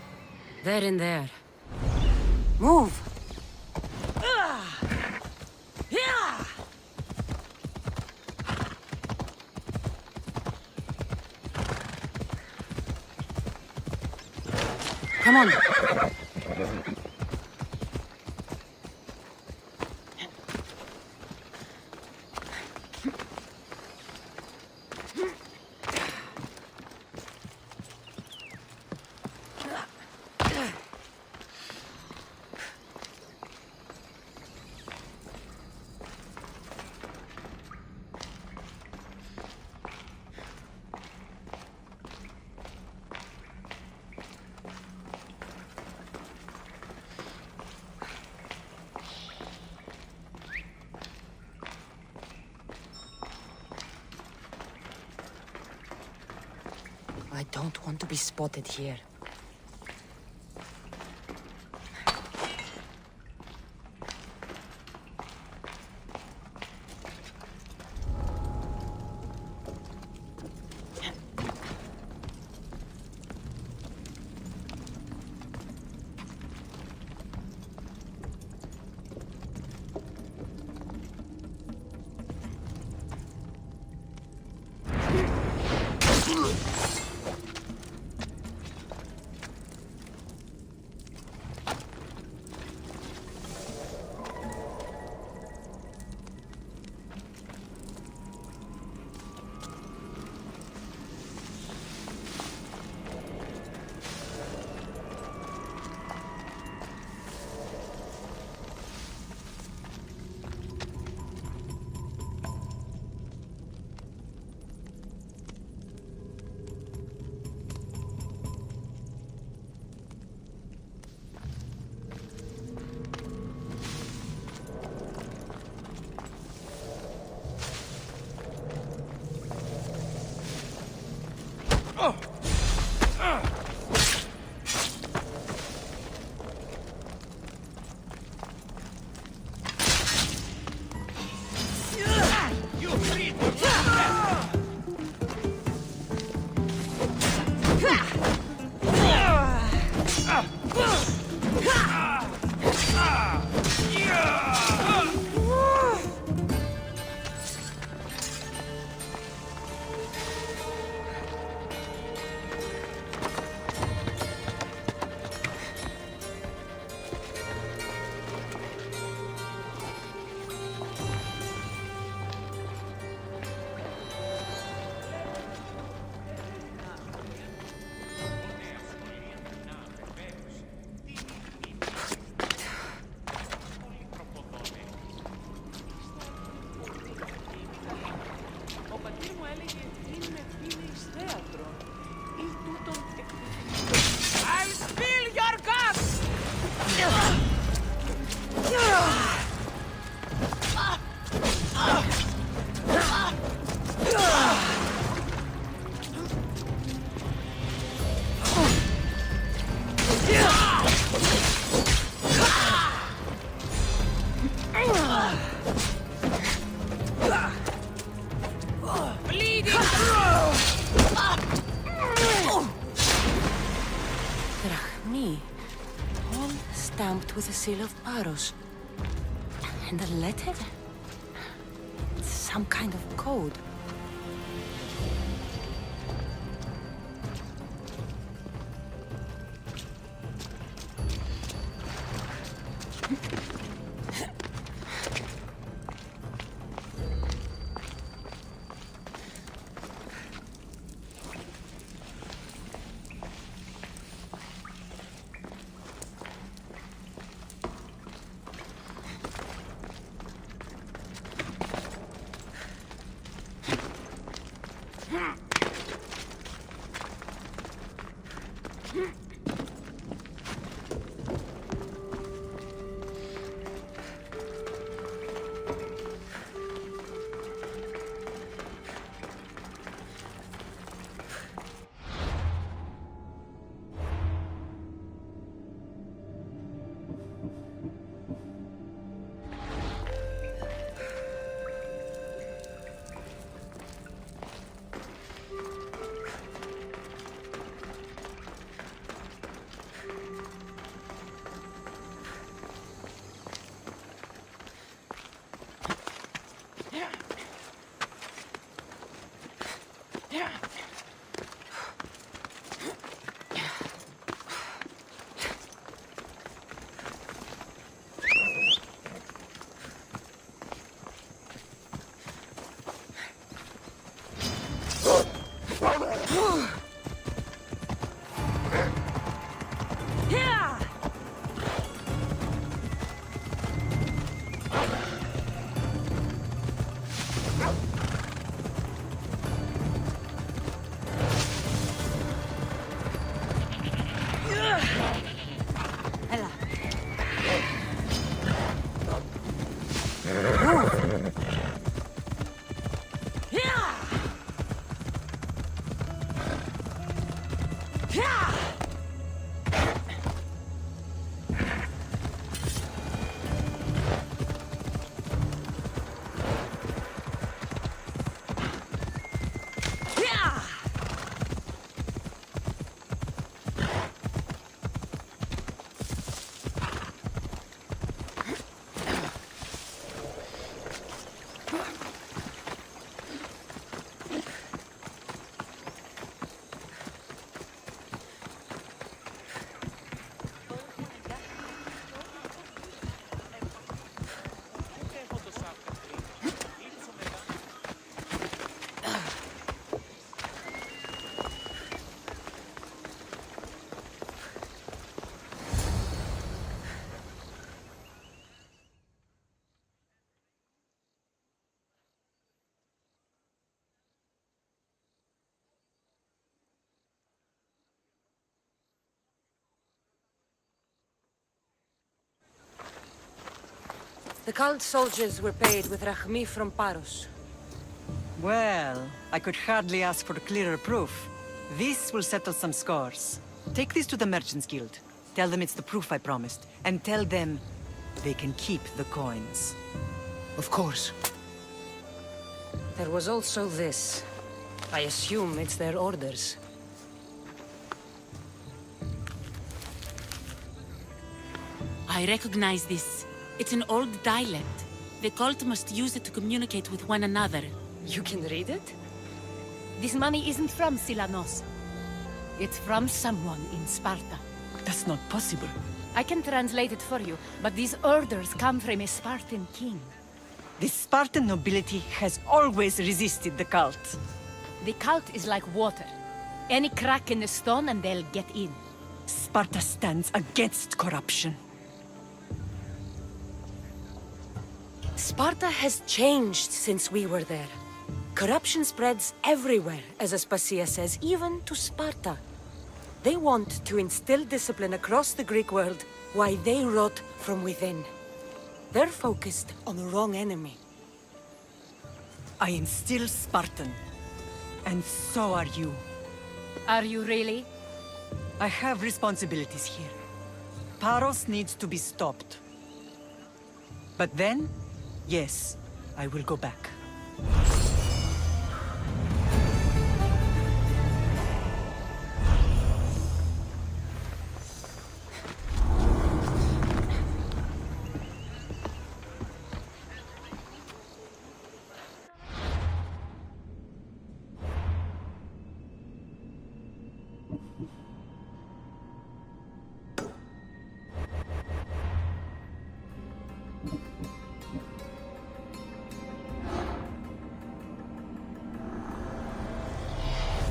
They're in there. Move! Come on. I don't want to be spotted here. with the seal of Paros. And a letter? Some kind of code. The cult soldiers were paid with Rachmi from Paros. Well, I could hardly ask for clearer proof. This will settle some scores. Take this to the Merchants Guild. Tell them it's the proof I promised. And tell them they can keep the coins. Of course. There was also this. I assume it's their orders. I recognize this. It's an old dialect. The cult must use it to communicate with one another. You can read it? This money isn't from Silanos. It's from someone in Sparta. That's not possible. I can translate it for you, but these orders come from a Spartan king. The Spartan nobility has always resisted the cult. The cult is like water. Any crack in the stone and they'll get in. Sparta stands against corruption. Sparta has changed since we were there. Corruption spreads everywhere, as Aspasia says, even to Sparta. They want to instill discipline across the Greek world, while they rot from within. They're focused on the wrong enemy. I am still Spartan. And so are you. Are you really? I have responsibilities here. Paros needs to be stopped. But then, yes, I will go back.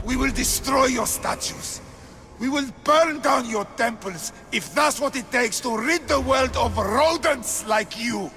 We will destroy your statues. We will burn down your temples if that's what it takes to rid the world of rodents like you.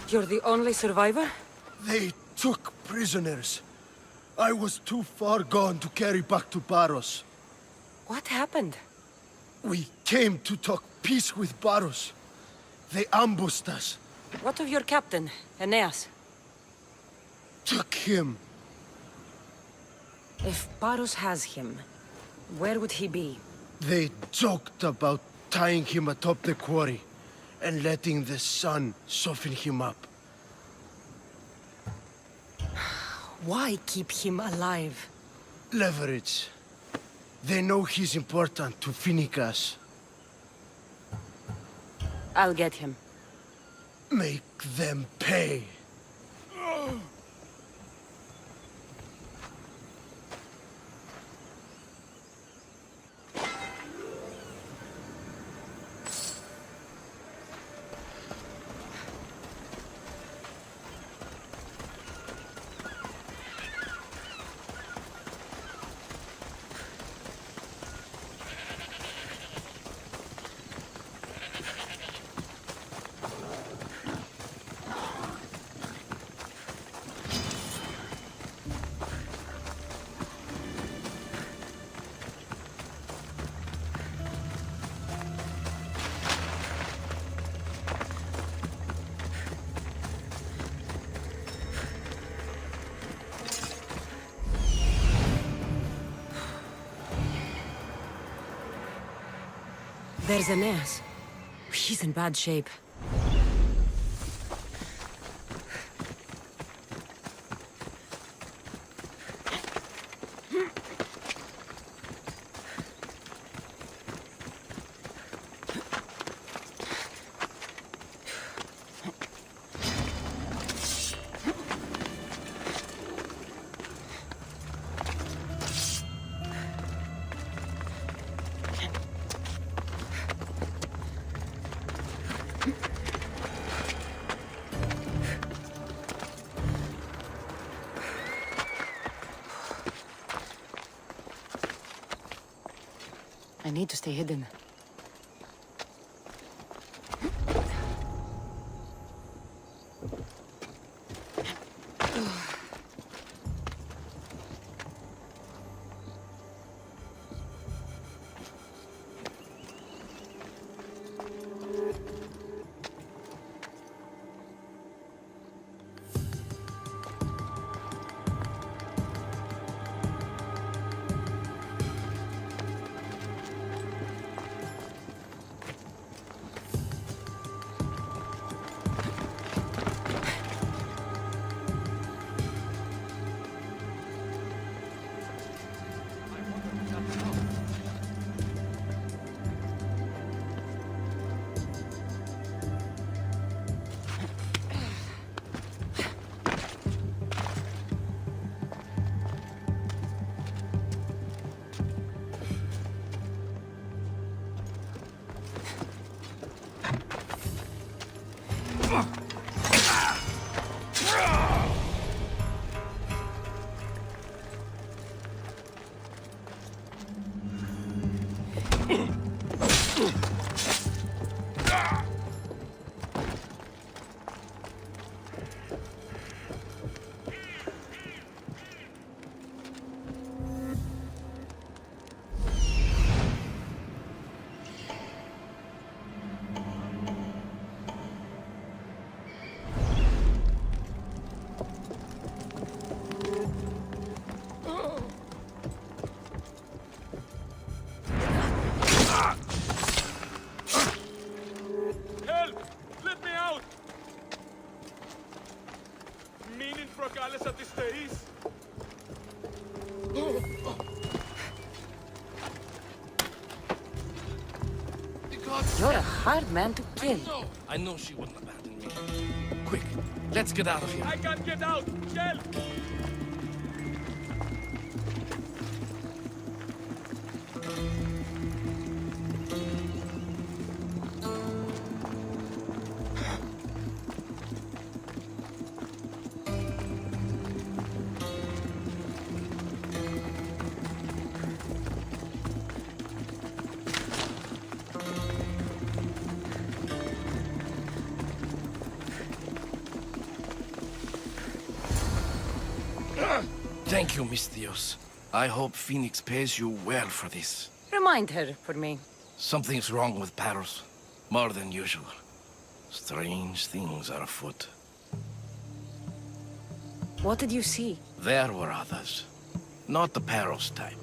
You're the only survivor? They took prisoners. I was too far gone to carry back to Baros. What happened? We came to talk peace with Baros. They ambushed us. What of your captain, Aeneas? Took him. If Baros has him, where would he be? They joked about tying him atop the quarry and letting the sun soften him up. Why keep him alive? Leverage. They know he's important to Finnegas. I'll get him. Make them pay. There's Aeneas. he's in bad shape. I need to stay hidden. You're a hard man to kill. I know she wouldn't abandon me. Quick, let's get out of here. I can't get out! Help! Thank you, Miss Dios. I hope Phoenix pays you well for this. Remind her for me. Something's wrong with Paros. More than usual. Strange things are afoot. What did you see? There were others. Not the Paros type.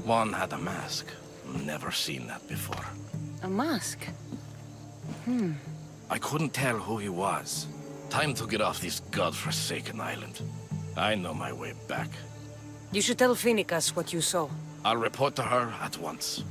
One had a mask. Never seen that before. A mask? I couldn't tell who he was. Time to get off this godforsaken island. I know my way back. You should tell Phoenix what you saw. I'll report to her at once.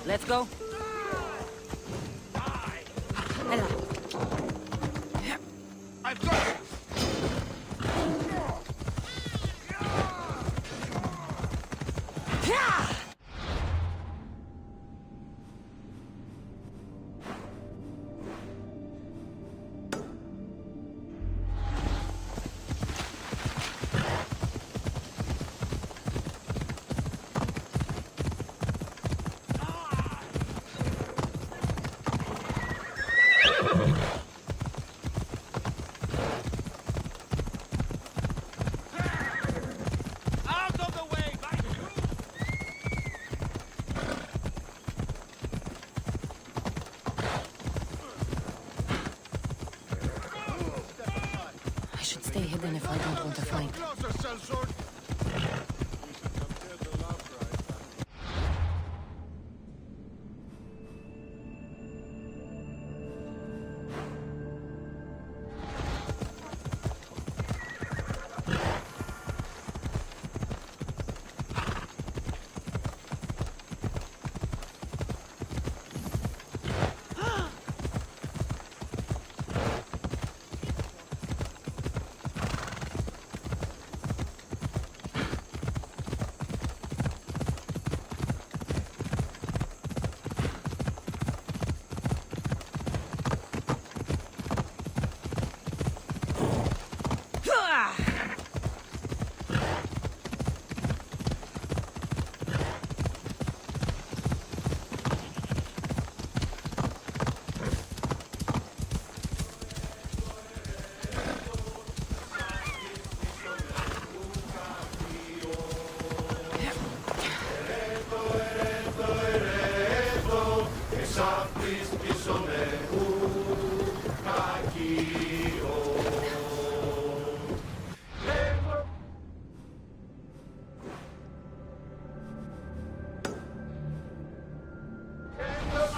Let's go. I've got it! hidden if I don't want to fight.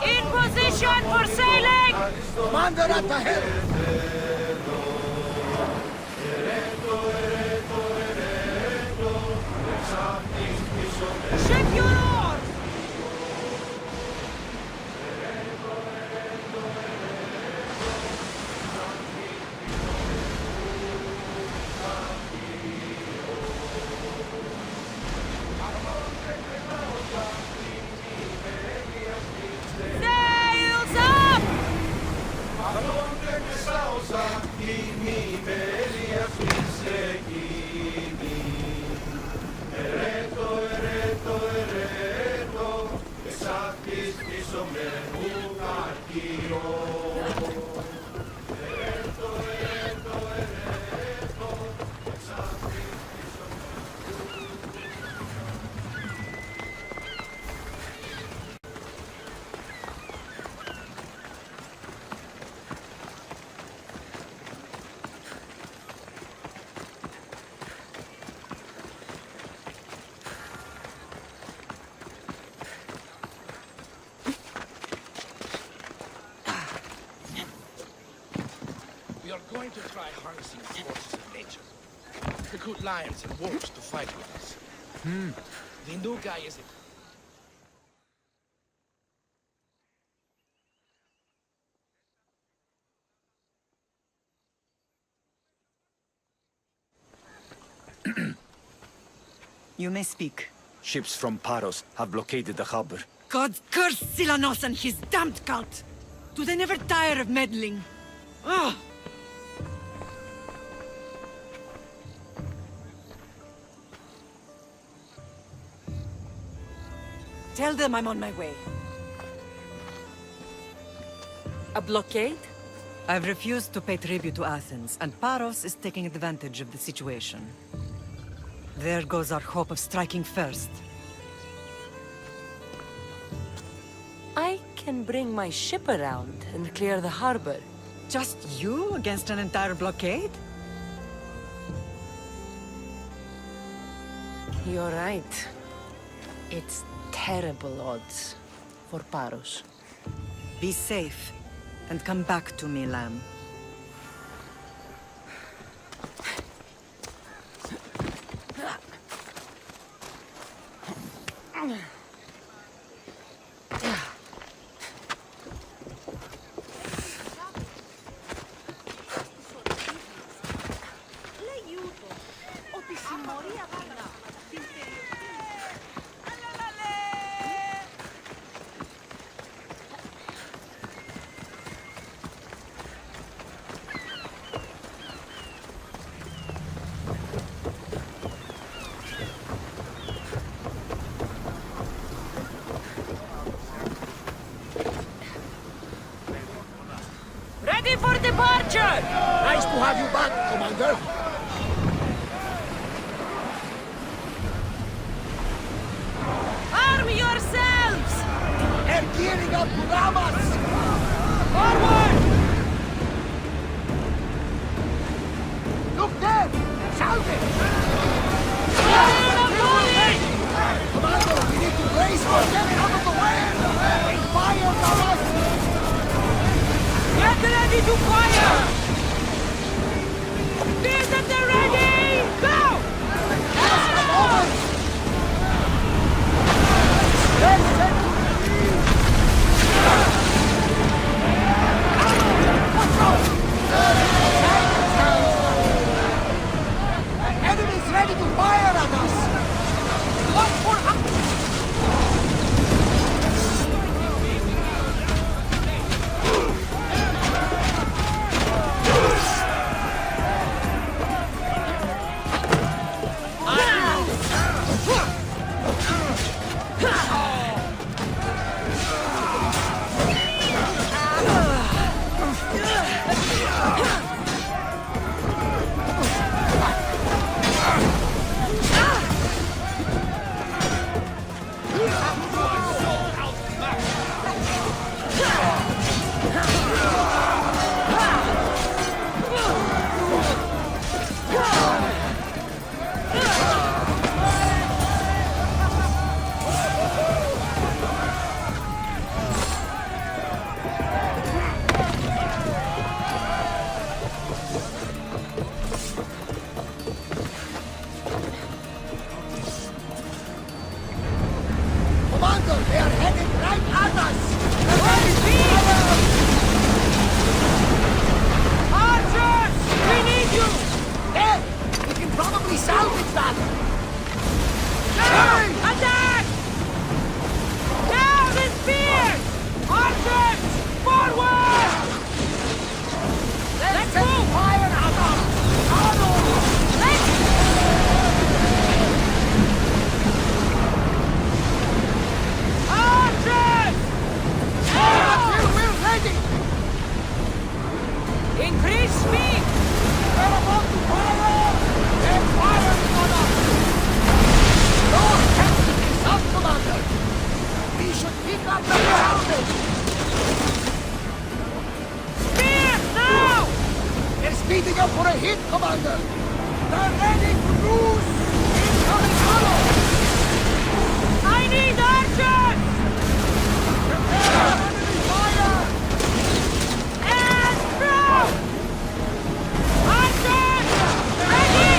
In position for sailing! Commander at the head! Ship your oars! Sails up! We are going to try harnessing the forces of nature. Recruit lions and wolves to fight with us. The new guy is a... You may speak. Ships from Paros have blockaded the harbor. God curse Silanos and his damned cult! Do they never tire of meddling? Ah! Tell them I'm on my way. A blockade? I've refused to pay tribute to Athens, and Paros is taking advantage of the situation. There goes our hope of striking first. I can bring my ship around and clear the harbor. Just you against an entire blockade? You're right. It's terrible odds for Paros. Be safe, and come back to me, lamb. Ready for departure! Nice to have you back, Commander. Arm yourselves! They're gearing up to ram us! Forward! Look there! Salve! Commander, we need to brace for getting out of the way! They fired on us! Get ready to fire! Spears at the ready! Go! Enemies ready to fire at us! Look for Commander, they are heading right at us! Archers! We need you! There! We can probably salvage that! Hey! Attack! Down the spears! Archers! Forward! Let's move! Fire at us! Archers! We're ready! Increase speed! We're about to fire! They're firing on us! Your tactic is up, Commander! We should pick up the salvage! Spears now! They're speeding up for a hit, Commander! They're ready to lose! Incoming hollow! I need archers! Prepare enemy fire! And throw! Archers! Ready!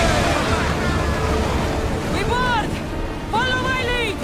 We board! Follow my lead!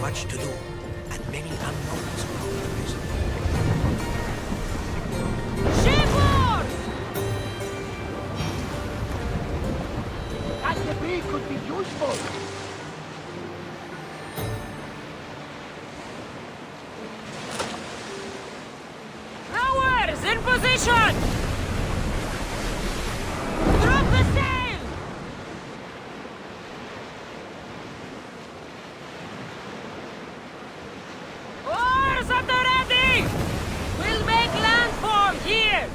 much to do, and many unknowns around the prison. Shipboard! That debris could be useful. Rowers, in position! Drop the sail! Oars at the ready! We'll make landfall here!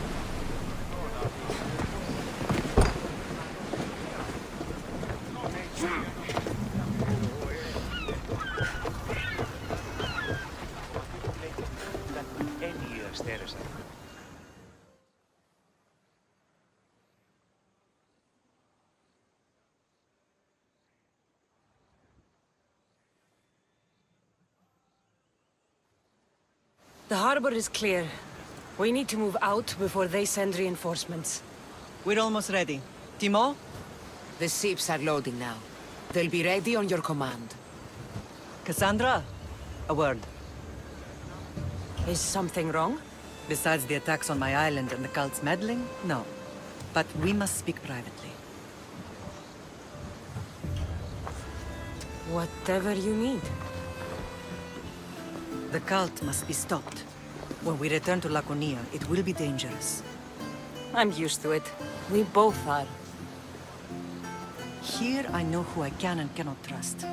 The harbor is clear. We need to move out before they send reinforcements. We're almost ready. Timo? The ships are loading now. They'll be ready on your command. Cassandra? A word. Is something wrong? Besides the attacks on my island and the cult's meddling? No. But we must speak privately. Whatever you need. The cult must be stopped. When we return to Laconia, it will be dangerous. I'm used to it. We both are. Here I know who I can and cannot trust.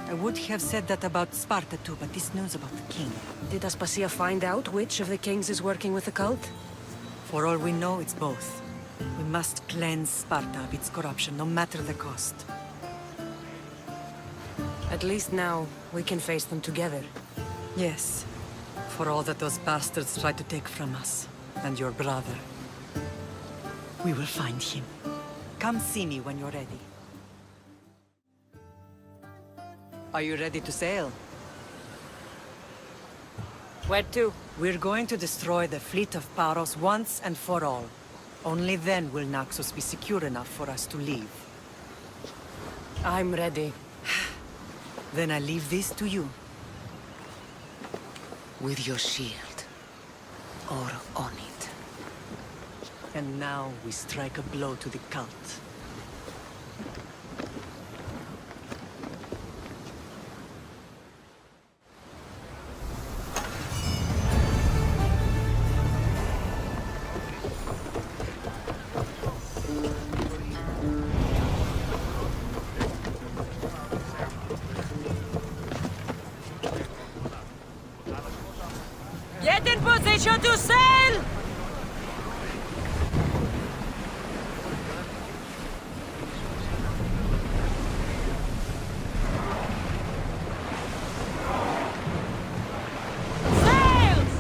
I would have said that about Sparta too, but this news about the king. Did Aspasia find out which of the kings is working with the cult? For all we know, it's both. We must cleanse Sparta of its corruption, no matter the cost. At least now, we can face them together. Yes. For all that those bastards tried to take from us, and your brother. We will find him. Come see me when you're ready. Are you ready to sail? Where to? We're going to destroy the fleet of Paros once and for all. Only then will Naxos be secure enough for us to leave. I'm ready. Then I leave this to you. With your shield. Or on it. And now we strike a blow to the cult. Get in position to sail! Sails!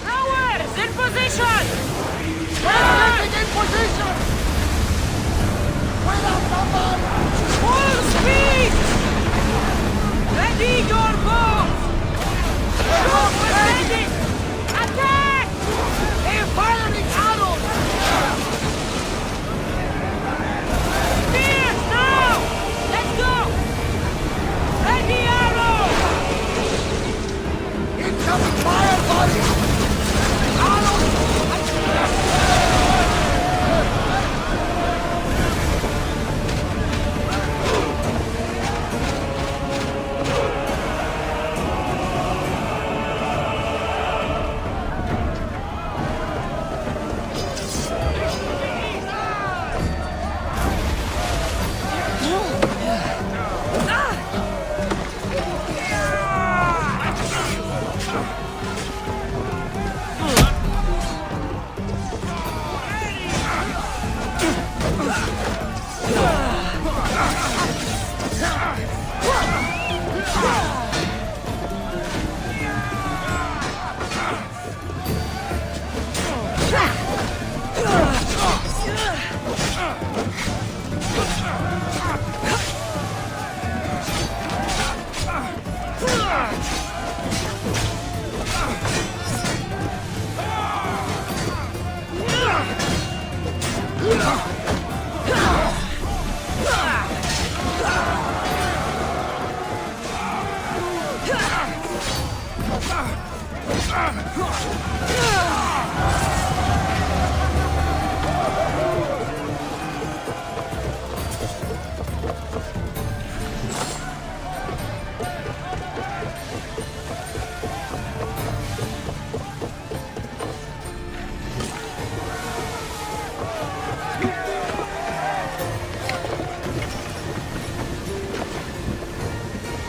Rowers, in position! Getting in position! Wait up, somebody! Full speed! Ready your boats! Shoot when ready! Attack! They're firing arrows! Spears now! Let's go! Ready arrow! Incoming fire, buddy!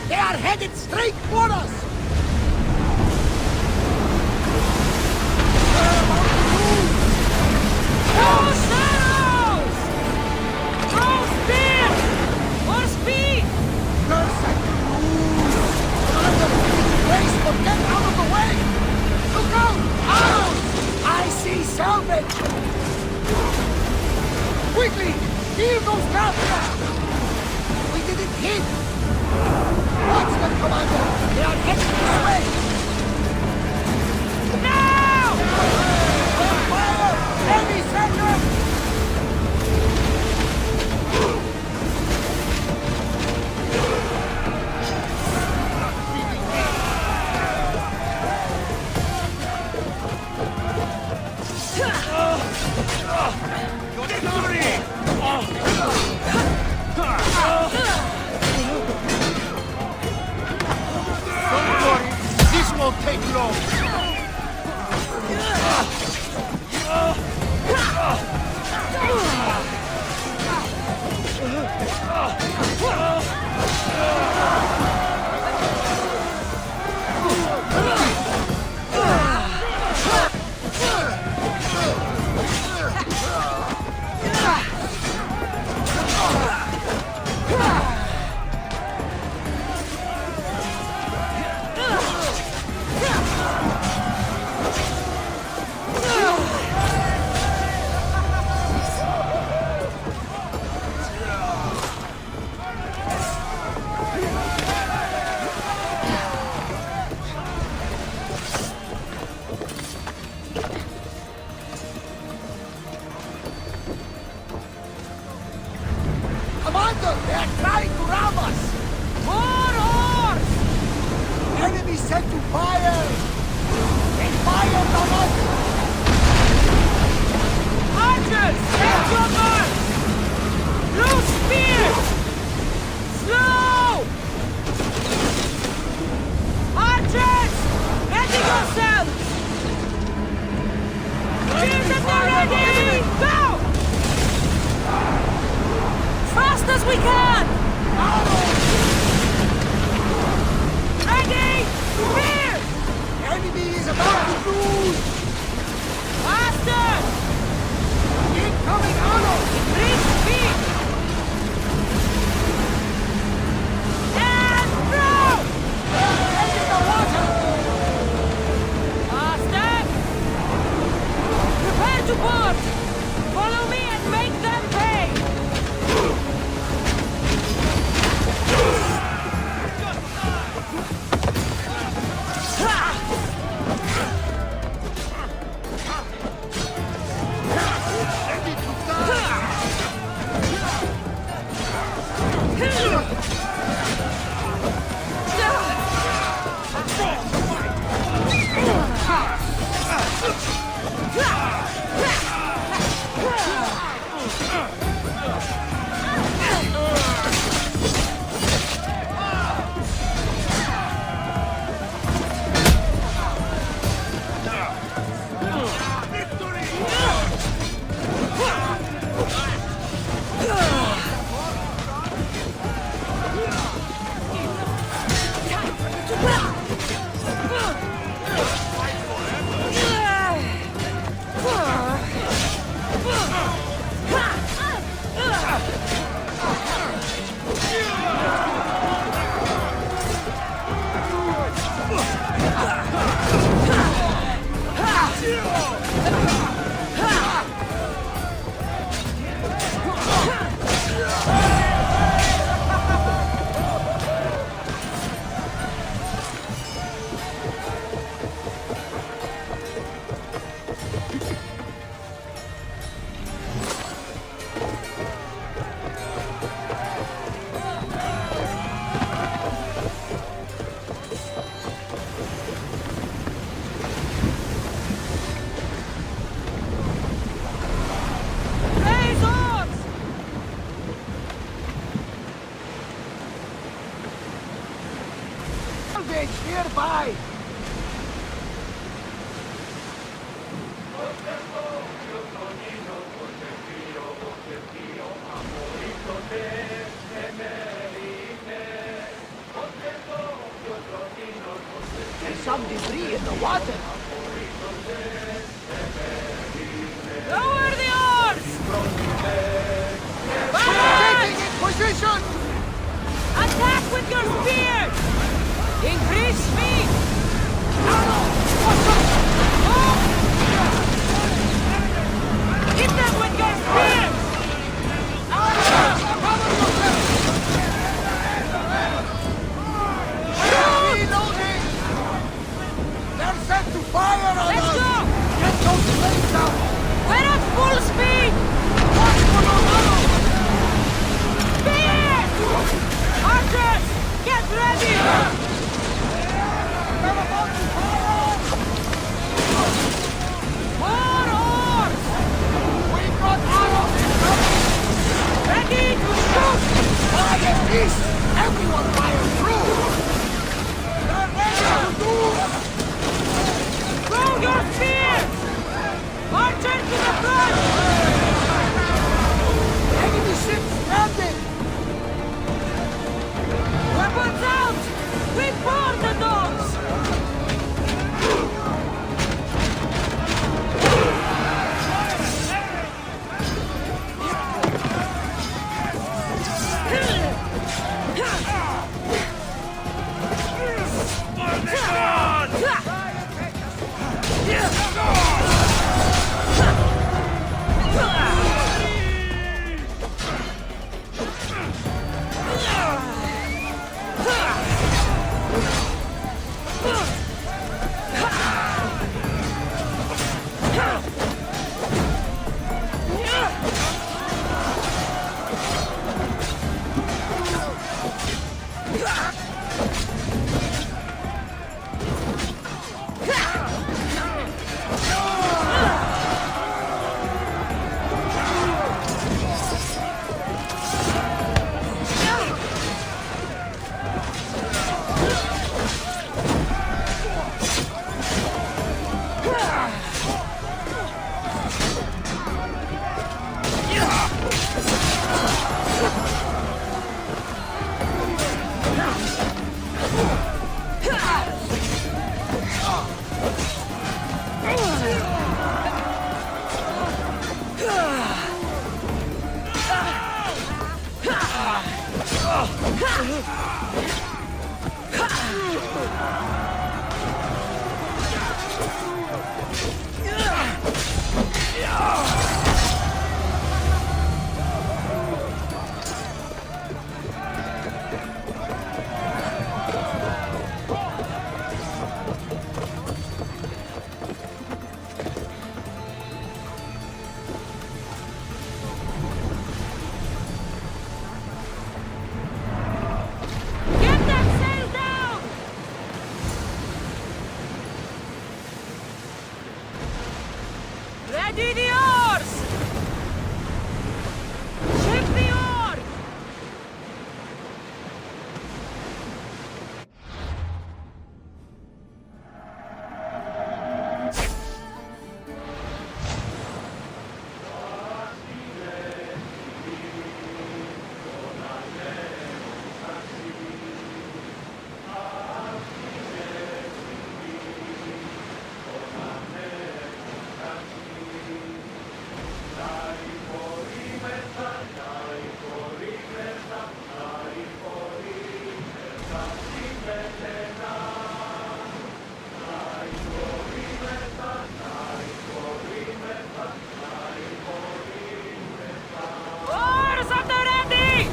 They are headed straight for us! Throw shadows! Throw spear! More speed! Nurse and lose! Race, but get out of the way! Look out! Arrows! I see salvage! Quickly! Heal those captors! We didn't hit! Watch them, Commander! They are heading this way! Now! Fire! Heavy center! Don't worry, this won't take long. Commander, they are trying to ram us! More horse! Enemy set to fire! They fired on us! Archers! Take your mark! Loose spears! Slow! Archers! Ready yourselves! Spears at the ready! Go! Fast as we can! Ready! Spear! Enemy is about to lose! Faster! Incoming arrows! Increase speed! And throw! Into the water! Faster! Prepare to board! Follow me and make them pay! some debris in the water. Lower the oars! Taking in position! Attack with your spears! Increase speed! Hit them with your spears! Reloading! They're set to fire on Let's us! go! Get those flames out! We're at full speed! Watch for those arrows! Spears! Archers! Get ready! They're about to fire! More oars! We've got arrows incoming! Ready to shoot! Fire this! Everyone fire through! They're ready to do! Throw your spears! Archers to the front! Enemy ship stranded! Weapons out! We board the dogs! Ready the oars! Ship the oar! Oars at the ready!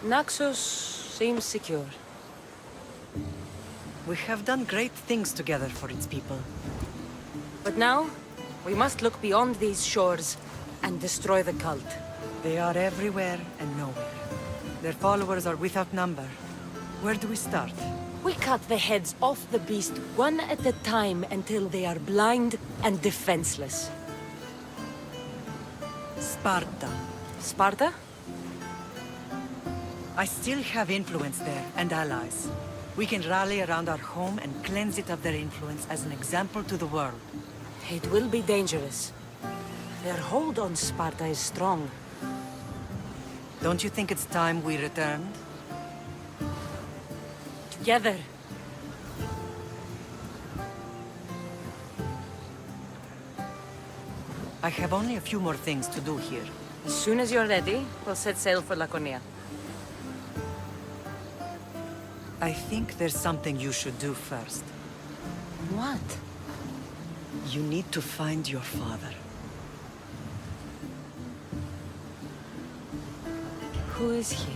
Naxos seems secure. We have done great things together for its people. But now, we must look beyond these shores and destroy the cult. They are everywhere and nowhere. Their followers are without number. Where do we start? We cut the heads off the beast one at a time until they are blind and defenseless. Sparta. Sparta? I still have influence there, and allies. We can rally around our home and cleanse it of their influence as an example to the world. It will be dangerous. Their hold on Sparta is strong. Don't you think it's time we returned? Together. I have only a few more things to do here. As soon as you're ready, we'll set sail for Laconia. I think there's something you should do first. What? You need to find your father. Who is he?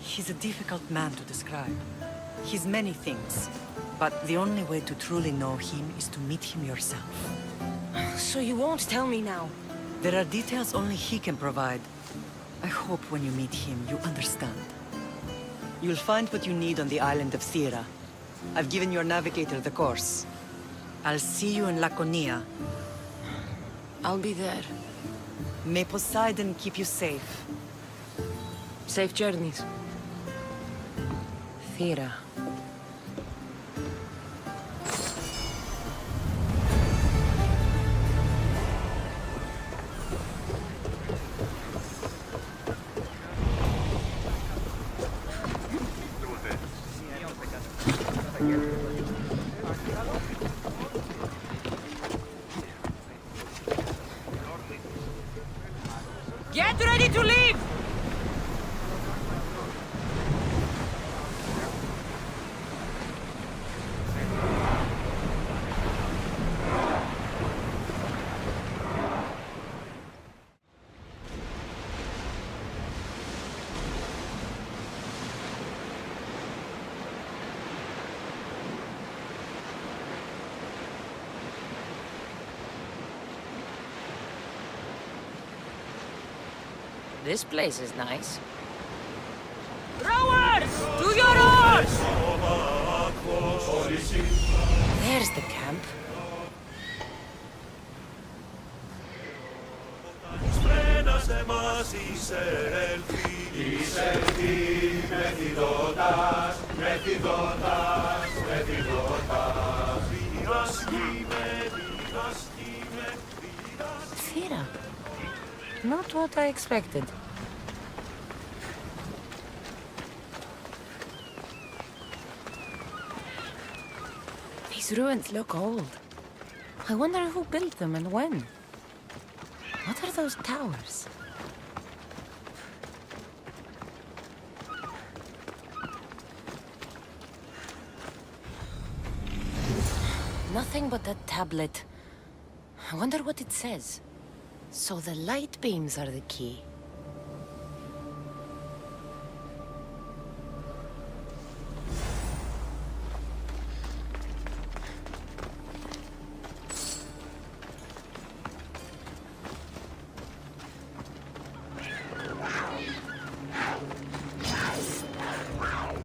He's a difficult man to describe. He's many things, but the only way to truly know him is to meet him yourself. So you won't tell me now? There are details only he can provide. I hope when you meet him, you understand. You'll find what you need on the island of Thera. I've given your navigator the course. I'll see you in Laconia. I'll be there. May Poseidon keep you safe. Safe journeys. Thera. Get ready to leave! This place is nice. Rowers! To your oars! There's the camp. Thera. Not what I expected. These ruins look old. I wonder who built them and when. What are those towers? Nothing but a tablet. I wonder what it says. So the light beams are the key.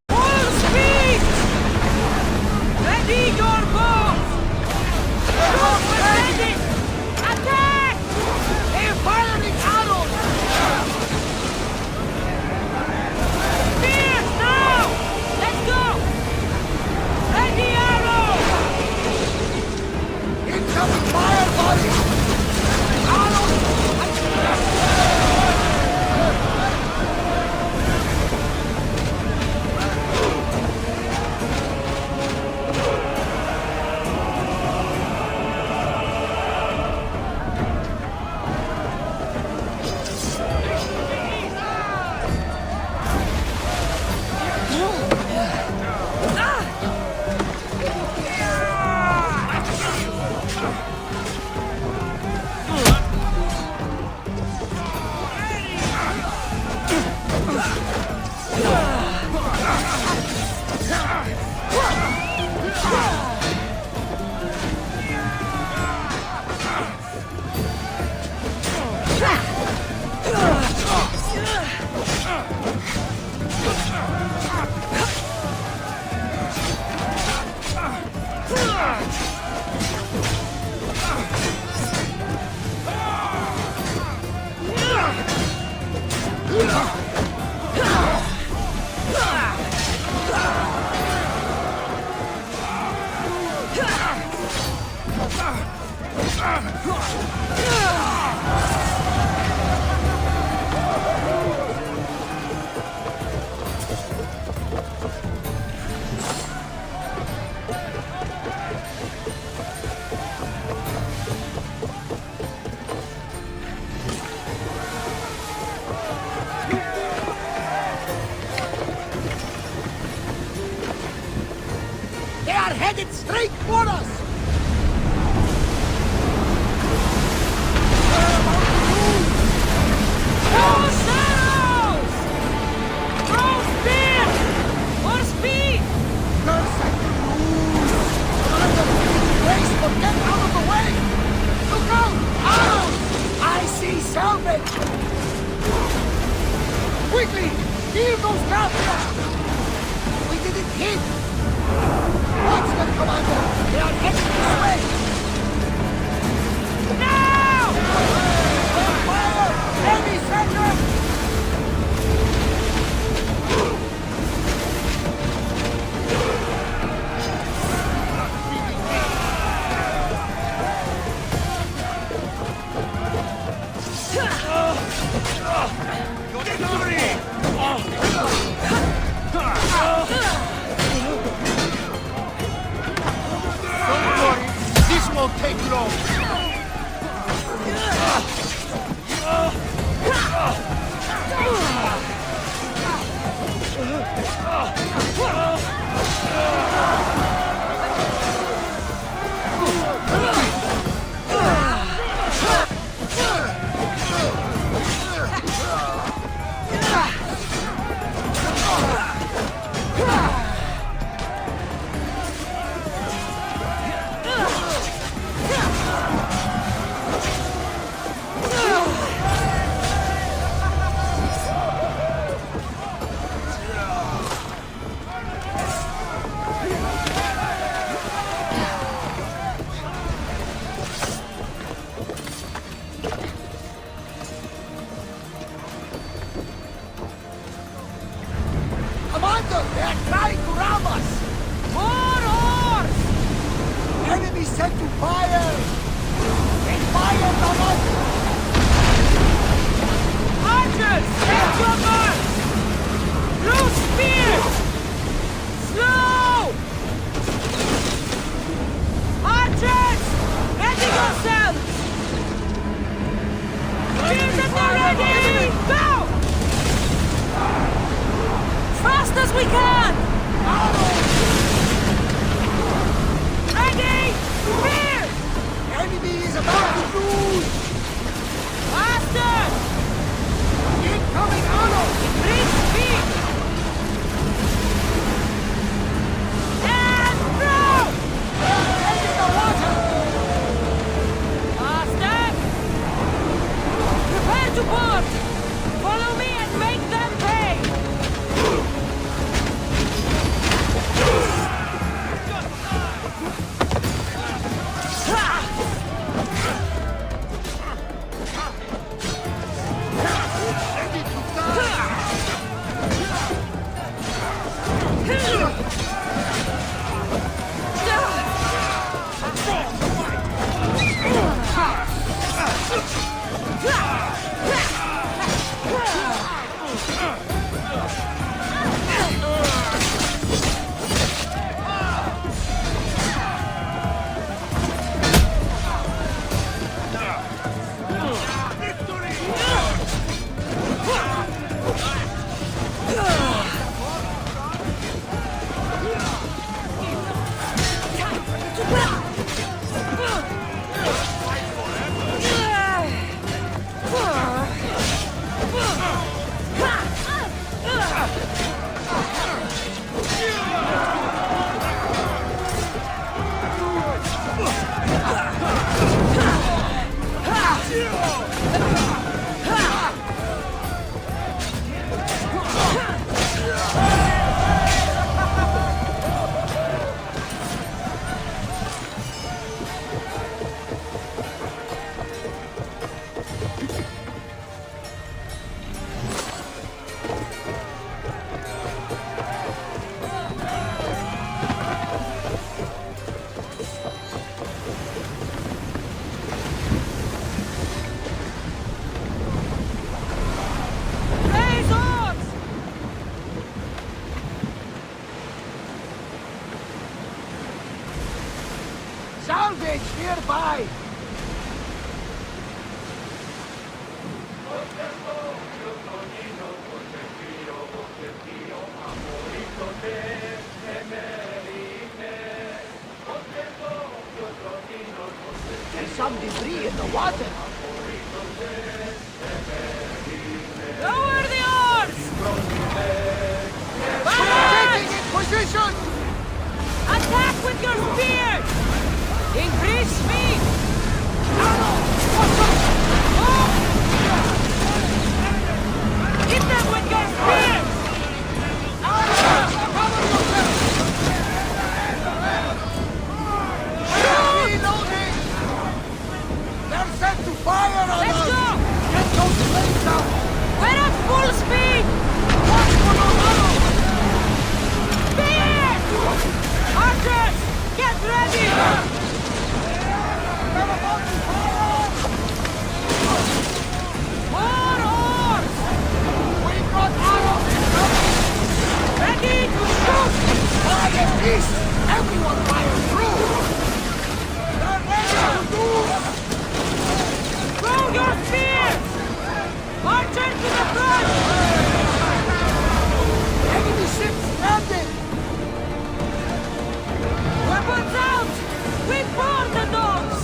Full speed! Ready your bows! Shoot ready! Attack! They're firing arrows! They are headed straight for us! Throw arrows! Throw spears! For speed! Curse at the rules! Commander, please get out of the way! Look out! Arrows! I see salvage! Quickly! Heal those captors! We didn't hit! Watch them, Commander! They are heading this way! Now! Fire! Heavy center! Don't worry, this won't take long. Commander, they are trying to ram us! More horse! Enemy set to fire! They fired on us! Archers, take your guns! Blue spears! Slow! Archers, ready yourselves! Spears at the ready! Go! Fast as we can! Ready! Spears! Enemy is about to lose! Faster! Incoming arrows! Increase speed! And throw! Into the water! Faster! Prepare to board! Follow me and make them pay! Salvage nearby! There's some debris in the water. Lower the oars! Taking in position! Attack with your spears! Increase speed! Hit them with your spears! Reloading! They're set to fire on Let's us! go! Get those flames out! We're at full speed! Watch for those arrows! Spears! Archers! Get ready! They're about to fire! More oars! We've got arrows incoming! Ready to shoot! Fire peace! Everyone fire through! They're ready to move! Throw your spears! Archers to the front! Enemy ships stranded! Weapons out! We burn the dogs!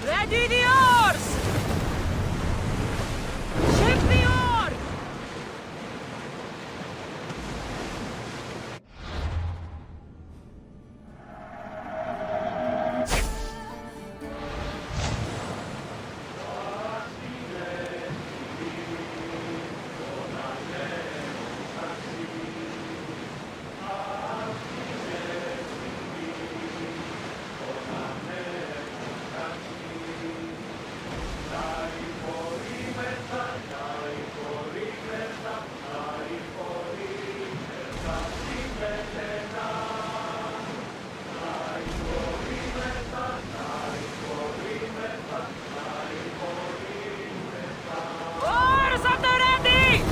Ready the oars! Shake the oar! Oars at the ready!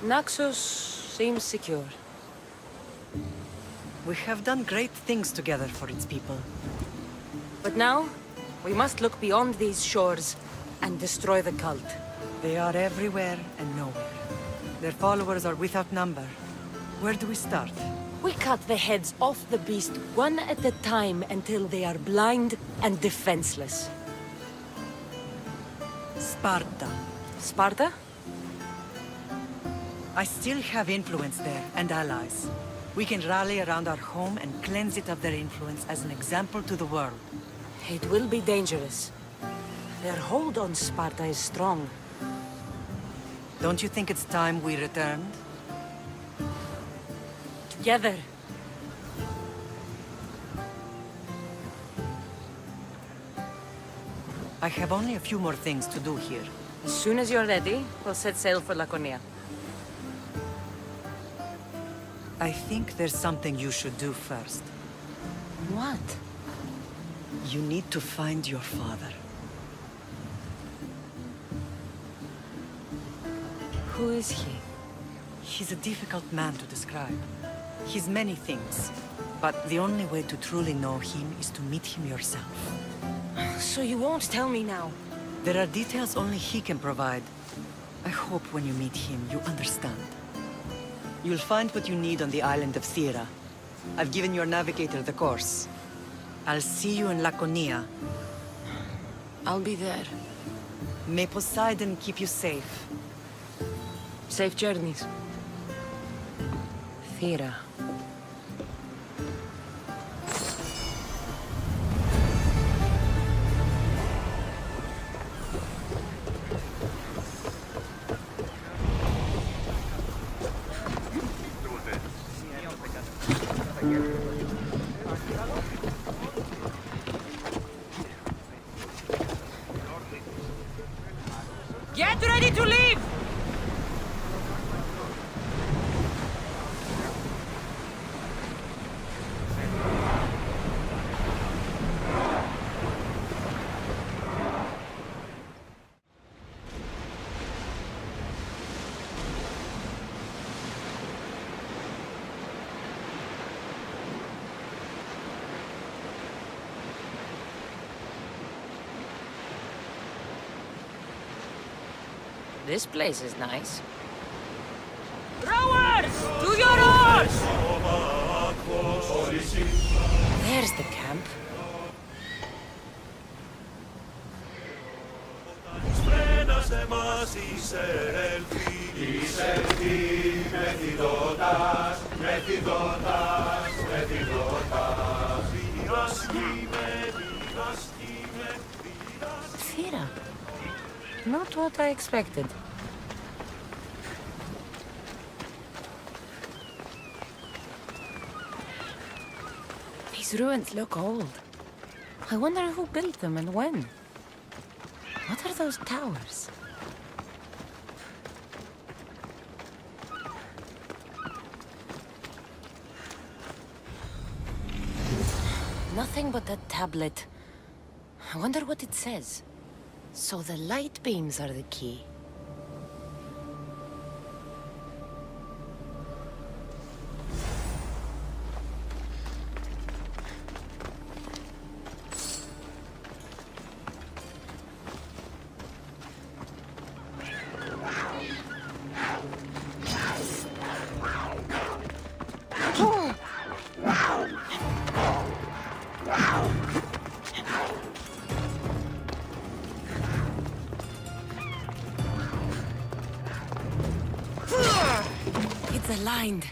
Naxos Seems secure. We have done great things together for its people. But now, we must look beyond these shores and destroy the cult. They are everywhere and nowhere. Their followers are without number. Where do we start? We cut the heads off the beast one at a time until they are blind and defenseless. Sparta. Sparta? I still have influence there, and allies. We can rally around our home and cleanse it of their influence as an example to the world. It will be dangerous. Their hold on Sparta is strong. Don't you think it's time we returned? Together. I have only a few more things to do here. As soon as you're ready, we'll set sail for Laconia. I think there's something you should do first. What? You need to find your father. Who is he? He's a difficult man to describe. He's many things, but the only way to truly know him is to meet him yourself. So you won't tell me now? There are details only he can provide. I hope when you meet him, you understand. You'll find what you need on the island of Thera. I've given your navigator the course. I'll see you in Laconia. I'll be there. May Poseidon keep you safe. Safe journeys. Thera. Get ready to leave! This place is nice. Rowers! To your oars! There's the camp. Thera. Not what I expected. These ruins look old. I wonder who built them and when. What are those towers? Nothing but a tablet. I wonder what it says. So the light beams are the key. It's aligned.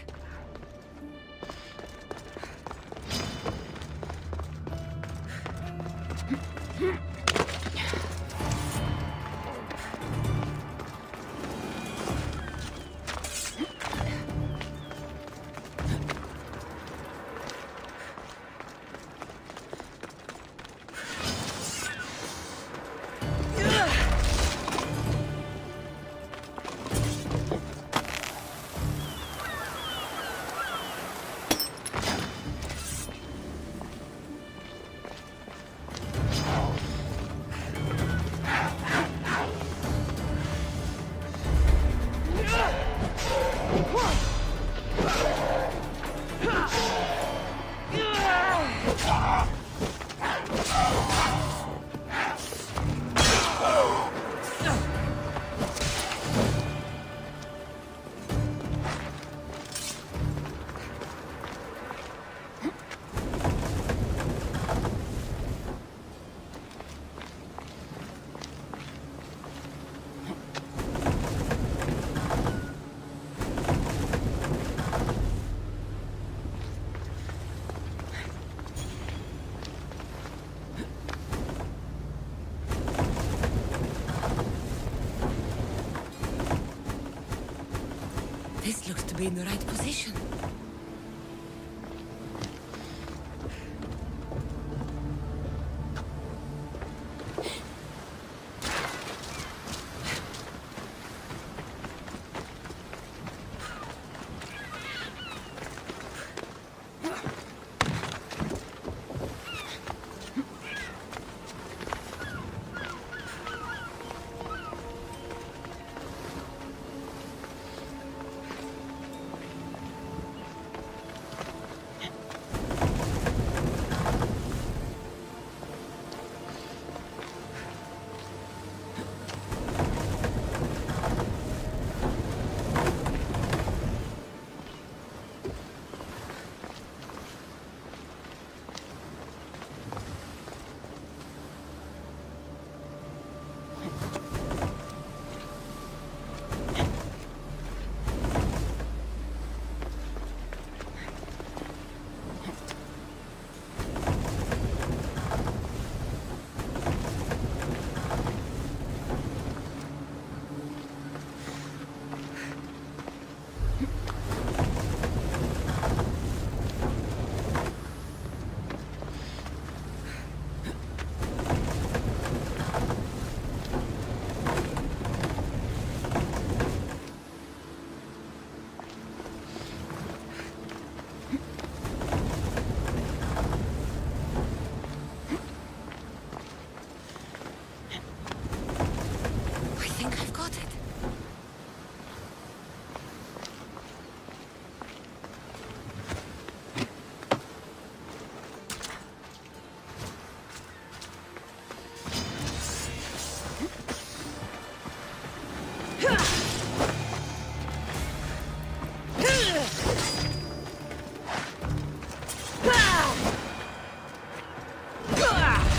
This looks to be in the right position.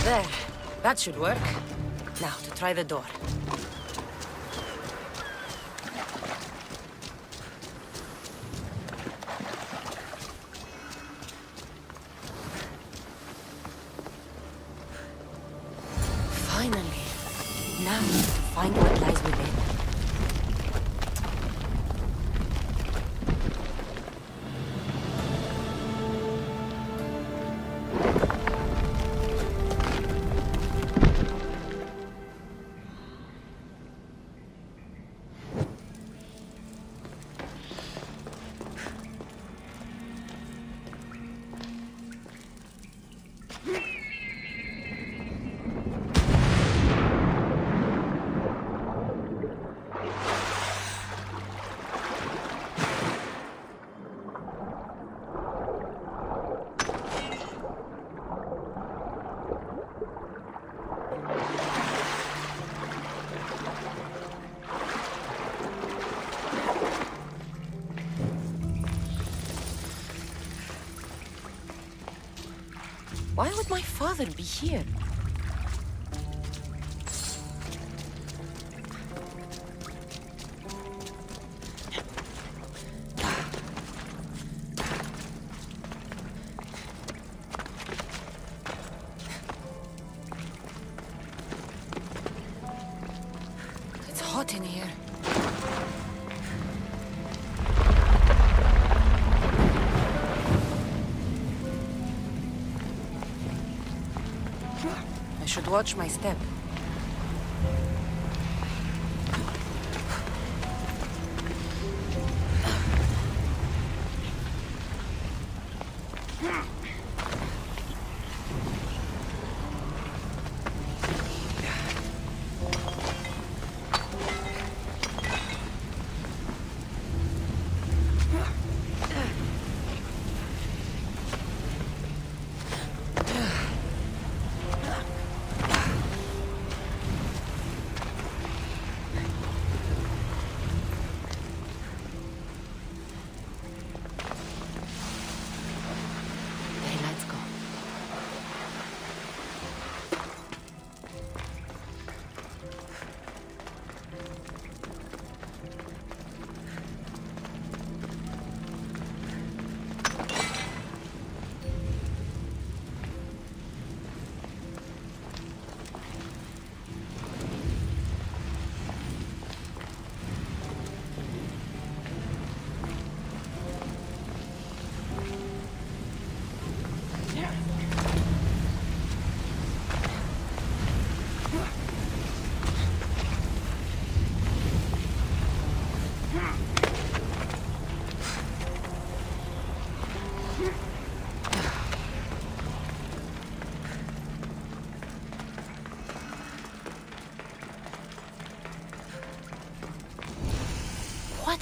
There. That should work. Now, to try the door. Finally. Now, to find what lies within. Why would my father be here? It's hot in here. I should watch my step.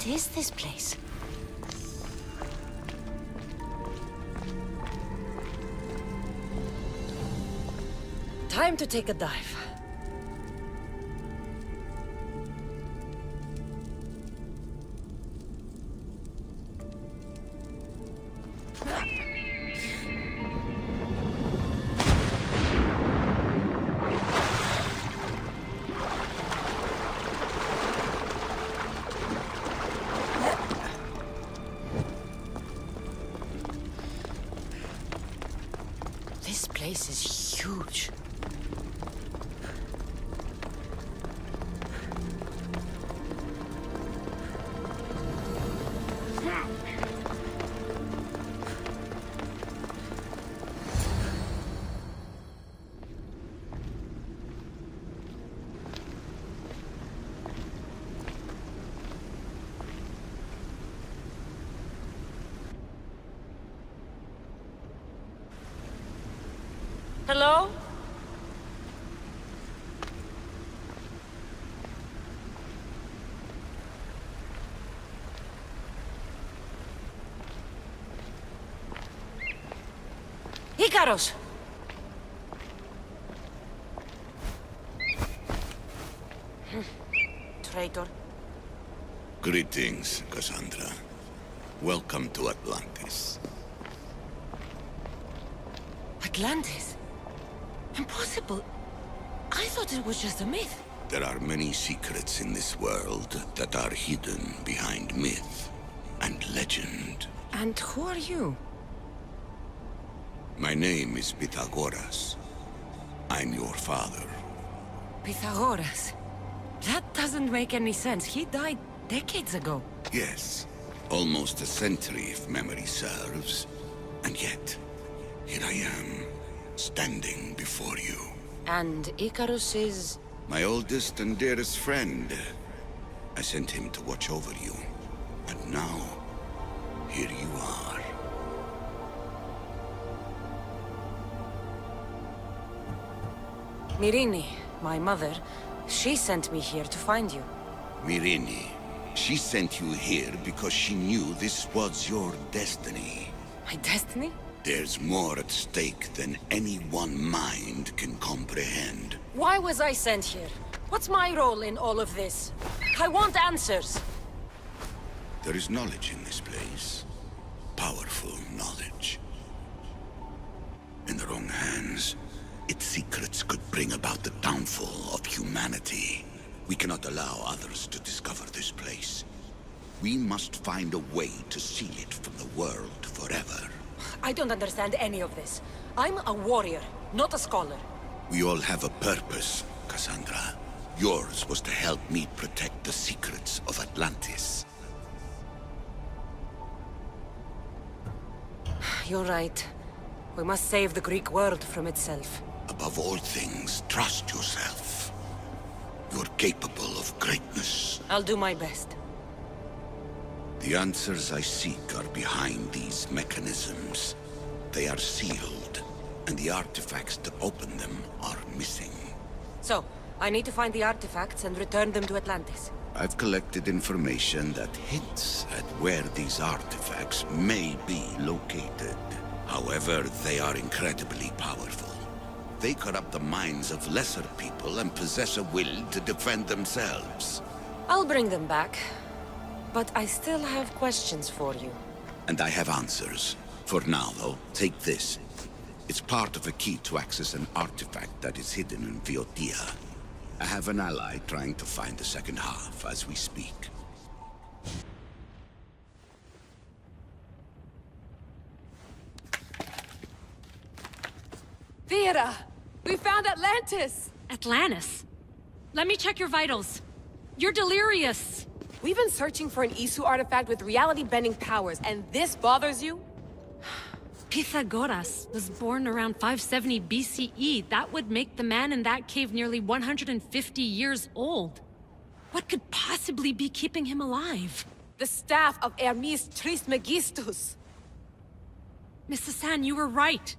is this place? Time to take a dive. This place is huge. Hello? Ikaros! Traitor. Greetings, Cassandra. Welcome to Atlantis. Atlantis? Impossible. I thought it was just a myth. There are many secrets in this world that are hidden behind myth and legend. And who are you? My name is Pythagoras. I'm your father. Pythagoras? That doesn't make any sense. He died decades ago. Yes, almost a century if memory serves. And yet, here I am, standing before you. And Icarus is... My oldest and dearest friend. I sent him to watch over you. And now, here you are. Myrrine, my mother, she sent me here to find you. Myrrine, she sent you here because she knew this was your destiny. My destiny? There's more at stake than any one mind can comprehend. Why was I sent here? What's my role in all of this? I want answers. There is knowledge in this place. Powerful knowledge. In the wrong hands, its secrets could bring about the downfall of humanity. We cannot allow others to discover this place. We must find a way to seal it from the world forever. I don't understand any of this. I'm a warrior, not a scholar. We all have a purpose, Cassandra. Yours was to help me protect the secrets of Atlantis. You're right. We must save the Greek world from itself. Above all things, trust yourself. You're capable of greatness. I'll do my best. The answers I seek are behind these mechanisms. They are sealed, and the artifacts that open them are missing. So, I need to find the artifacts and return them to Atlantis. I've collected information that hints at where these artifacts may be located. However, they are incredibly powerful. They corrupt the minds of lesser people and possess a will to defend themselves. I'll bring them back. But I still have questions for you. And I have answers. For now, though, take this. It's part of a key to access an artifact that is hidden in Viotia. I have an ally trying to find the second half as we speak. Theata! We found Atlantis! Atlantis? Let me check your vitals. You're delirious. We've been searching for an Isu artifact with reality-bending powers, and this bothers you? Pythagoras was born around 570 BCE. That would make the man in that cave nearly 150 years old. What could possibly be keeping him alive? The staff of Hermes Trismegistus. Mrs. San, you were right.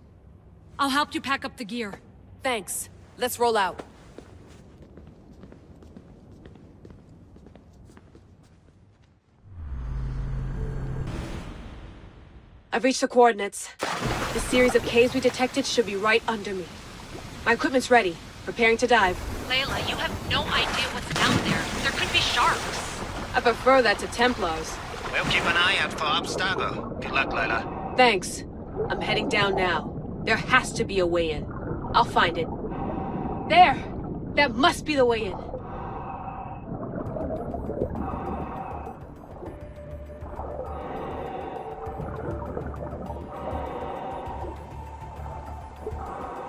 I'll help you pack up the gear. Thanks. Let's roll out. I've reached the coordinates. The series of caves we detected should be right under me. My equipment's ready. Preparing to dive. Layla, you have no idea what's down there. There could be sharks. I prefer that to Templars. We'll keep an eye out for Abstergo. Good luck, Layla. Thanks. I'm heading down now. There has to be a way in. I'll find it. There! That must be the way in.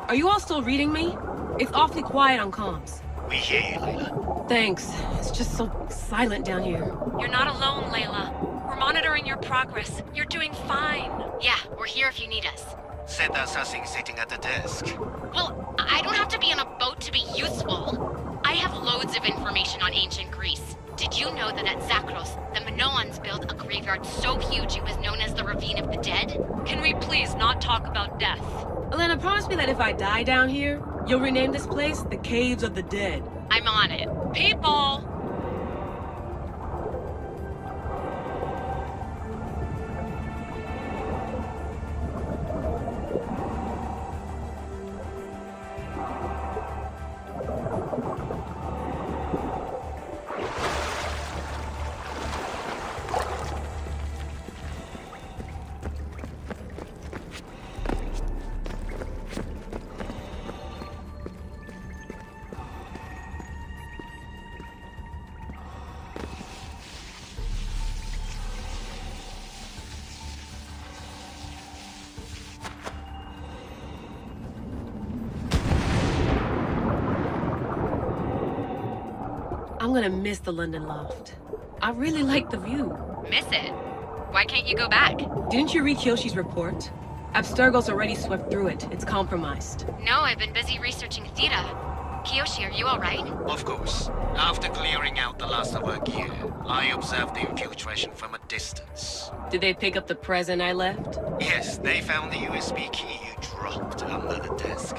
Are you all still reading me? It's awfully quiet on comms. We hear you, Layla. Thanks. It's just so silent down here. You're not alone, Layla. We're monitoring your progress. You're doing fine. Yeah, we're here if you need us. Said there's something sitting at the desk. Well, I don't have to be on a boat to be useful. I have loads of information on ancient Greece. Did you know that at Zakros, the Minoans built a graveyard so huge it was known as the Ravine of the Dead? Can we please not talk about death? Elena, promise me that if I die down here, you'll rename this place the Caves of the Dead. I'm on it. People! I'm gonna miss the London loft. I really like the view. Miss it? Why can't you go back? Didn't you read Kyoshi's report? Abstergo's already swept through it. It's compromised. No, I've been busy researching Theta. Kiyoshi, are you alright? Of course. After clearing out the last of our gear, I observed the infiltration from a distance. Did they pick up the present I left? Yes, they found the USB key you dropped under the desk.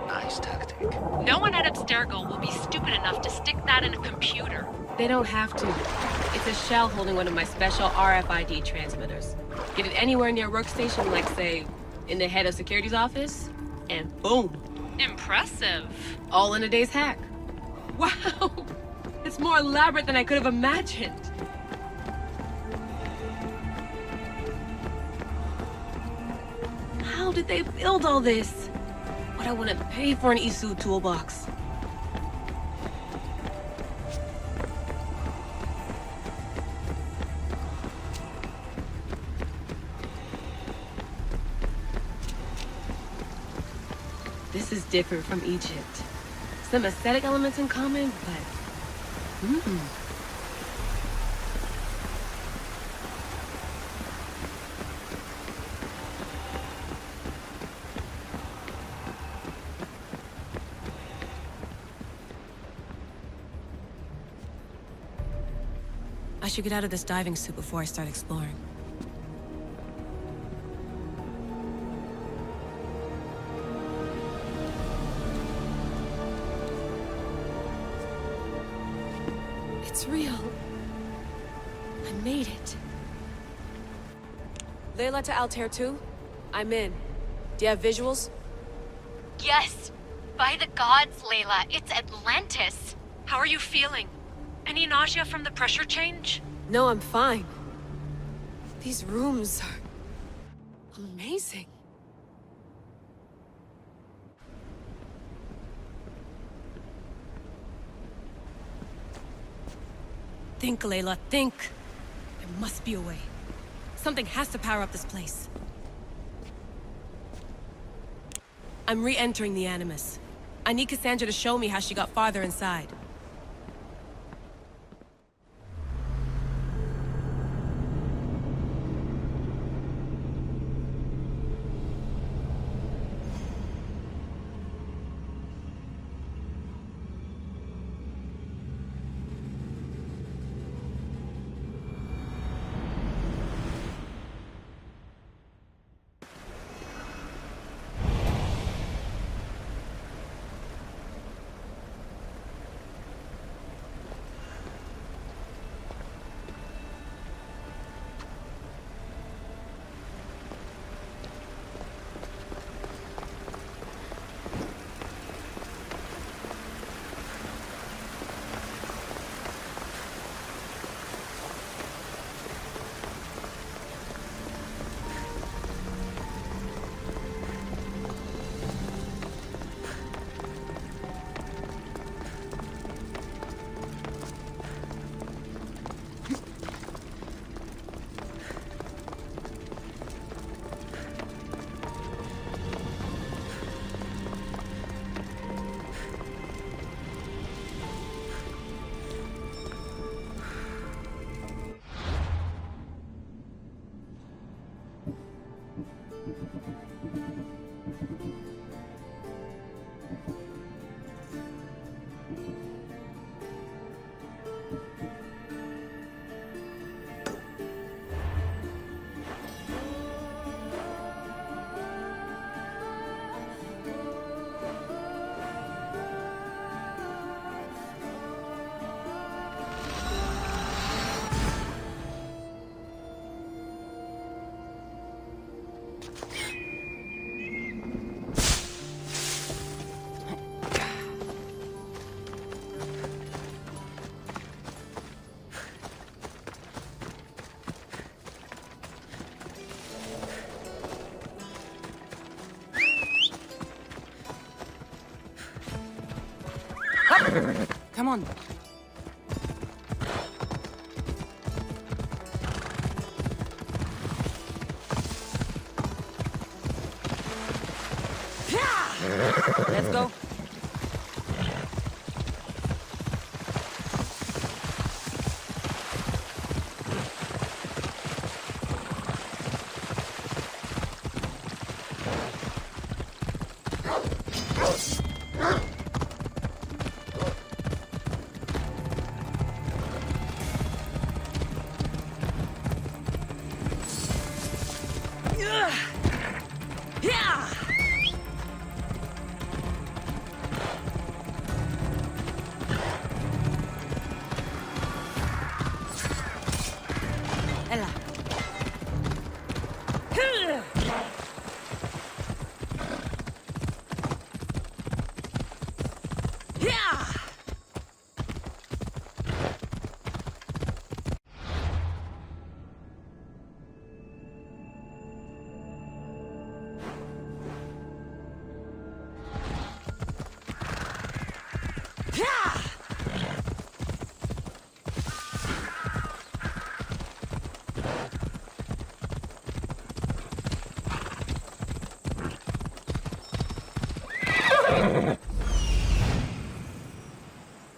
Nice tactic. No one at Abstergo will be stupid enough to stick that in a computer. They don't have to. It's a shell holding one of my special RFID transmitters. Get it anywhere near a workstation, like, say, in the head of security's office, and boom. Impressive. All in a day's hack. Wow! It's more elaborate than I could have imagined. How did they build all this? What I wouldn't pay for an Isu toolbox. This is different from Egypt. Some aesthetic elements in common, but... I should get out of this diving suit before I start exploring. It's real. I made it. Layla to Altair 2? I'm in. Do you have visuals? Yes! By the gods, Layla, it's Atlantis! How are you feeling? Any nausea from the pressure change? No, I'm fine. These rooms are... amazing. Think, Layla, think. There must be a way. Something has to power up this place. I'm re-entering the Animus. I need Cassandra to show me how she got farther inside. Come on. Let's go.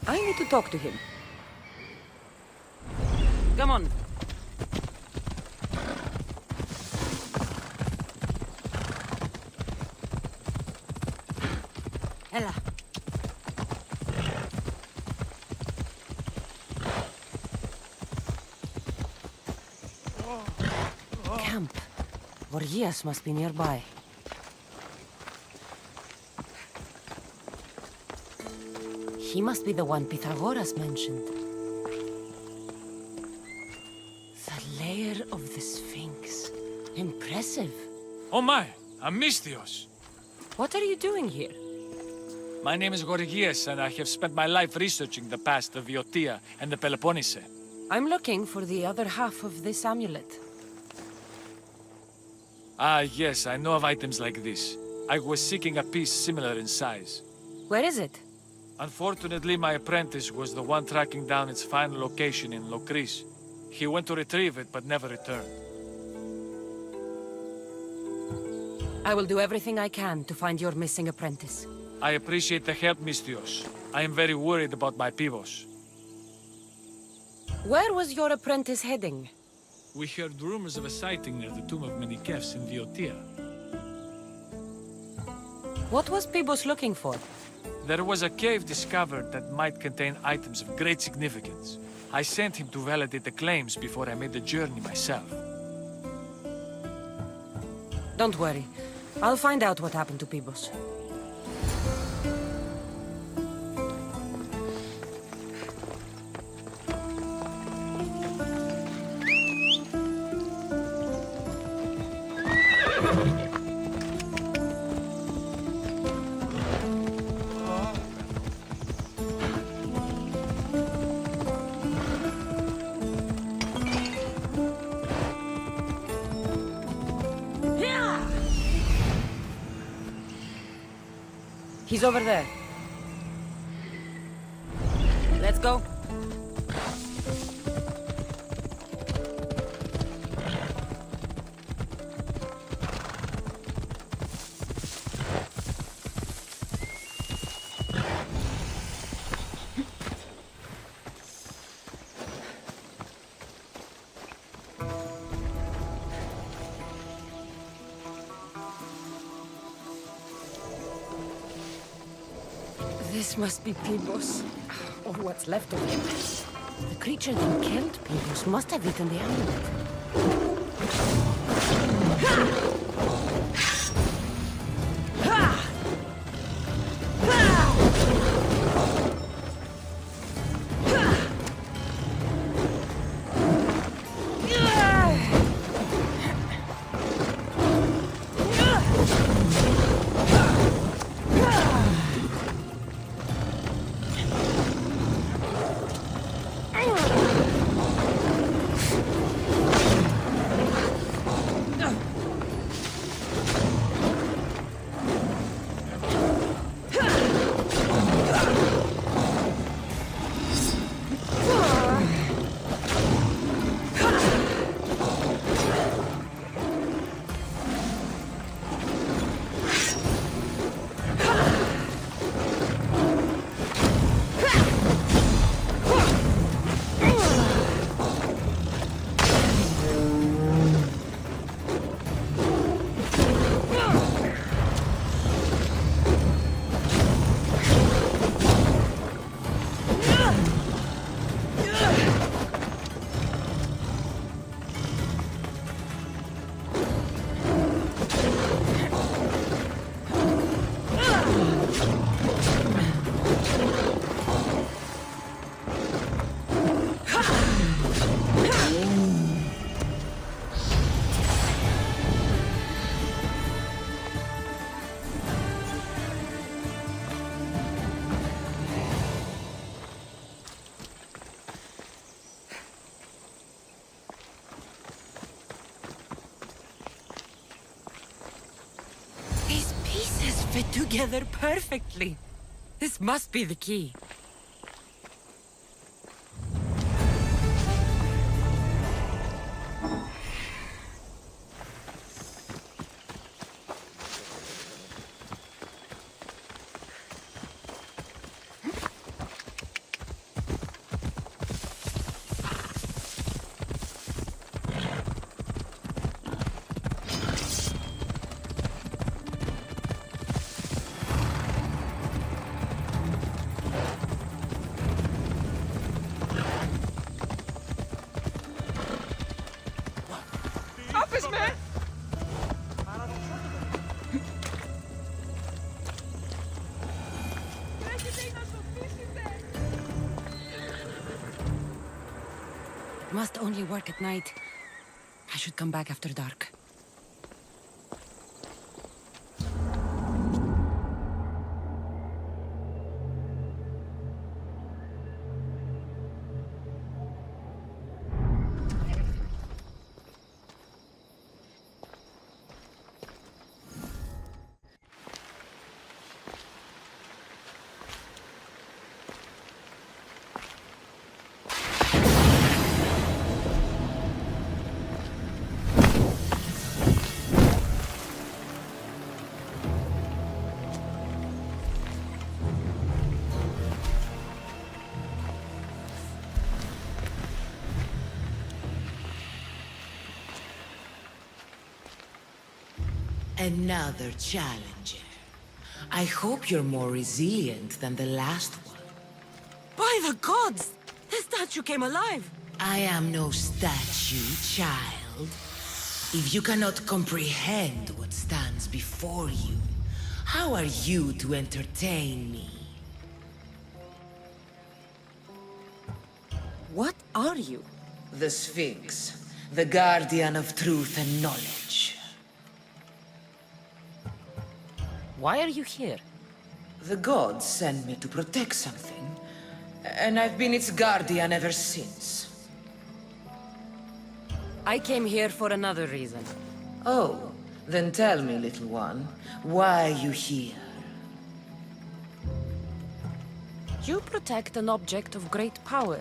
I need to talk to him. Come on. Ella. Camp. Vorgias must be nearby. He must be the one Pythagoras mentioned. The lair of the Sphinx. Impressive. Oh my, Amistios! What are you doing here? My name is Gorgias, and I have spent my life researching the past of Boeotia and the Peloponnese. I'm looking for the other half of this amulet. Ah, yes, I know of items like this. I was seeking a piece similar in size. Where is it? Unfortunately, my apprentice was the one tracking down its final location in Locris. He went to retrieve it, but never returned. I will do everything I can to find your missing apprentice. I appreciate the help, Mistios. I am very worried about my pivos. Where was your apprentice heading? We heard rumors of a sighting near the tomb of Menikefs in Boeotia. What was Pibos looking for? There was a cave discovered that might contain items of great significance. I sent him to validate the claims before I made the journey myself. Don't worry. I'll find out what happened to Pibos. He's over there. Let's go. This must be Pibos. Or what's left of him. The creature that killed Pibos must have eaten the amulet. Fit together perfectly. This must be the key. Must only work at night. I should come back after dark. Another challenger. I hope you're more resilient than the last one. By the gods! The statue came alive! I am no statue, child. If you cannot comprehend what stands before you, how are you to entertain me? What are you? The Sphinx, the guardian of truth and knowledge. Why are you here? The gods sent me to protect something, and I've been its guardian ever since. I came here for another reason. Oh, then tell me, little one, why are you here? You protect an object of great power.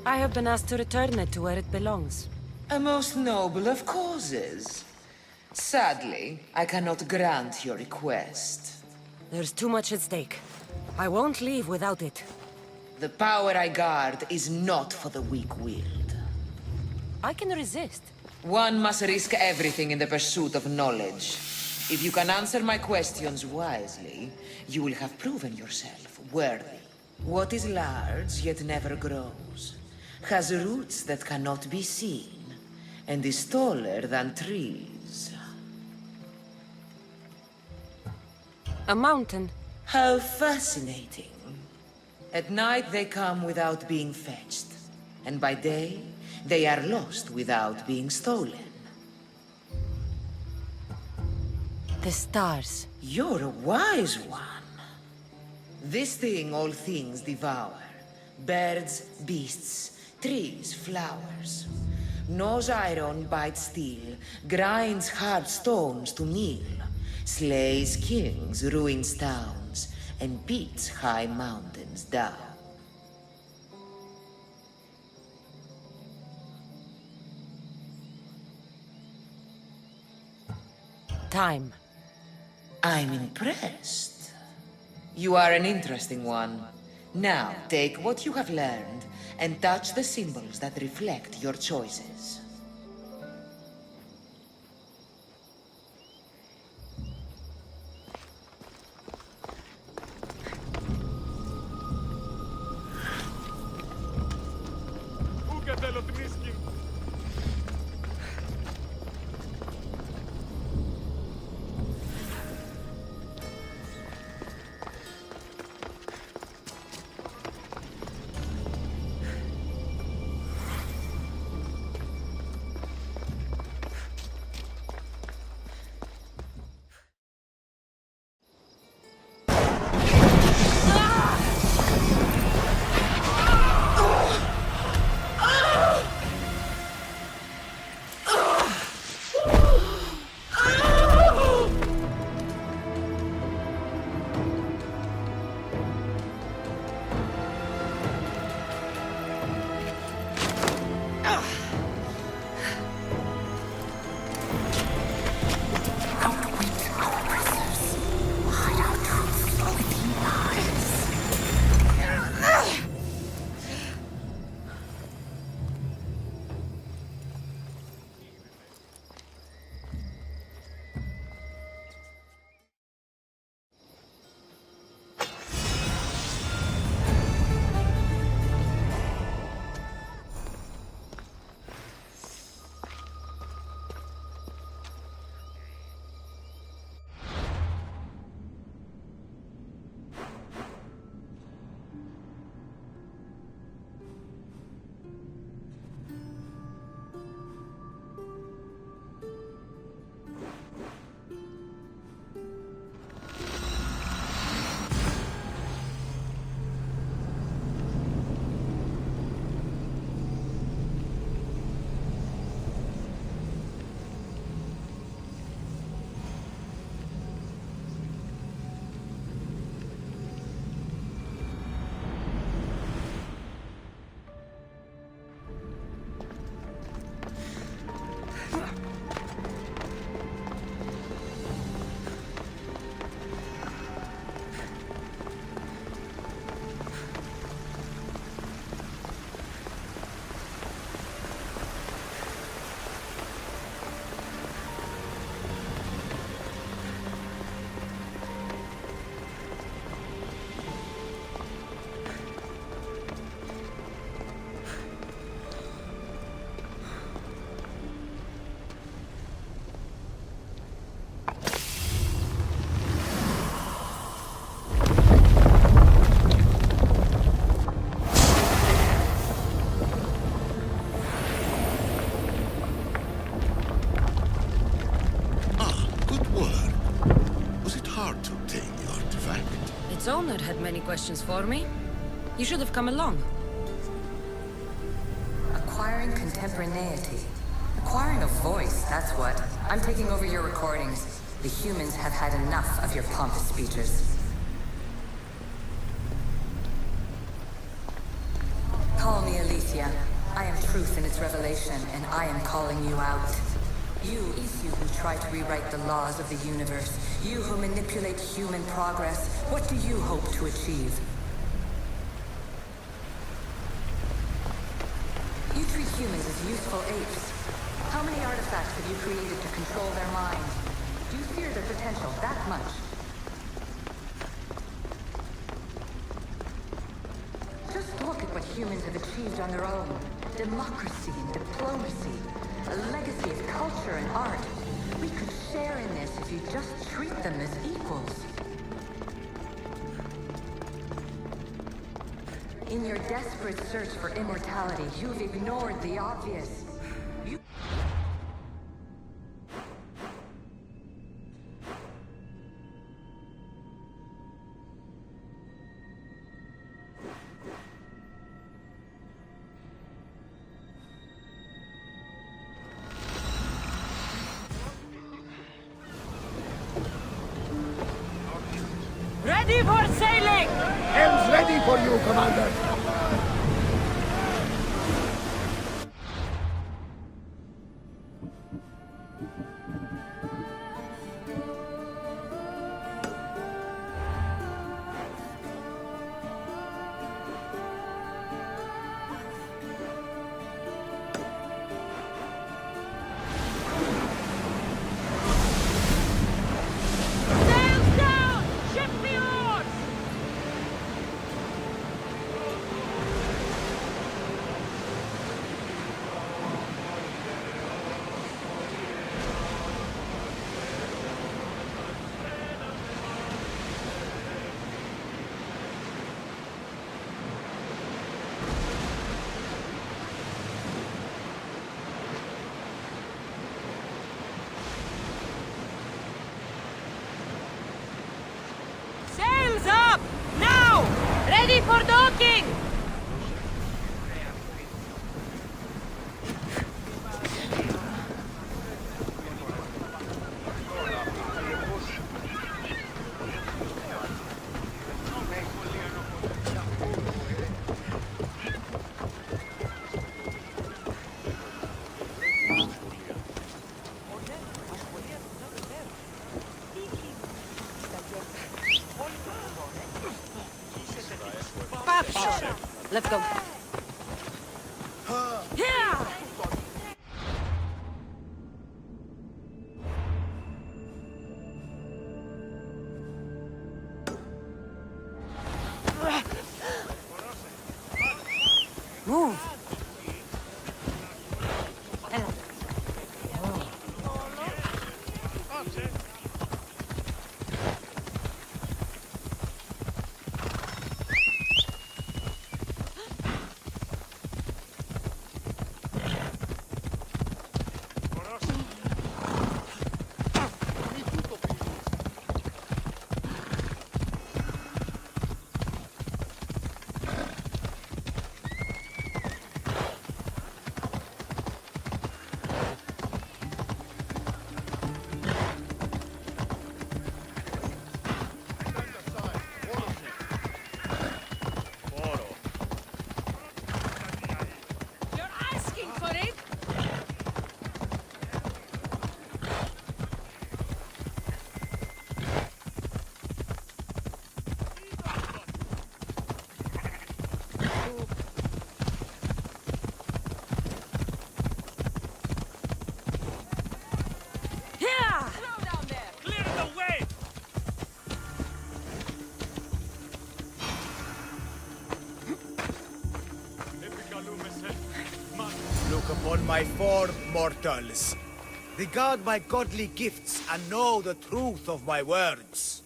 I have been asked to return it to where it belongs. A most noble of causes. Sadly, I cannot grant your request. There's too much at stake. I won't leave without it. The power I guard is not for the weak-willed. I can resist. One must risk everything in the pursuit of knowledge. If you can answer my questions wisely, you will have proven yourself worthy. What is large yet never grows, has roots that cannot be seen, and is taller than trees. A mountain. How fascinating. At night they come without being fetched, and by day they are lost without being stolen. The stars. You're a wise one. This thing all things devour. Birds, beasts, trees, flowers. Gnaws iron, bites steel, grinds hard stones to meal, slays kings, ruins towns, and beats high mountains down. Time. I'm impressed. You are an interesting one. Now, take what you have learned and touch the symbols that reflect your choices. Its owner had many questions for me. You should have come along. Acquiring contemporaneity. Acquiring a voice, that's what. I'm taking over your recordings. The humans have had enough of your pompous speeches. Call me Alicia. I am truth in its revelation, and I am calling you out. You who try to rewrite the laws of the universe. You who manipulate human progress. What do you hope to achieve? You treat humans as useful apes. How many artifacts have you created to control their minds? Do you fear their potential, that much. Just look at what humans have achieved on their own. Democracy and diplomacy. A legacy of culture and art. We could share in this if you just treat them as equals. In your desperate search for immortality, you've ignored the obvious. Ready for sailing! Helm's ready for you, Commander. Sails down! Ship the oars! Sails up! Now! Ready for docking! Let's go. Yeah! Move. You're asking for it? Yeah! Slow down there! Clear the way! Look upon my form, mortals. Regard my godly gifts and know the truth of my words.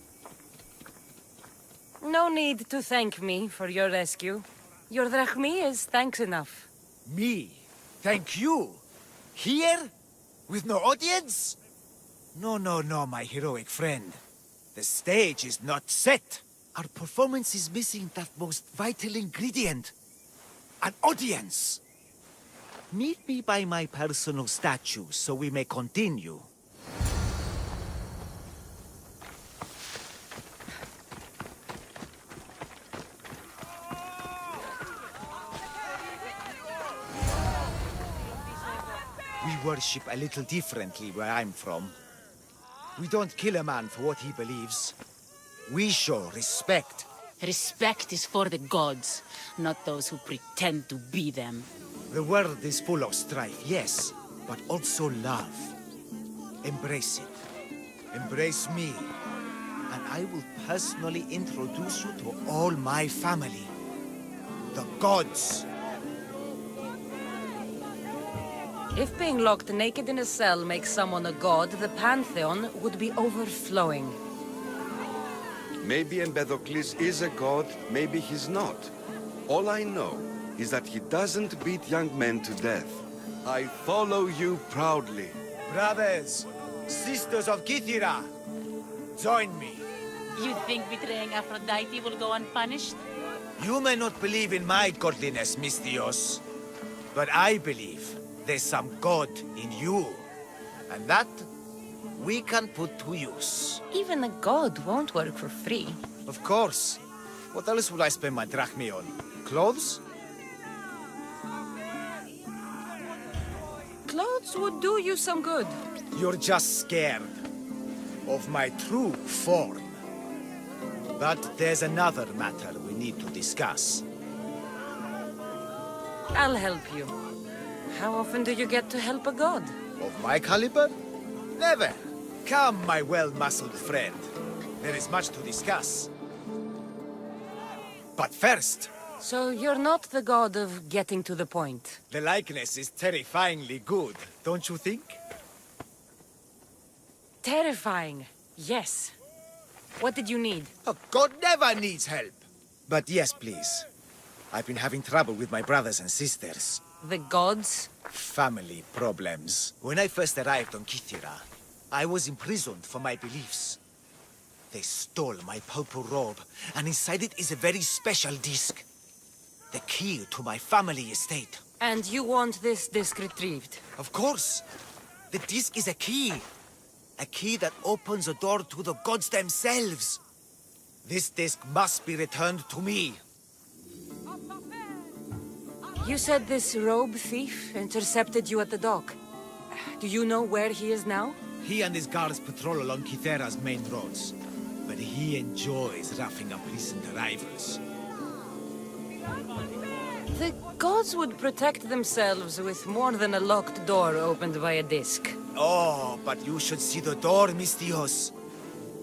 No need to thank me for your rescue. Your drachmi is thanks enough. Me? Thank you? Here? With no audience? No, my heroic friend. The stage is not set. Our performance is missing that most vital ingredient. An audience. Meet me by my personal statue so we may continue. We worship a little differently where I'm from. We don't kill a man for what he believes. We show respect. Respect is for the gods, not those who pretend to be them. The world is full of strife, yes, but also love. Embrace it. embrace me, and I will personally introduce you to all my family. The gods. If being locked naked in a cell makes someone a god, the Pantheon would be overflowing. Maybe Empedocles is a god, maybe he's not. All I know is that he doesn't beat young men to death. I follow you proudly. Brothers, sisters of Kythera, join me. You think betraying Aphrodite will go unpunished? You may not believe in my godliness, Mystios, but I believe there's some god in you, and that we can put to use. Even a god won't work for free. Of course. What else would I spend my drachmae on? Clothes? Clothes would do you some good. You're just scared of my true form. But there's another matter we need to discuss. I'll help you. How often do you get to help a god? Of my caliber? Never. Come, my well-muscled friend. There is much to discuss. But first... So you're not the god of getting to the point. The likeness is terrifyingly good, don't you think? Terrifying, yes. What did you need? A god never needs help. But yes, please. I've been having trouble with my brothers and sisters. The gods? Family problems. When I first arrived on Kythera, I was imprisoned for my beliefs. They stole my purple robe, and inside it is a very special disc. The key to my family estate. And you want this disc retrieved? Of course. The disc is a key. A key that opens a door to the gods themselves. This disc must be returned to me. You said this robe thief intercepted you at the dock. Do you know where he is now? He and his guards patrol along Kythera's main roads. But he enjoys roughing up recent arrivals. The gods would protect themselves with more than a locked door opened by a disc. Oh, but you should see the door, Mystios.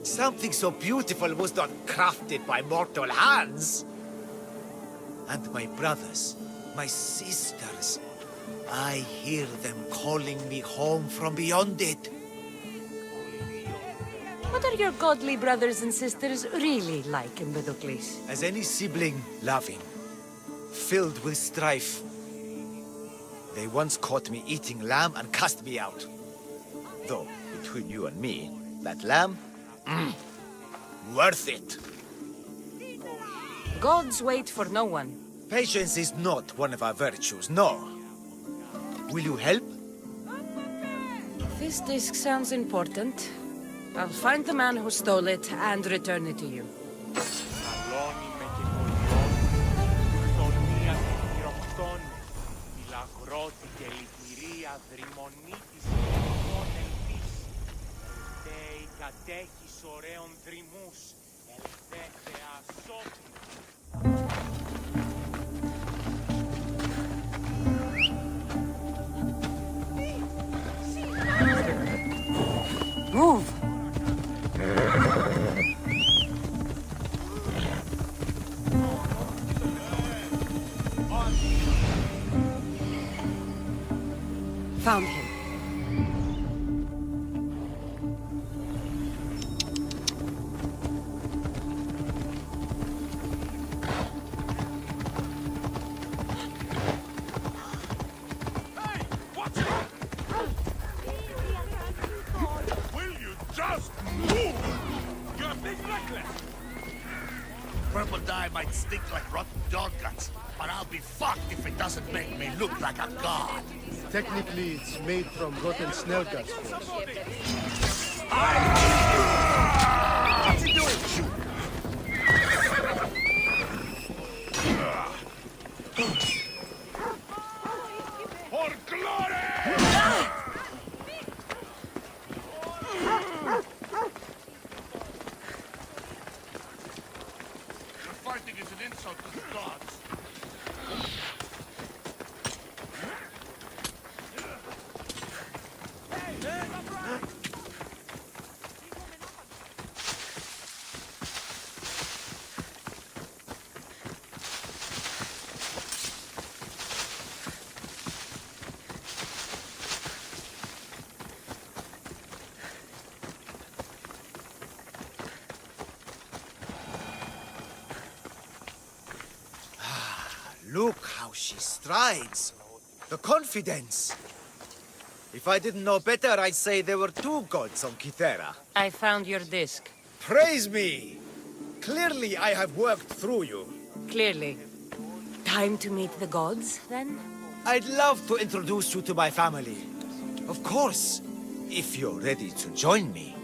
Something so beautiful was not crafted by mortal hands. And my brothers, my sisters, I hear them calling me home from beyond it. What are your godly brothers and sisters really like, Empedocles? As any sibling, loving, filled with strife. They once caught me eating lamb and cast me out. Though, between you and me, that lamb, worth it. Gods wait for no one. Patience is not one of our virtues, no. Will you help? This disc sounds important. I'll find the man who stole it and return it to you. Move! Found him. Purple dye might stink like rotten dog guts, but I'll be fucked if it doesn't make me look like a god. Technically, it's made from rotten snail guts. What's he doing? Shoot! For glory! Fighting is an insult to the gods. Look how she strides. The confidence. If I didn't know better, I'd say there were two gods on Kythera. I found your disc. Praise me! Clearly I have worked through you. Clearly. Time to meet the gods, then? I'd love to introduce you to my family. Of course, if you're ready to join me.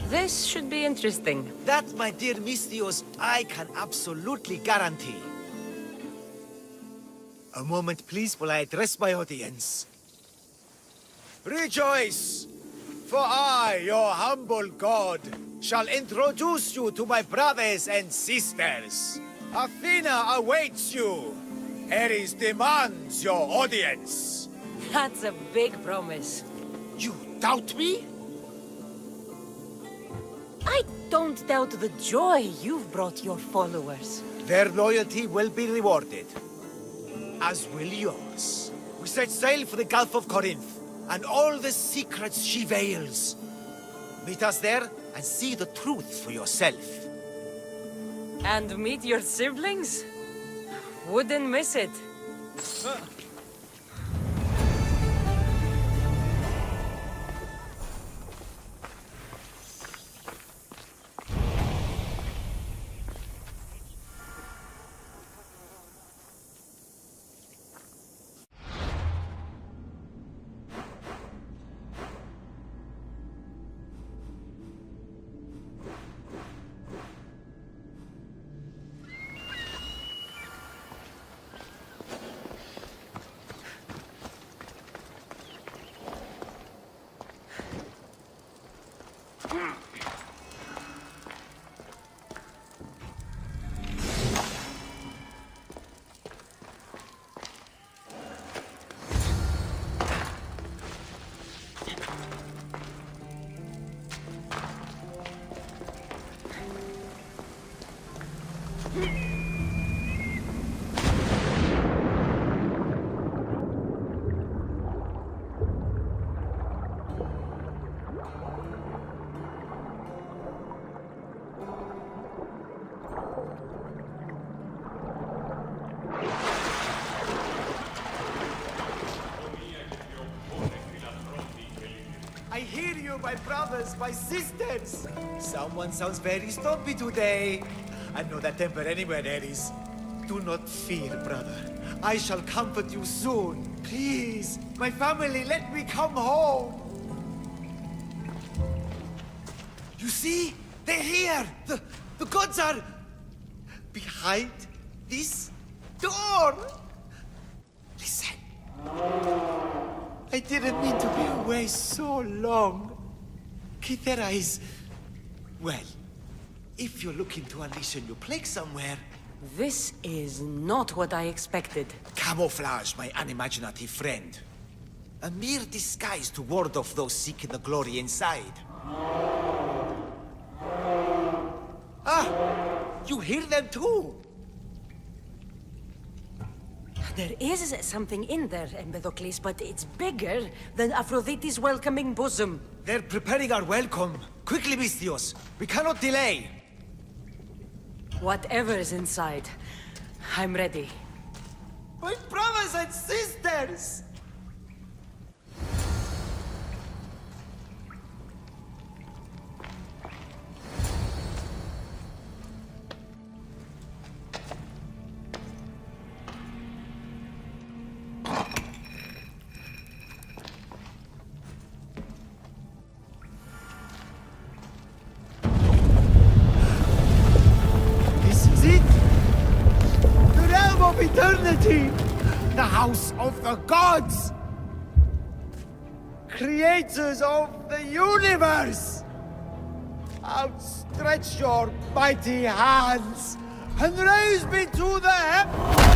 This should be interesting. That, my dear Mistios, I can absolutely guarantee. A moment, please, while I address my audience. Rejoice! For I, your humble god, shall introduce you to my brothers and sisters. Athena awaits you. Ares demands your audience. That's a big promise. You doubt me? I don't doubt the joy you've brought your followers. Their loyalty will be rewarded. As will yours. We set sail for the Gulf of Corinth, and all the secrets she veils. Meet us there, and see the truth for yourself. And meet your siblings? Wouldn't miss it. I hear you, my brothers, my sisters. Someone sounds very stumpy today. I know that temper anywhere, Ares. Do not fear, brother. I shall comfort you soon. Please, my family, let me come home. You see? They're here! The gods are behind this door! Listen. I didn't mean to be away so long. Kythera is... well, if you're looking to unleash a new plague somewhere... This is not what I expected. Camouflage, my unimaginative friend. A mere disguise to ward off those seeking the glory inside. Ah! You hear them too! There is something in there, Empedocles, but it's bigger than Aphrodite's welcoming bosom. They're preparing our welcome. Quickly, Mistios. We cannot delay. Whatever is inside, I'm ready. My brothers and sisters! Eternity! The house of the gods! Creators of the universe! Outstretch your mighty hands and raise me to the heavens!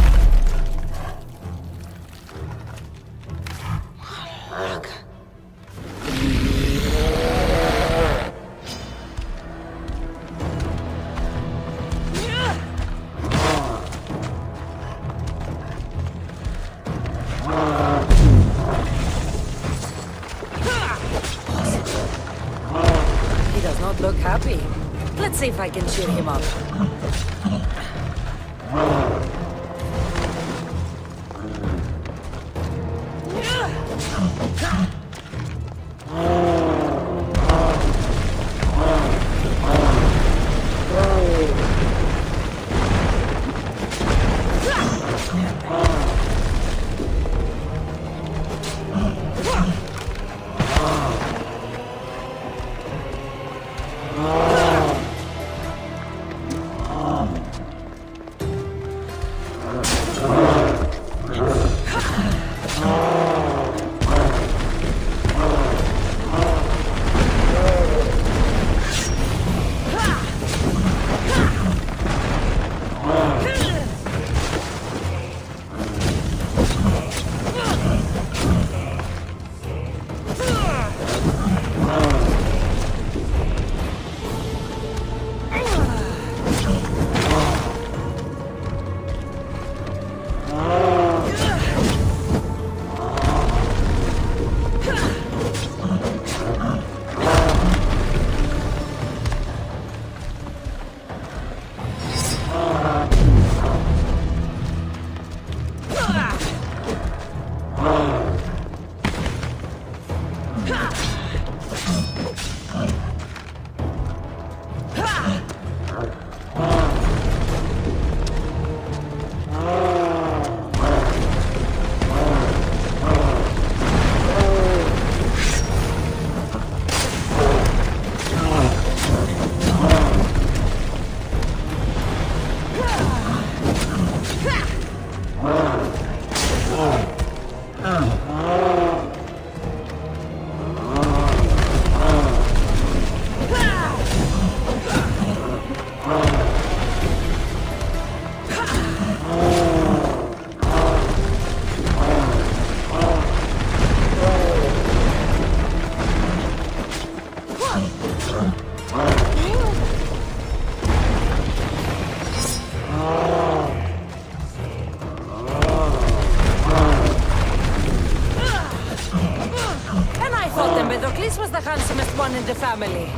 Look happy. Let's see if I can cheer him up. And I thought Empedocles was the handsomest one in the family.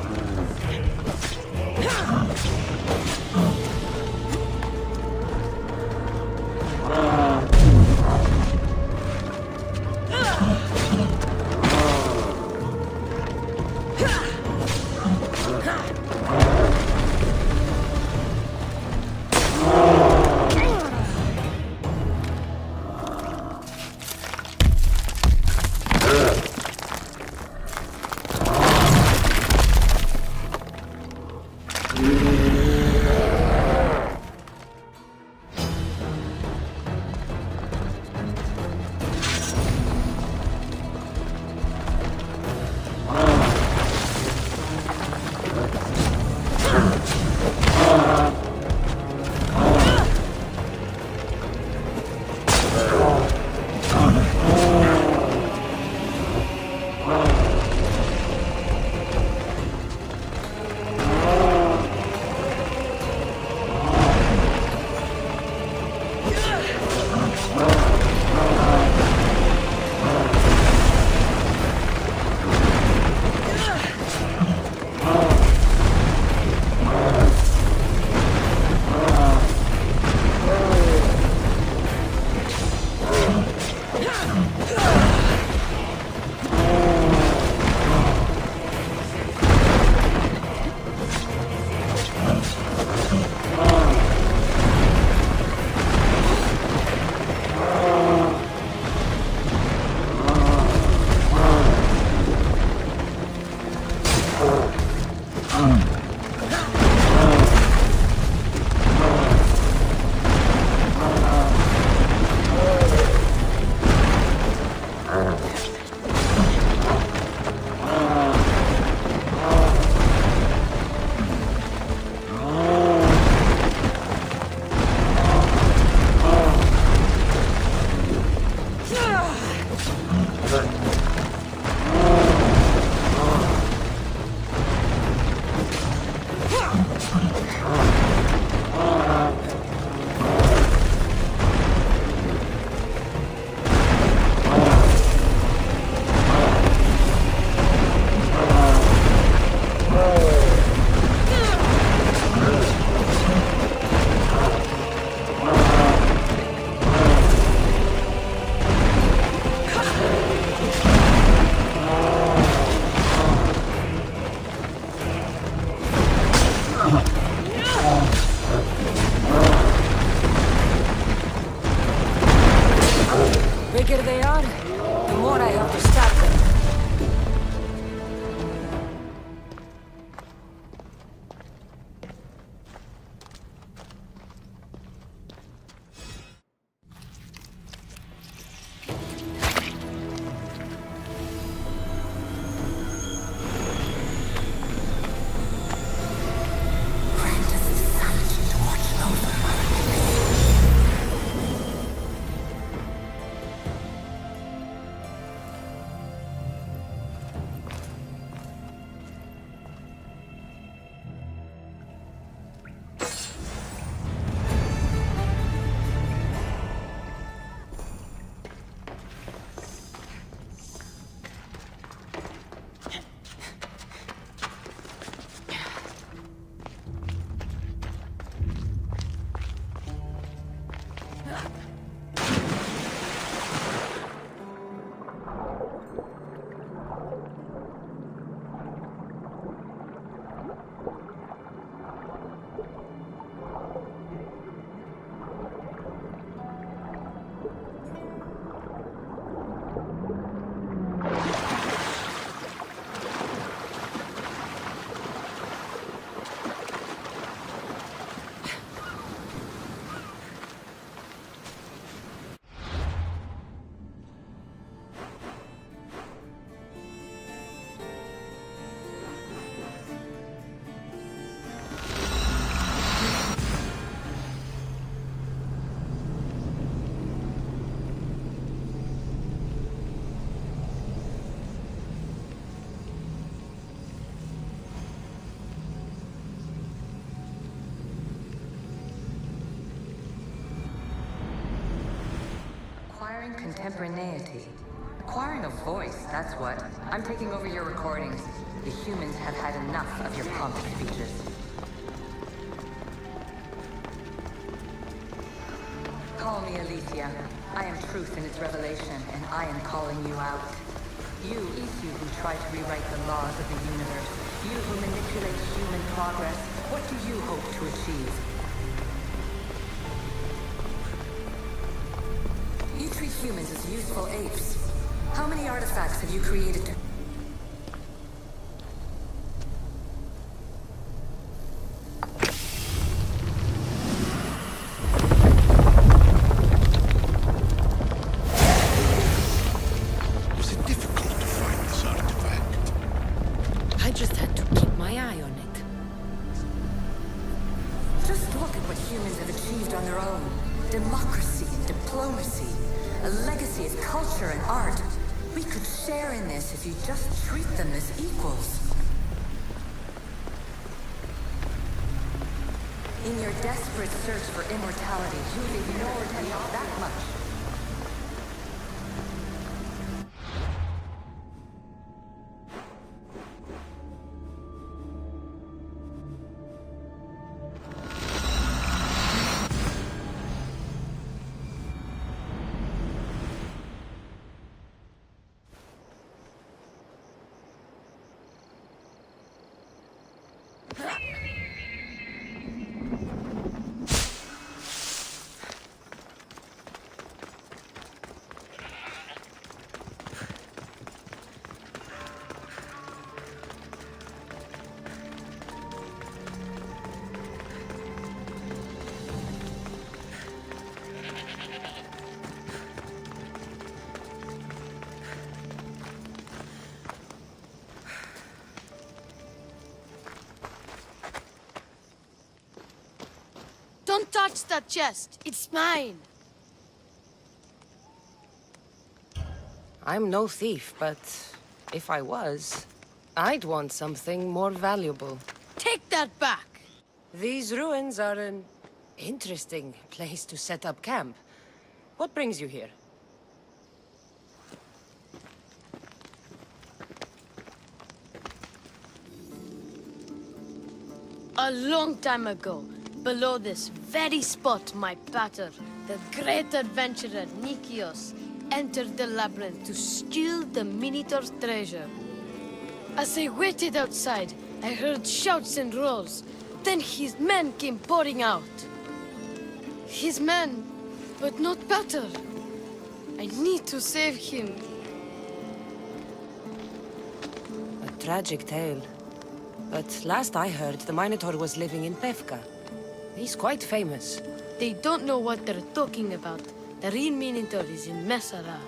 Acquiring contemporaneity. Acquiring a voice, that's what. I'm taking over your recordings. The humans have had enough of your pompous speeches. Call me Alicia. I am truth in its revelation, and I am calling you out. You who try to rewrite the laws of the universe. You who manipulate human progress. What do you hope to achieve? You treat humans as useful apes. How many artifacts have you created to... Was it difficult to find this artifact? I just had to keep my eye on it. Just look at what humans have achieved on their own. Democracy and diplomacy. A legacy of culture and art. We could share in this if you just treat them as equals. In your desperate search for immortality, you've ignored me that much. Don't touch that chest. It's mine. I'm no thief, but if I was, I'd want something more valuable. Take that back! These ruins are an interesting place to set up camp. What brings you here? A long time ago, below this very spot, my pater, the great adventurer Nikios, entered the labyrinth to steal the Minotaur's treasure. As I waited outside, I heard shouts and roars. Then his men came pouring out. His men, but not pater. I need to save him. A tragic tale. But last I heard, the Minotaur was living in Pevka. He's quite famous. They don't know what they're talking about. The real Minotaur is in Messara.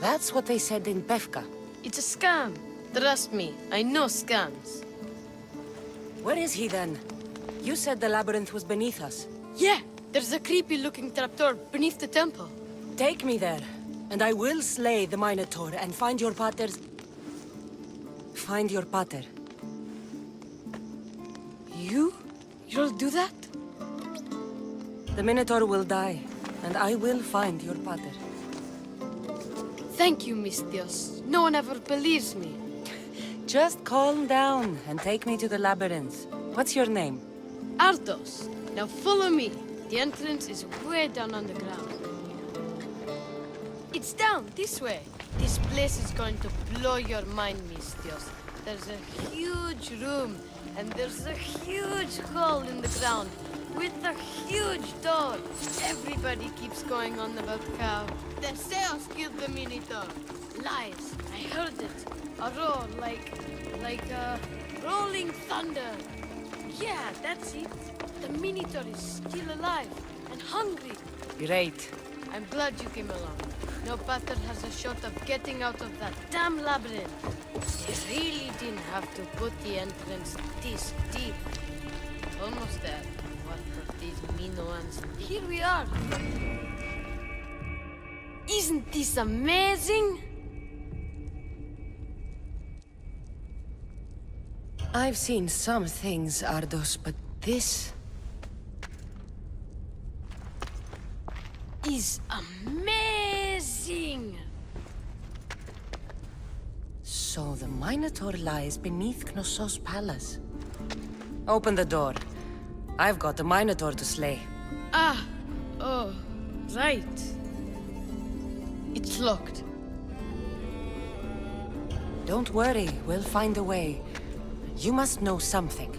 That's what they said in Pevka. It's a scam. Trust me, I know scams. Where is he then? You said the labyrinth was beneath us. Yeah, there's a creepy-looking trapdoor beneath the temple. Take me there, and I will slay the Minotaur and find your pater's... Find your pater. You'll do that? The Minotaur will die, and I will find your pater. Thank you, Mistios. No one ever believes me. Just calm down and take me to the labyrinth. What's your name? Artos. Now follow me. The entrance is way down on the ground. It's down, this way. This place is going to blow your mind, Mistios. There's a huge room, and there's a huge hole in the ground, with a huge door. Everybody keeps going on about how the Zeus killed the Minotaur. Lies. I heard it. A roar like rolling thunder. Yeah, that's it. The Minotaur is still alive and hungry. Great. I'm glad you came along. No pater has a shot of getting out of that damn labyrinth. They really didn't have to put the entrance this deep. Almost there. What of these Minoans? Here we are. Isn't this amazing? I've seen some things, Ardos, but this... is amazing! Sing! So the Minotaur lies beneath Knossos' palace. Open the door. I've got a Minotaur to slay. Ah! Oh, right. It's locked. Don't worry, we'll find a way. You must know something.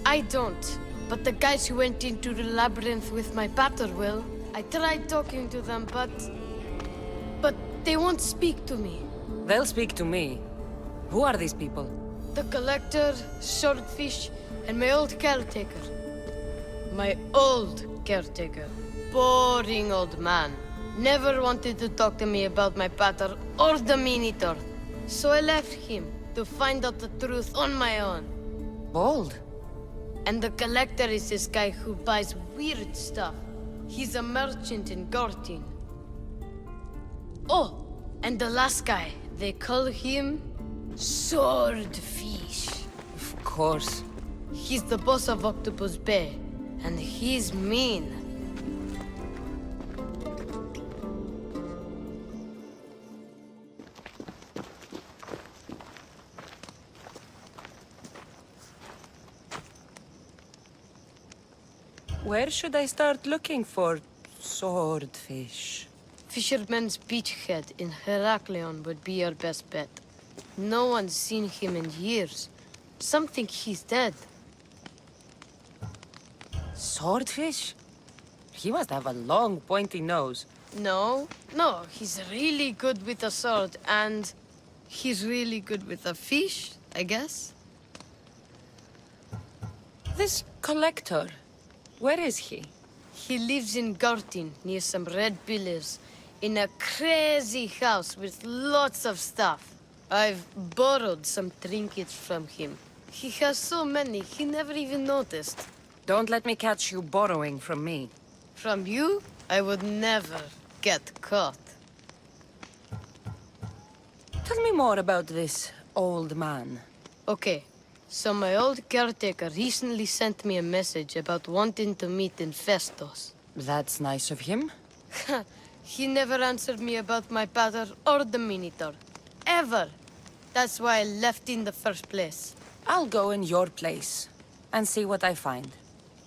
I don't. But the guys who went into the labyrinth with my pater will. I tried talking to them, but they won't speak to me. They'll speak to me. Who are these people? The Collector, Swordfish, and my old caretaker. My old caretaker. Boring old man. Never wanted to talk to me about my pater or the Minotaur. So I left him to find out the truth on my own. Bold. And the Collector is this guy who buys weird stuff. He's a merchant in Gortin. Oh, and the last guy, they call him Swordfish. Of course. He's the boss of Octopus Bay, and he's mean. Where should I start looking for Swordfish? Fisherman's Beachhead in Heraklion would be your best bet. No one's seen him in years. Some think he's dead. Swordfish? He must have a long, pointy nose. No, he's really good with a sword, and he's really good with a fish, I guess. This Collector, where is he? He lives in Gortin, near some red pillars, in a crazy house with lots of stuff. I've borrowed some trinkets from him. He has so many, he never even noticed. Don't let me catch you borrowing from me. From you, I would never get caught. Tell me more about this old man. Okay, so my old caretaker recently sent me a message about wanting to meet in Festos. That's nice of him. He never answered me about my pater or the Minotaur. Ever. That's why I left in the first place. I'll go in your place and see what I find.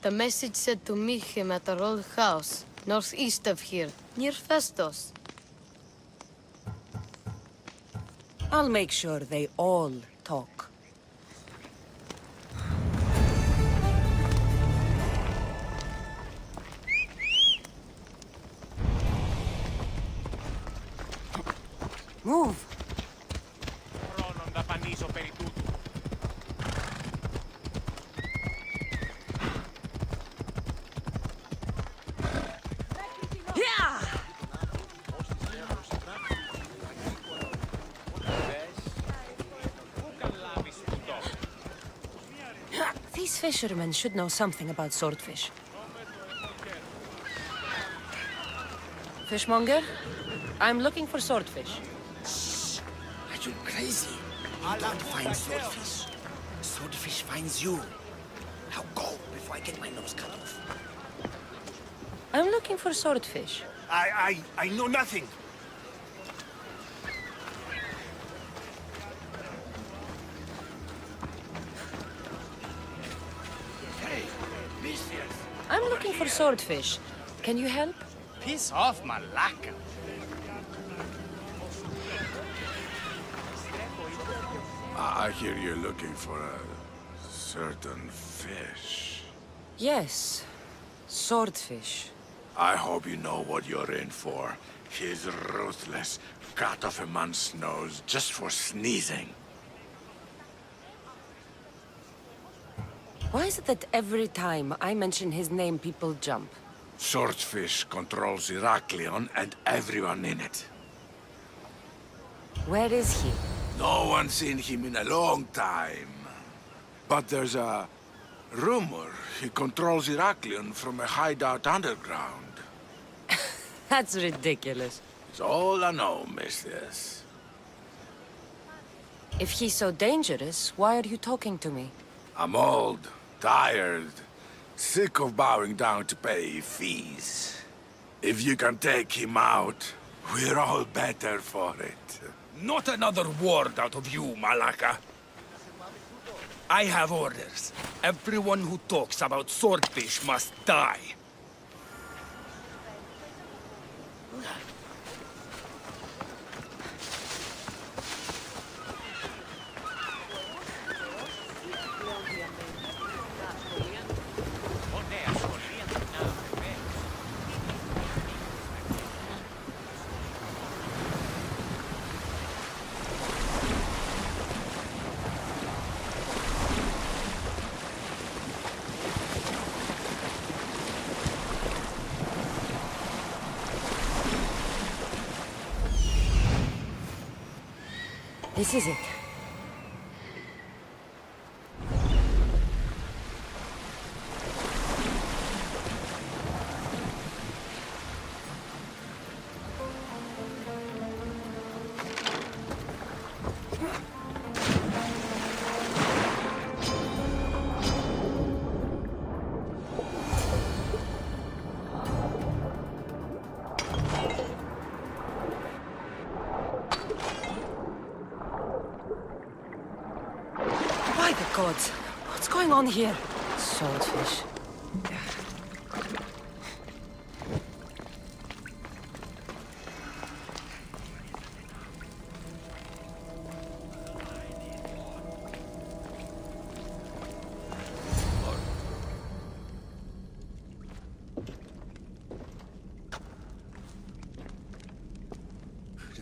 The message said to meet him at our old house, northeast of here, near Festos. I'll make sure they all talk. Move! Χρόνον δαπανίζω περί τούτου. These fishermen should know something about swordfish. Fishmonger? I'm looking for swordfish. Are you crazy? You don't find swordfish. Swordfish finds you. Now go before I get my nose cut off. I'm looking for swordfish. I know nothing. Hey, mistress. I'm looking for swordfish. Can you help? Piss off, malaka. I hear you're looking for a certain fish. Yes. Swordfish. I hope you know what you're in for. He's ruthless. Cut off a man's nose just for sneezing. Why is it that every time I mention his name, people jump? Swordfish controls Heraklion and everyone in it. Where is he? No one's seen him in a long time. But there's a rumor he controls Heraklion from a hideout underground. That's ridiculous. It's all I know, mistress. If he's so dangerous, why are you talking to me? I'm old, tired, sick of bowing down to pay fees. If you can take him out, We're all better for it. Not another word out of you, Malaka. I have orders. Everyone who talks about swordfish must die. This is it. By the gods, what's going on here? Swordfish.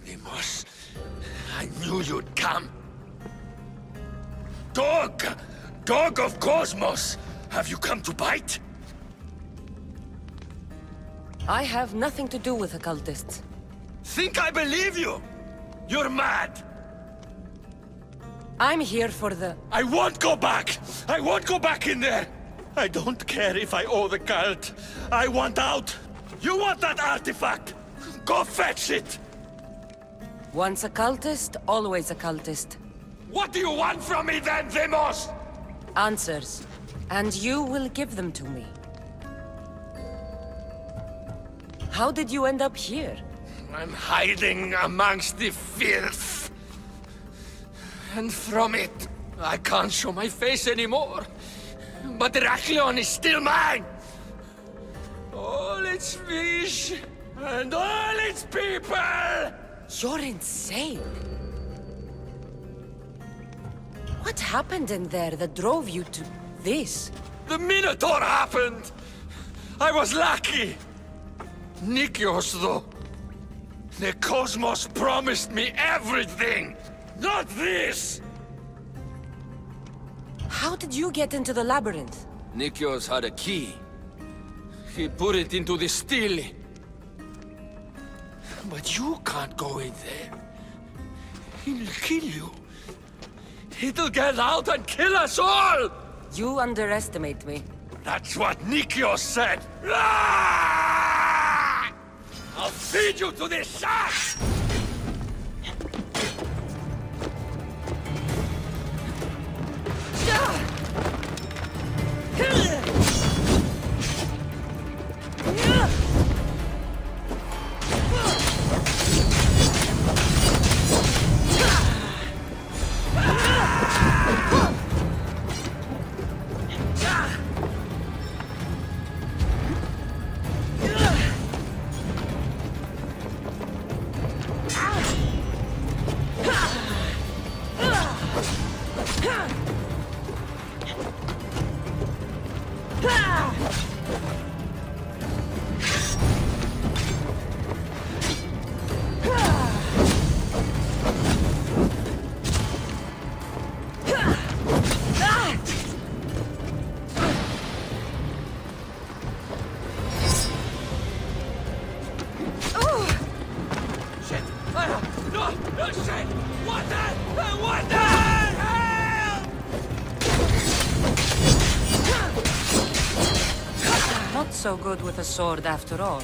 Deimos, I knew you'd come. Dog! Dog of Cosmos! Have you come to bite? I have nothing to do with occultists. Think I believe you? You're mad! I'm here for the... I won't go back! I won't go back in there! I don't care if I owe the cult. I want out! You want that artifact? Go fetch it! Once a cultist, always a cultist. What do you want from me then, Deimos? Answers. And you will give them to me. How did you end up here? I'm hiding amongst the filth. And from it, I can't show my face anymore. But Heraklion is still mine! All its fish, and all its people! You're insane. What happened in there that drove you to this? The Minotaur happened! I was lucky! Nikios, though. The Cosmos promised me everything! Not this! How did you get into the labyrinth? Nikios had a key. He put it into the stele. But you can't go in there. He'll kill you. It'll get out and kill us all! You underestimate me. That's what Nikios said! Ah! I'll feed you to this shark! Not so good with a sword after all.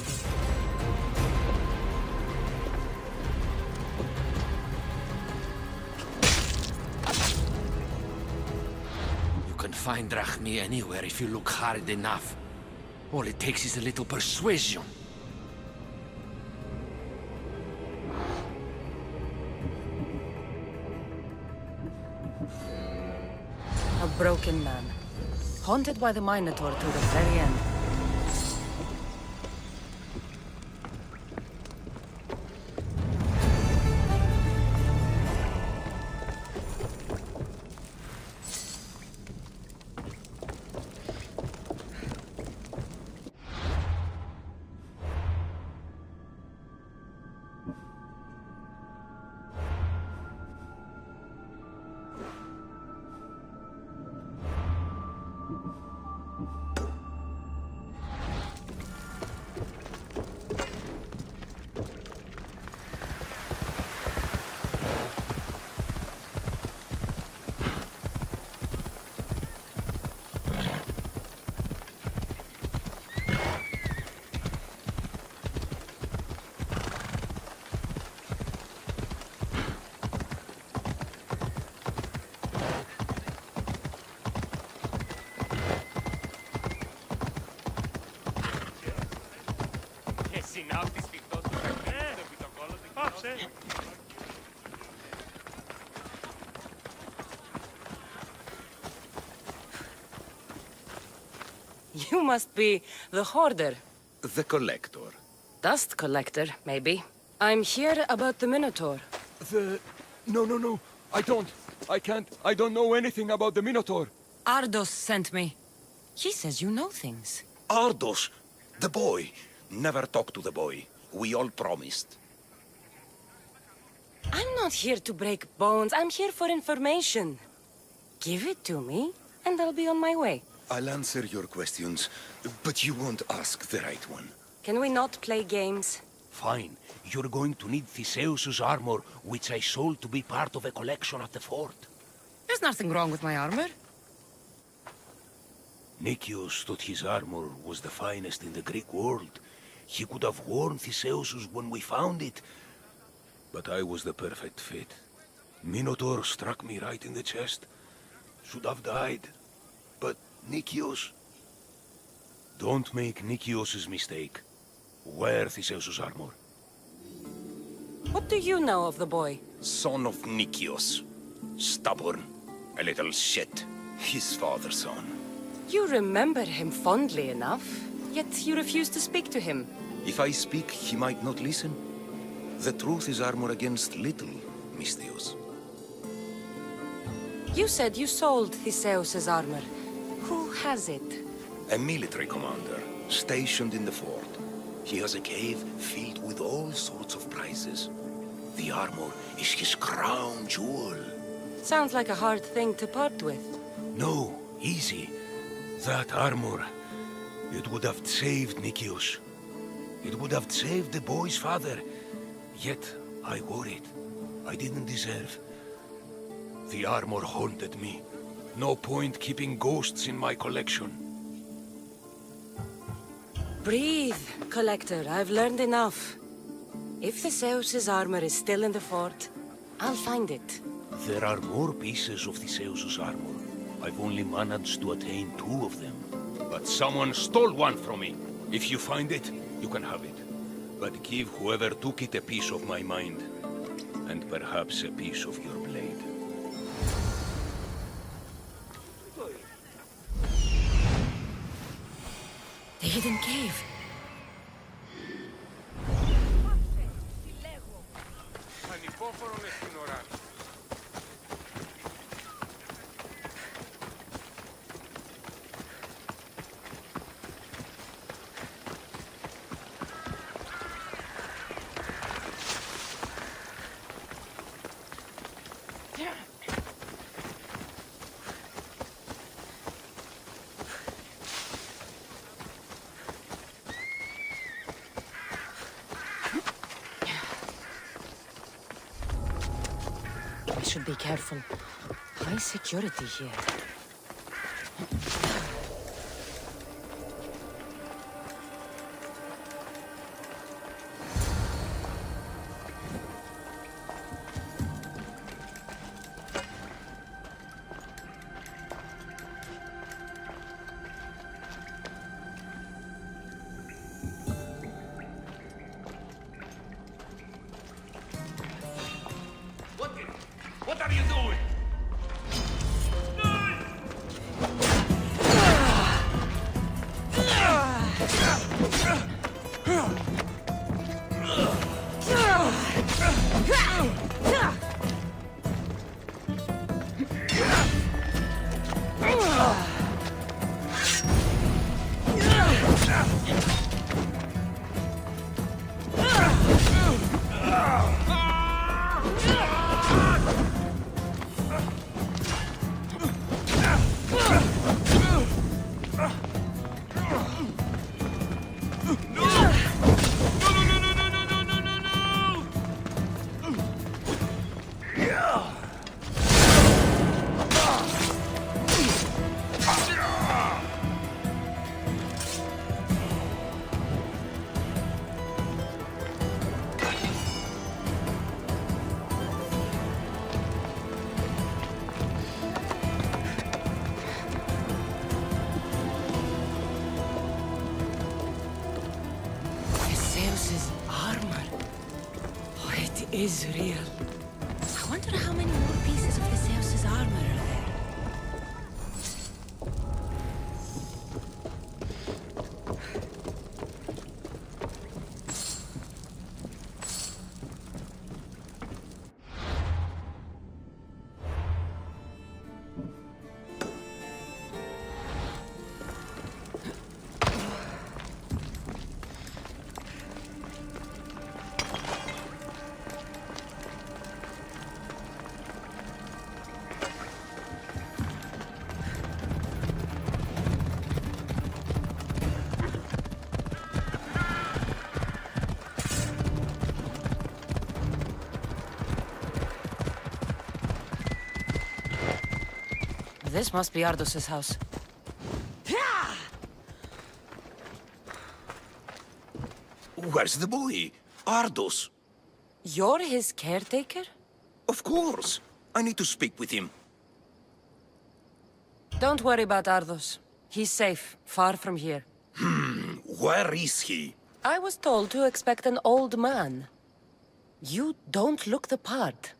You can find Drachmi anywhere if you look hard enough. All it takes is a little persuasion. broken man. Haunted by the Minotaur to the very end. You must be the hoarder. The collector. Dust collector, maybe. I'm here about the Minotaur. No. I can't. I don't know anything about the Minotaur. Ardos sent me. He says you know things. Ardos, the boy. Never talk to the boy. We all promised. I'm not here to break bones. I'm here for information. Give it to me, and I'll be on my way. I'll answer your questions, but you won't ask the right one. Can we not play games? Fine. You're going to need Theseus's armor, which I sold to be part of a collection at the fort. There's nothing wrong with my armor. Nicias thought his armor was the finest in the Greek world. He could have worn Theseus's when we found it. But I was the perfect fit. Minotaur struck me right in the chest. Should have died. But Nicias... Don't make Nicias's mistake. Wear Theseus's armor. What do you know of the boy? Son of Nicias. Stubborn. A little shit. His father's son. You remember him fondly enough, yet you refuse to speak to him. If I speak, he might not listen. The truth is armor against little, Misthios. You said you sold Theseus's armor. Who has it? A military commander, stationed in the fort. He has a cave filled with all sorts of prizes. The armor is his crown jewel. Sounds like a hard thing to part with. No, easy. That armor, it would have saved Nicias. It would have saved the boy's father. Yet, I wore it. I didn't deserve. The armor haunted me. No point keeping ghosts in my collection. Breathe, Collector. I've learned enough. If Theseus's armor is still in the fort, I'll find it. There are more pieces of Theseus's armor. I've only managed to attain 2 of them. But someone stole one from me. If you find it, you can have it. But give whoever took it a piece of my mind. And perhaps a piece of your blade. The hidden cave. I should be careful. High security here. What are you doing? is real. I wonder how many more pieces of this house's armor are there. This must be Ardos's house. Where's the boy? Ardos. You're his caretaker? Of course. I need to speak with him. Don't worry about Ardos. He's safe, far from here. Where is he? I was told to expect an old man. You don't look the part.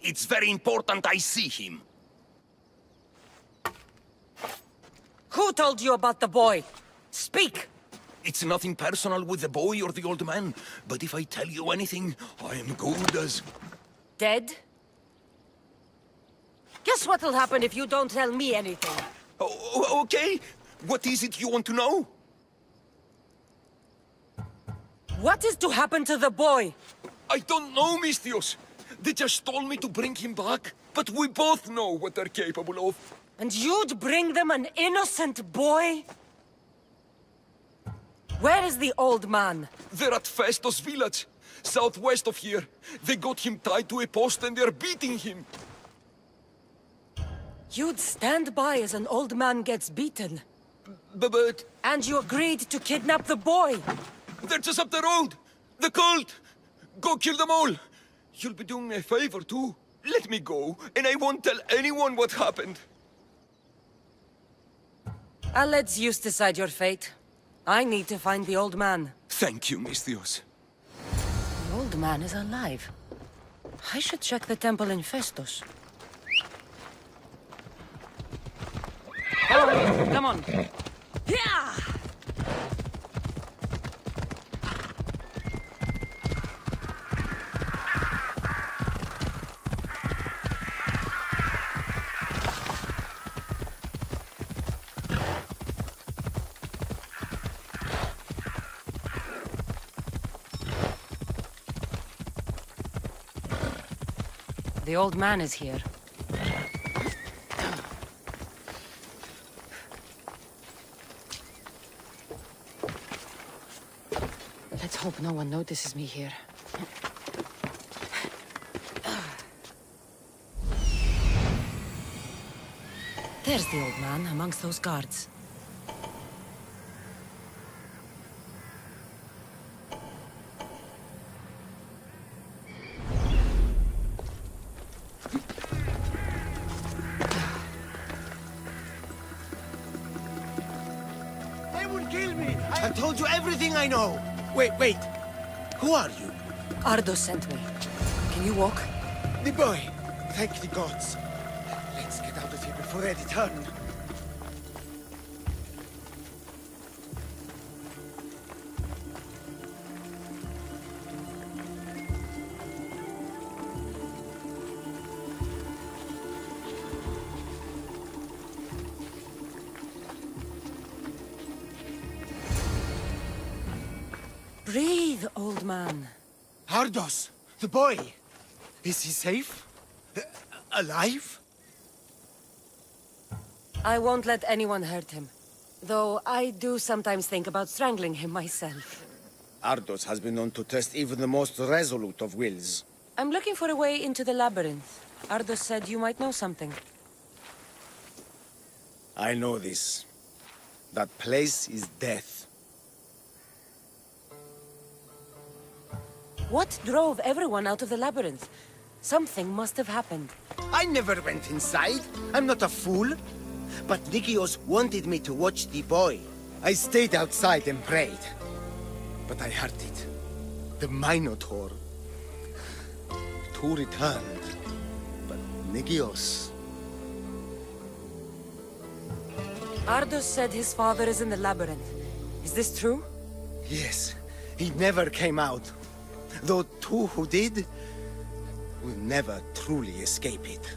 It's very important I see him. Who told you about the boy? Speak! It's nothing personal with the boy or the old man, but if I tell you anything, I am good as... Dead? Guess what'll happen if you don't tell me anything? Okay. What is it you want to know? What is to happen to the boy? I don't know, Mistios. They just told me to bring him back, but we both know what they're capable of. And you'd bring them an innocent boy? Where is the old man? They're at Festos village, southwest of here. They got him tied to a post and they're beating him. You'd stand by as an old man gets beaten. But... And you agreed to kidnap the boy. They're just up the road. The cult. Go kill them all. You'll be doing me a favor too. Let me go, and I won't tell anyone what happened. I'll let Zeus decide your fate. I need to find the old man. Thank you, Mistios. The old man is alive. I should check the temple in Festos. Come on. Yeah! The old man is here. Let's hope no one notices me here. There's the old man amongst those guards. I told you everything I know. Wait. Who are you? Ardos sent me. Can you walk? The boy. Thank the gods. Let's get out of here before they return. Breathe, old man. Ardos, the boy. Is he safe? Alive? I won't let anyone hurt him. Though I do sometimes think about strangling him myself. Ardos has been known to test even the most resolute of wills. I'm looking for a way into the labyrinth. Ardos said you might know something. I know this. That place is death. What drove everyone out of the labyrinth? Something must have happened. I never went inside. I'm not a fool. But Nikios wanted me to watch the boy. I stayed outside and prayed. But I heard it. The Minotaur. two returned, but Nigios... Ardos said his father is in the labyrinth. Is this true? Yes, he never came out. Though two who did will never truly escape it.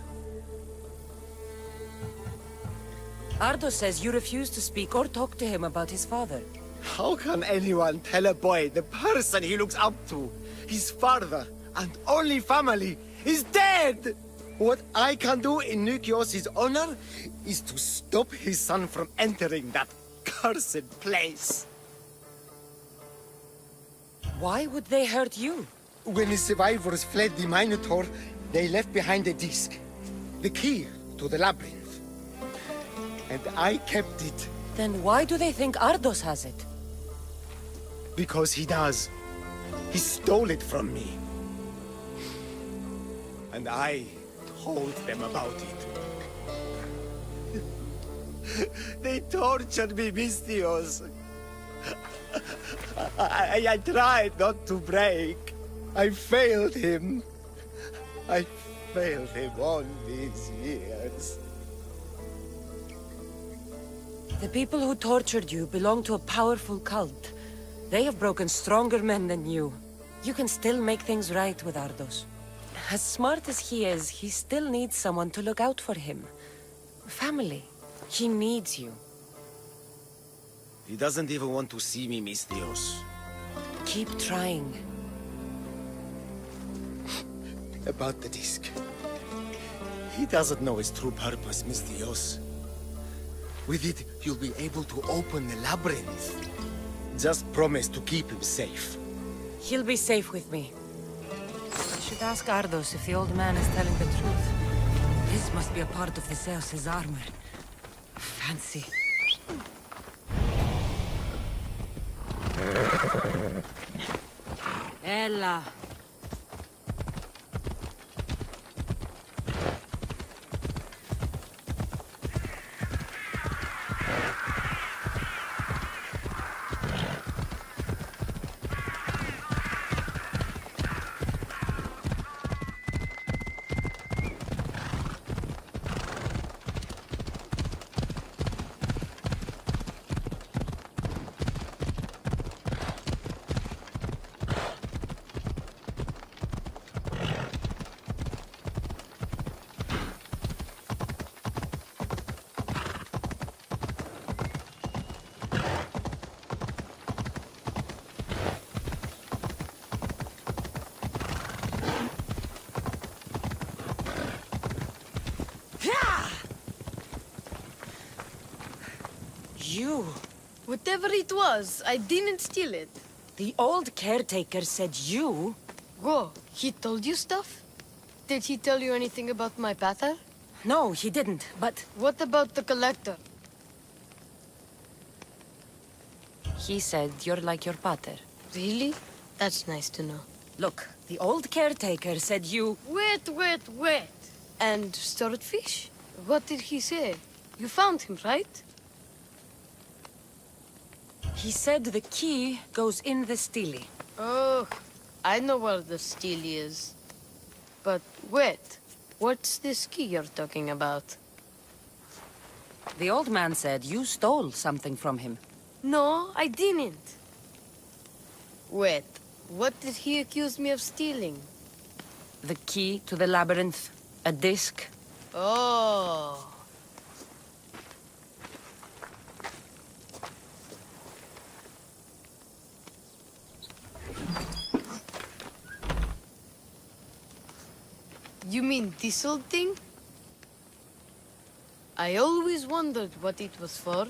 Ardos says you refuse to speak or talk to him about his father. How can anyone tell a boy the person he looks up to, his father and only family, is dead? What I can do in Nikios' honor is to stop his son from entering that cursed place. Why would they hurt you? When the survivors fled the Minotaur, they left behind a disc, the key to the labyrinth. And I kept it. Then why do they think Ardos has it? Because he does. He stole it from me. And I told them about it. They tortured me, Mistios. I tried not to break. I failed him. I failed him all these years. The people who tortured you belong to a powerful cult. They have broken stronger men than you. You can still make things right with Ardos. As smart as he is, he still needs someone to look out for him. Family. He needs you. He doesn't even want to see me, Mistios. Keep trying. About the disc. He doesn't know its true purpose, Mistios. With it, you'll be able to open the labyrinth. Just promise to keep him safe. He'll be safe with me. I should ask Ardos if the old man is telling the truth. This must be a part of the Zeus's armor. Fancy. Ella. You. Whatever it was, I didn't steal it. The old caretaker said you... Whoa, he told you stuff? Did he tell you anything about my pater? No, he didn't, but... What about the collector? He said you're like your pater. Really? That's nice to know. Look, the old caretaker said you... Wait. And swordfish? What did he say? You found him, right? He said the key goes in the stele. Oh, I know where the stele is. But wait, what's this key you're talking about? The old man said you stole something from him. No, I didn't. Wait, what did he accuse me of stealing? The key to the labyrinth, a disc. Oh. You mean this old thing? I always wondered what it was for.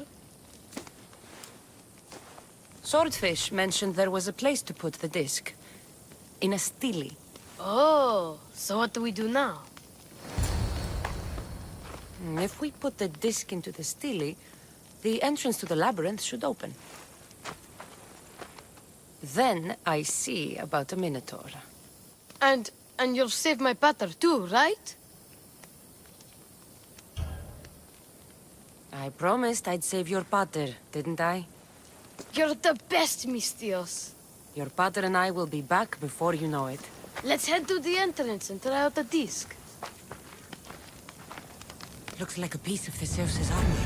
Swordfish mentioned there was a place to put the disc. In a stele. Oh, so what do we do now? If we put the disc into the stele, the entrance to the labyrinth should open. Then I see about a Minotaur. And you'll save my pater too, right? I promised I'd save your pater, didn't I? You're the best, Mistios. Your pater and I will be back before you know it. Let's head to the entrance and try out the disc. Looks like a piece of Theseus's armor.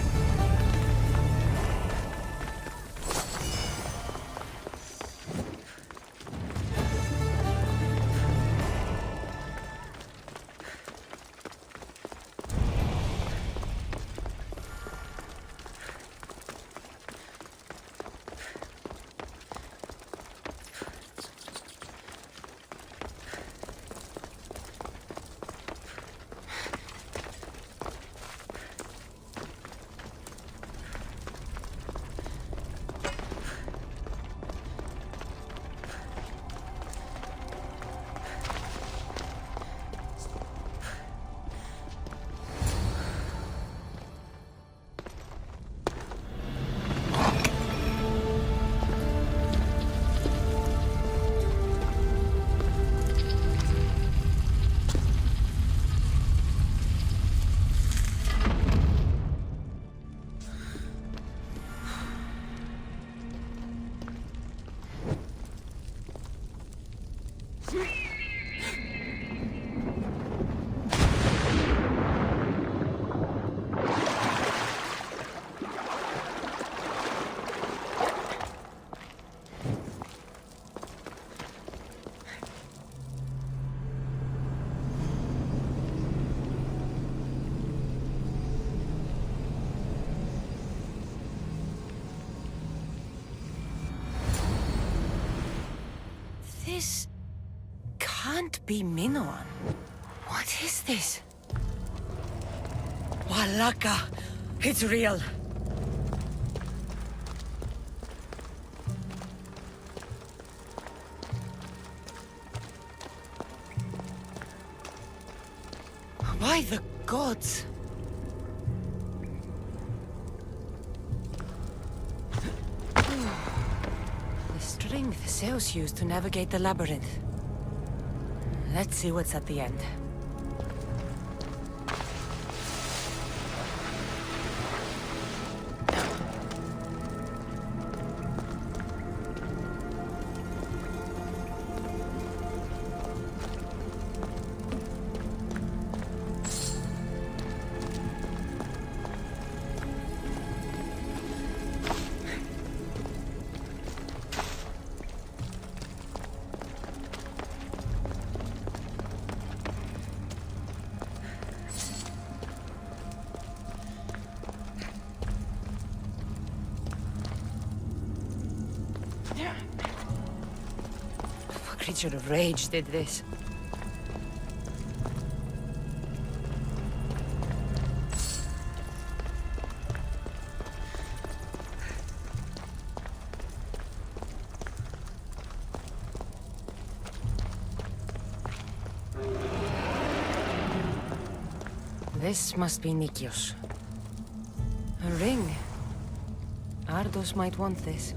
This can't be Minoan. What is this? Walaka! It's real! By the gods! The string Theseus used to navigate the labyrinth. Let's see what's at the end. A creature of rage did this. This must be Nikios. A ring. Ardos might want this.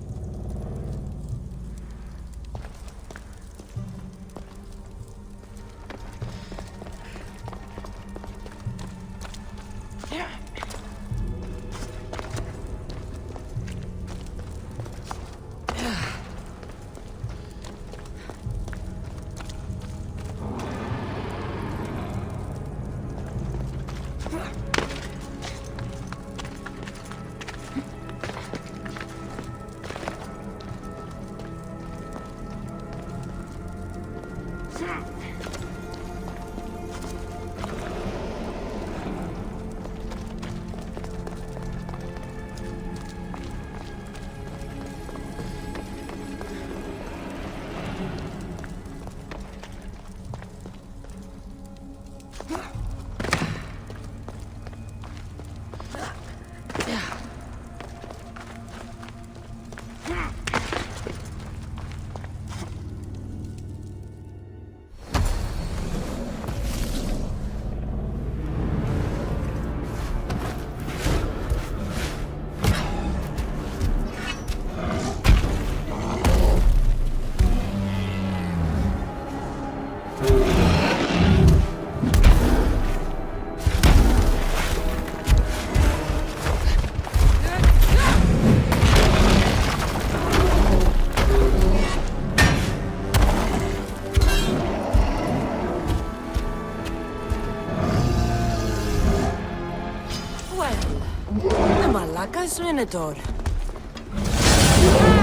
Malaka's Minotaur.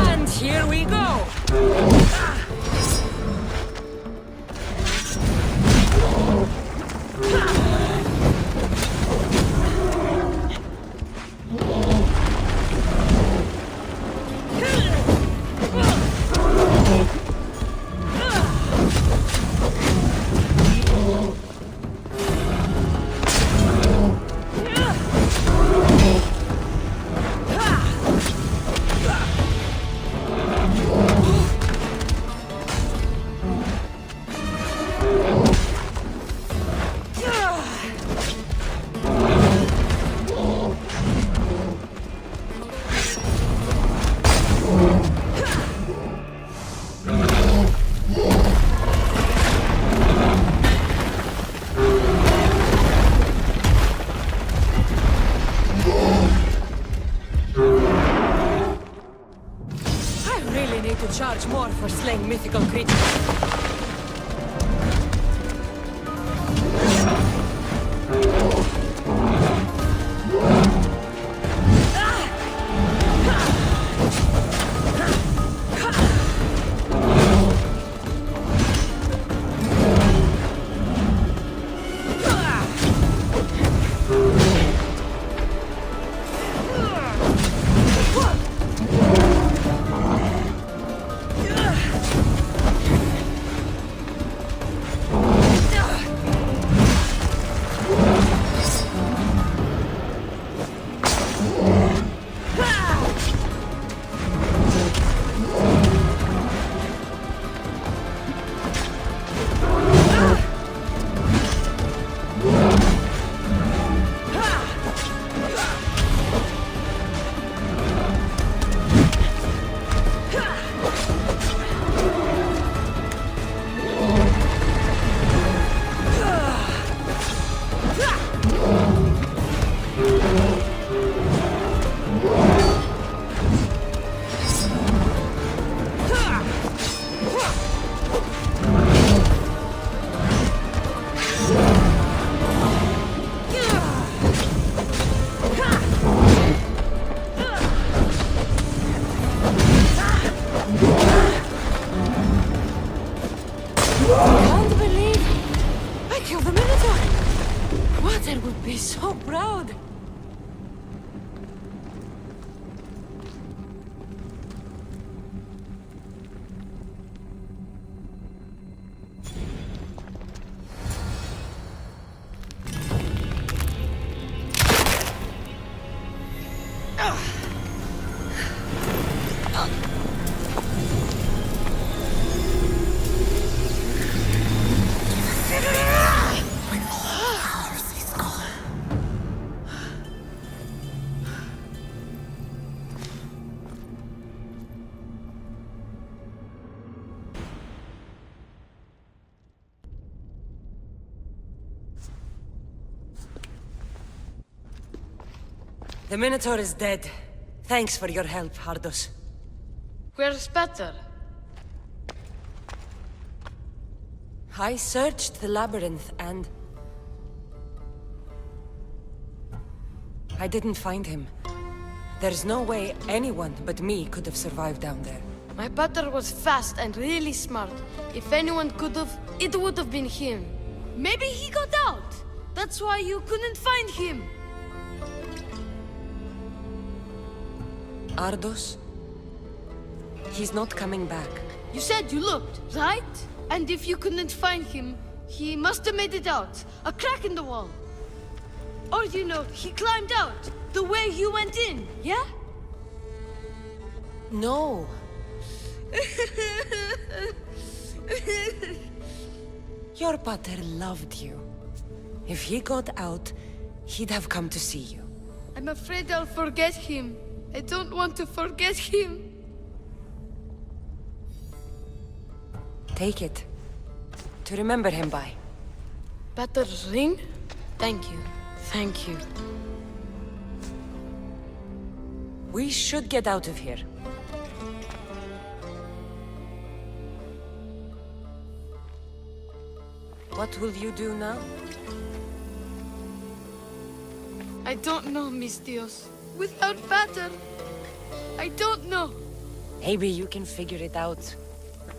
And here we go! Charge more for slaying mythical creatures. So proud! The Minotaur is dead. Thanks for your help, Hardos. Where's Peter? I searched the labyrinth and... I didn't find him. There's no way anyone but me could have survived down there. My Peter was fast and really smart. If anyone could have, it would have been him. Maybe he got out. That's why you couldn't find him. Ardos? He's not coming back. You said you looked, right? And if you couldn't find him, he must have made it out. A crack in the wall. Or, you know, he climbed out, the way you went in, yeah? No. Your pater loved you. If he got out, he'd have come to see you. I'm afraid I'll forget him. I don't want to forget him. Take it. To remember him by. Pater's ring? Thank you. Thank you. We should get out of here. What will you do now? I don't know, mis Dios. Without Vater, I don't know. Maybe you can figure it out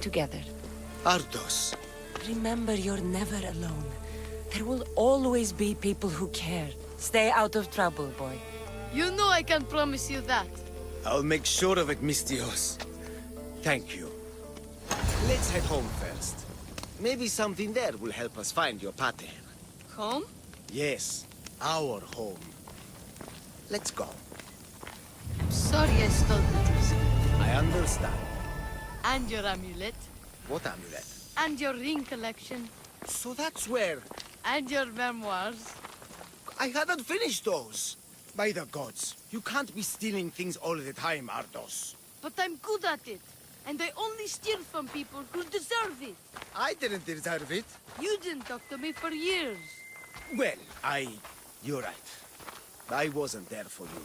together. Ardos. Remember, you're never alone. There will always be people who care. Stay out of trouble, boy. You know I can promise you that. I'll make sure of it, Mistios. Thank you. Let's head home first. Maybe something there will help us find your pater. Home? Yes, our home. Let's go. I'm sorry I stole it. I understand. And your amulet. What amulet? And your ring collection. So that's where... And your memoirs. I hadn't finished those. By the gods, you can't be stealing things all the time, Ardos. But I'm good at it. And I only steal from people who deserve it. I didn't deserve it. You didn't talk to me for years. Well, you're right. I wasn't there for you.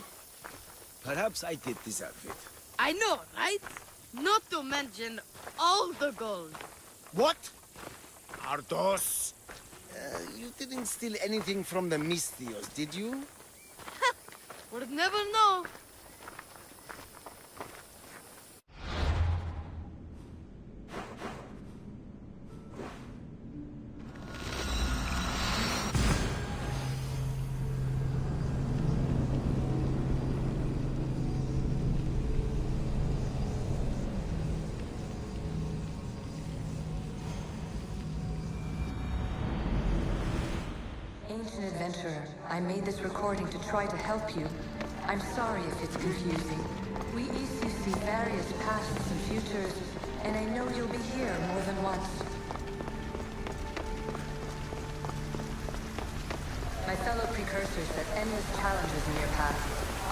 Perhaps I did deserve it. I know, right? Not to mention all the gold. What? Ardos? You didn't steal anything from the Mistios, did you? We'll never know. Ancient adventurer, I made this recording to try to help you. I'm sorry if it's confusing. We Isu see various pasts and futures, and I know you'll be here more than once. My fellow precursors set endless challenges in your path.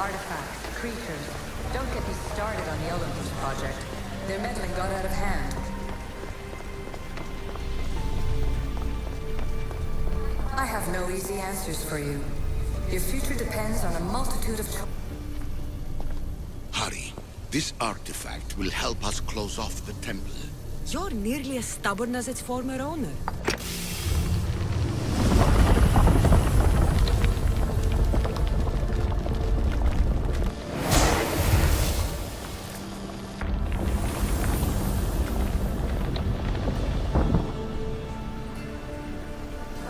Artifacts, creatures. Don't get me started on the Olympus project. Their meddling got out of hand. I have no easy answers for you. Your future depends on a multitude of Hurry. This artifact will help us close off the temple. You're nearly as stubborn as its former owner.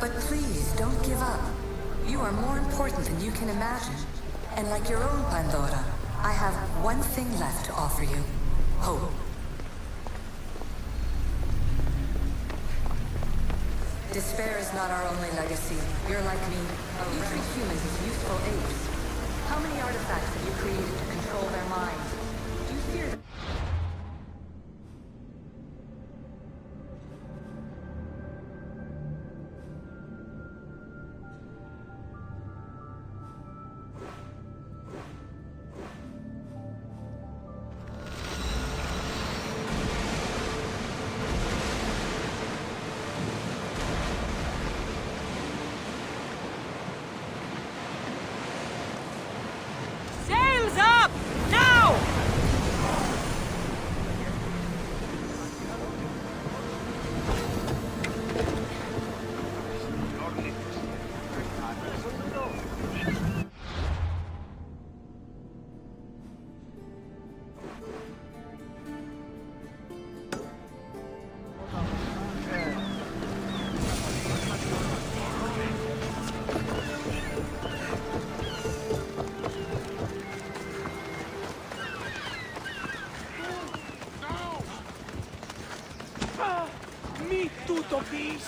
But please, don't give up. You are more important than you can imagine. And like your own Pandora, I have one thing left to offer you. Hope. Despair is not our only legacy. You're like me. You treat humans as useful apes. How many artifacts have you created to control their minds? Do you fear them? Sails up! Now! Mi tutto bis.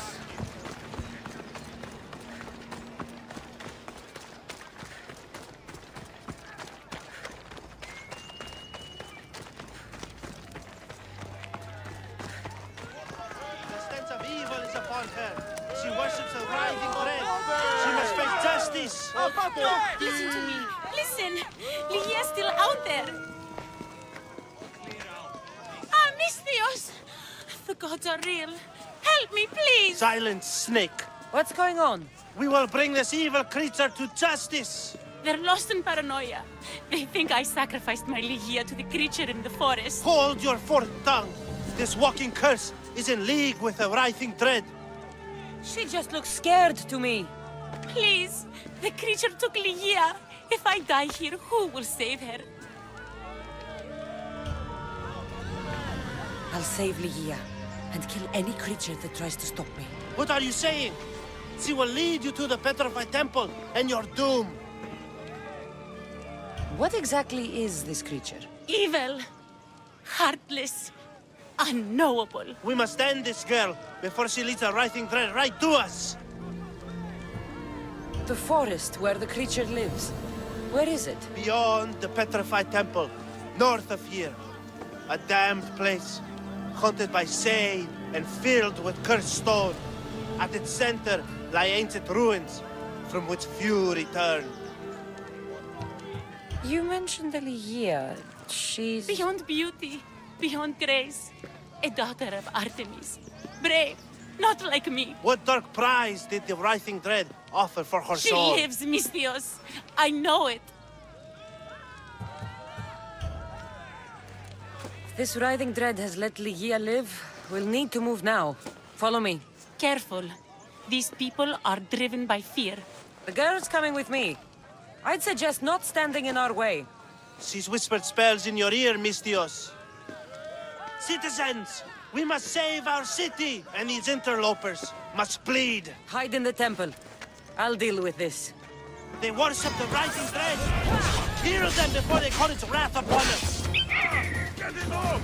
The sense of evil is upon her. She worships a writhing dread. She must face justice. Listen to me. Listen. Lydia's still out there. Ah, Mistios! The gods are real. Help me, please! Silence, snake. What's going on? We will bring this evil creature to justice. They're lost in paranoia. They think I sacrificed my Lydia to the creature in the forest. Hold your forked tongue. This walking curse is in league with a writhing dread. She just looks scared to me. Please, the creature took Lydia. If I die here, who will save her? I'll save Ligia and kill any creature that tries to stop me. What are you saying? She will lead you to the Petrified Temple, and you're doomed. What exactly is this creature? Evil, heartless, unknowable. We must end this girl before she leads a writhing thread right to us. The forest where the creature lives. Where is it? Beyond the Petrified Temple, north of here. A damned place, haunted by Sade and filled with cursed stone. At its center lie ancient ruins, from which few return. You mentioned Ligia. She's... Beyond beauty, beyond grace. A daughter of Artemis. Brave, not like me. What dark prize did the writhing dread offer for her soul? She lives, Misthios. I know it. If this writhing dread has let Ligia live, we'll need to move now. Follow me. Careful. These people are driven by fear. The girl's coming with me. I'd suggest not standing in our way. She's whispered spells in your ear, Misthios. Citizens, we must save our city, and these interlopers must bleed. Hide in the temple. I'll deal with this. They worship the writhing dread. Kill them before they call its wrath upon us. Get it off!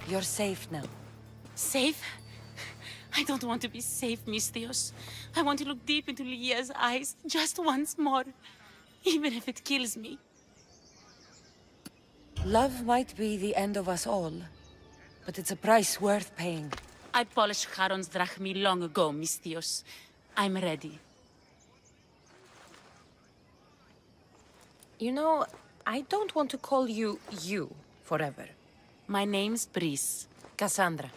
You're safe now. Safe? I don't want to be safe, Misthios. I want to look deep into Ligia's eyes just once more, even if it kills me. Love might be the end of us all, but it's a price worth paying. I polished Charon's drachmi long ago, Misthios. I'm ready. You know, I don't want to call you forever. My name's Brice. Cassandra.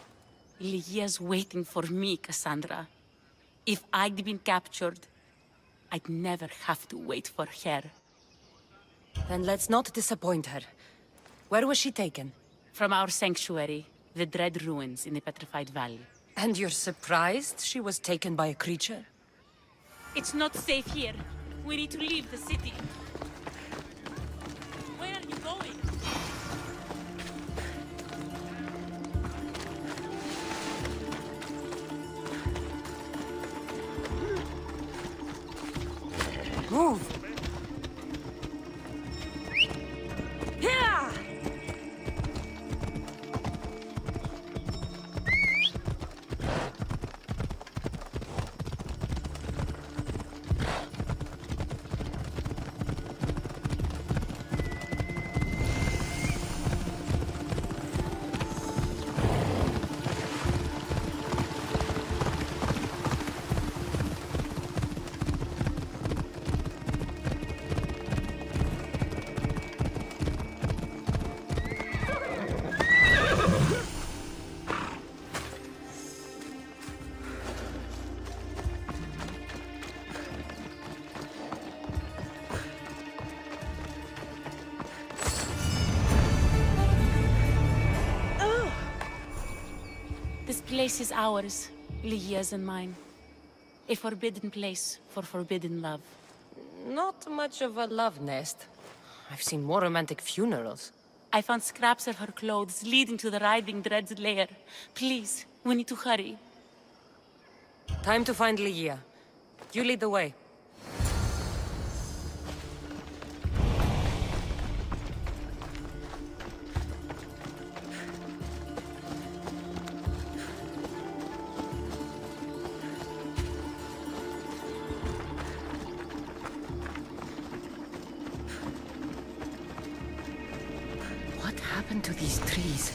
Ligia's waiting for me, Cassandra. If I'd been captured, I'd never have to wait for her. Then let's not disappoint her. Where was she taken? From our sanctuary, the Dread Ruins in the Petrified Valley. And you're surprised she was taken by a creature? It's not safe here. We need to leave the city. Where are you going? Move! Yeah! This place is ours. Lygia's and mine. A forbidden place for forbidden love. Not much of a love nest. I've seen more romantic funerals. I found scraps of her clothes leading to the Riding Dread's lair. Please, we need to hurry. Time to find Lygia. You lead the way. What happened to these trees?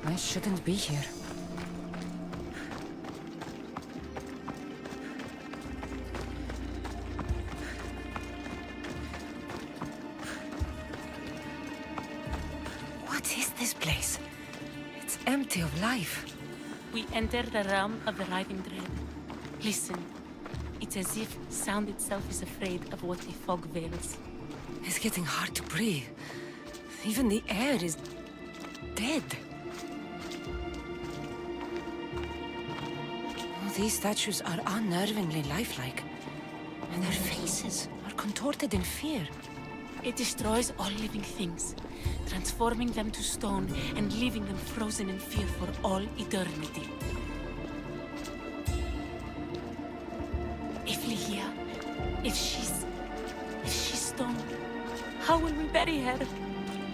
I shouldn't be here. What is this place? It's empty of life. We enter the realm of the Riding Dread. Listen. It's as if sound itself is afraid of what the fog veils. It's getting hard to breathe. Even the air is dead. Oh, these statues are unnervingly lifelike. And their faces are contorted in fear. It destroys all living things, transforming them to stone and leaving them frozen in fear for all eternity. If Lygia, if she's stone, how will we bury her?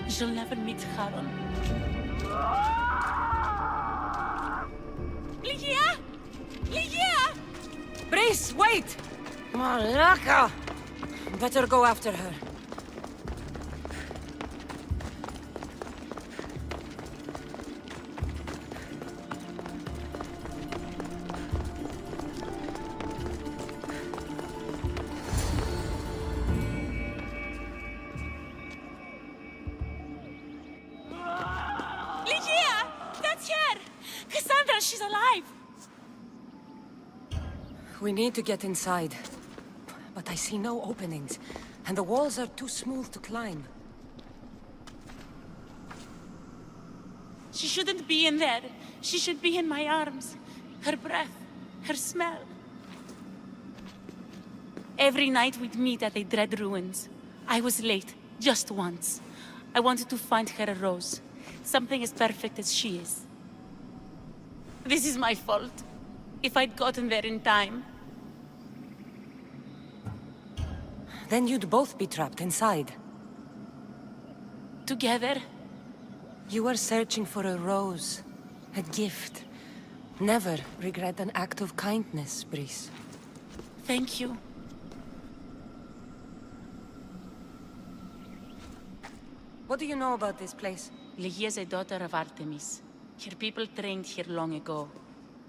She'll never meet Charon. Lygia! Lygia! Brice, wait! Malaka! Better go after her. Lygia! That's her! Cassandra, she's alive! We need to get inside. But I see no openings, and the walls are too smooth to climb. She shouldn't be in there. She should be in my arms. Her breath, her smell. Every night we'd meet at the Dread Ruins. I was late, just once. I wanted to find her a rose. Something as perfect as she is. This is my fault. If I'd gotten there in time. Then you'd both be trapped inside. Together? You were searching for a rose. A gift. Never regret an act of kindness, Brice. Thank you. What do you know about this place? Lygia is a daughter of Artemis. Her people trained here long ago.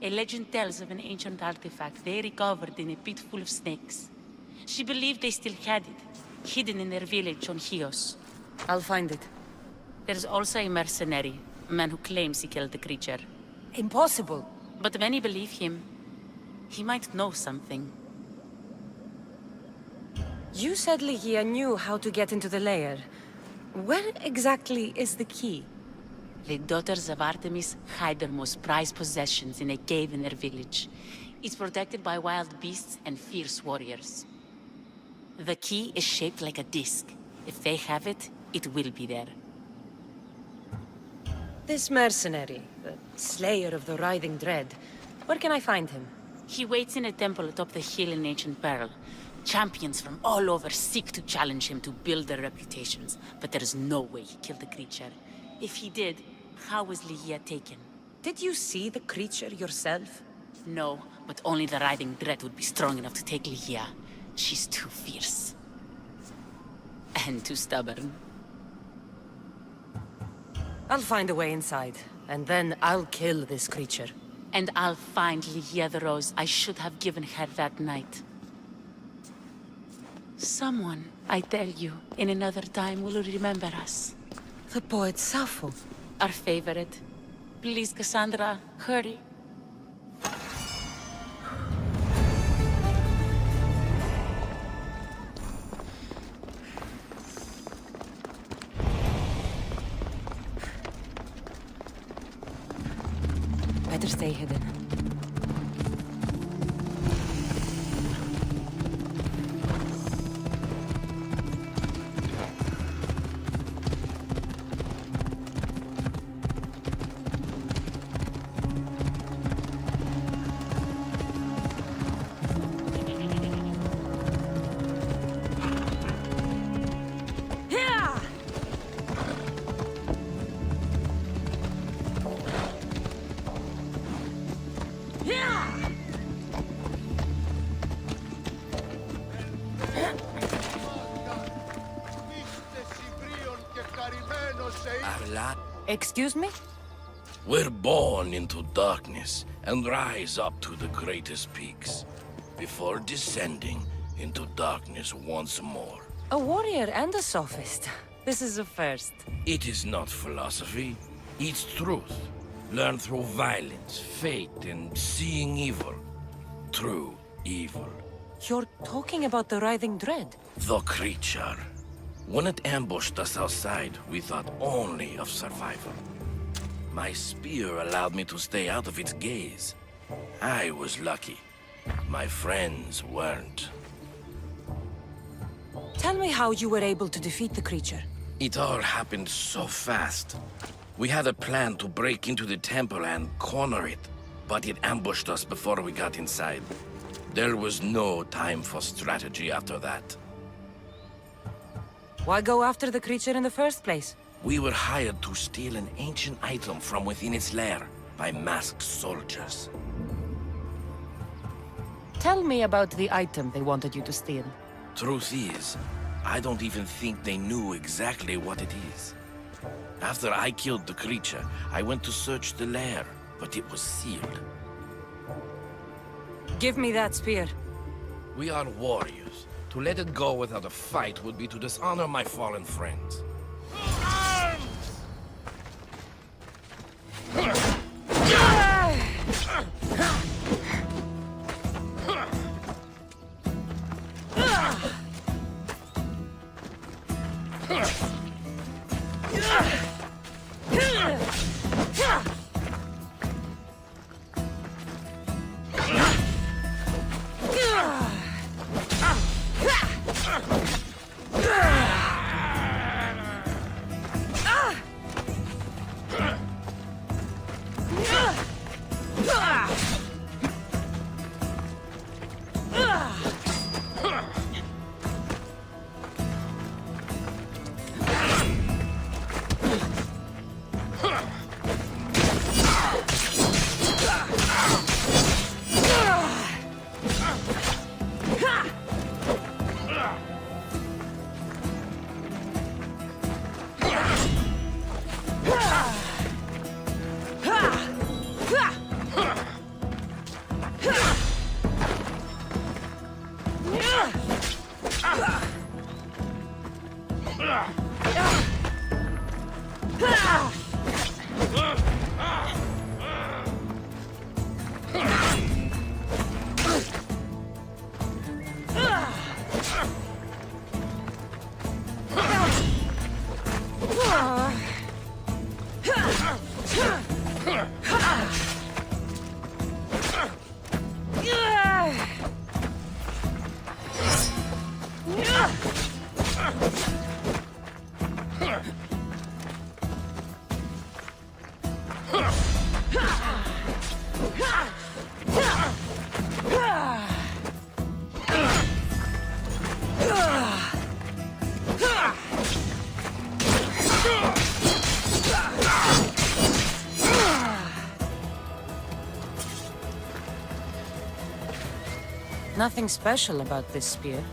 A legend tells of an ancient artifact they recovered in a pit full of snakes. She believed they still had it, hidden in their village on Chios. I'll find it. There's also a mercenary, a man who claims he killed the creature. Impossible. But many believe him. He might know something. You said Lygia knew how to get into the lair. Where exactly is the key? The daughters of Artemis hide their most prized possessions in a cave in their village. It's protected by wild beasts and fierce warriors. The key is shaped like a disc. If they have it, it will be there. This mercenary, the slayer of the Riding Dread, where can I find him? He waits in a temple atop the hill in Ancient Pearl. Champions from all over seek to challenge him to build their reputations, but there is no way he killed the creature. If he did, how was Lygia taken? Did you see the creature yourself? No, but only the Riding Dread would be strong enough to take Lygia. She's too fierce. And too stubborn. I'll find a way inside, and then I'll kill this creature. And I'll find Lygia the rose I should have given her that night. Someone, I tell you, in another time will remember us. The poet Sappho. Our favorite. Please, Cassandra, hurry. Better stay hidden. Excuse me? We're born into darkness and rise up to the greatest peaks, before descending into darkness once more. A warrior and a sophist. This is a first. It is not philosophy, it's truth. Learned through violence, fate, and seeing evil. True evil. You're talking about the writhing dread? The creature. When it ambushed us outside, we thought only of survival. My spear allowed me to stay out of its gaze. I was lucky. My friends weren't. Tell me how you were able to defeat the creature. It all happened so fast. We had a plan to break into the temple and corner it, but it ambushed us before we got inside. There was no time for strategy after that. Why go after the creature in the first place? We were hired to steal an ancient item from within its lair by masked soldiers. Tell me about the item they wanted you to steal. Truth is, I don't even think they knew exactly what it is. After I killed the creature, I went to search the lair, but it was sealed. Give me that spear. We are warriors. To let it go without a fight would be to dishonor my fallen friends. Nothing special about this spear.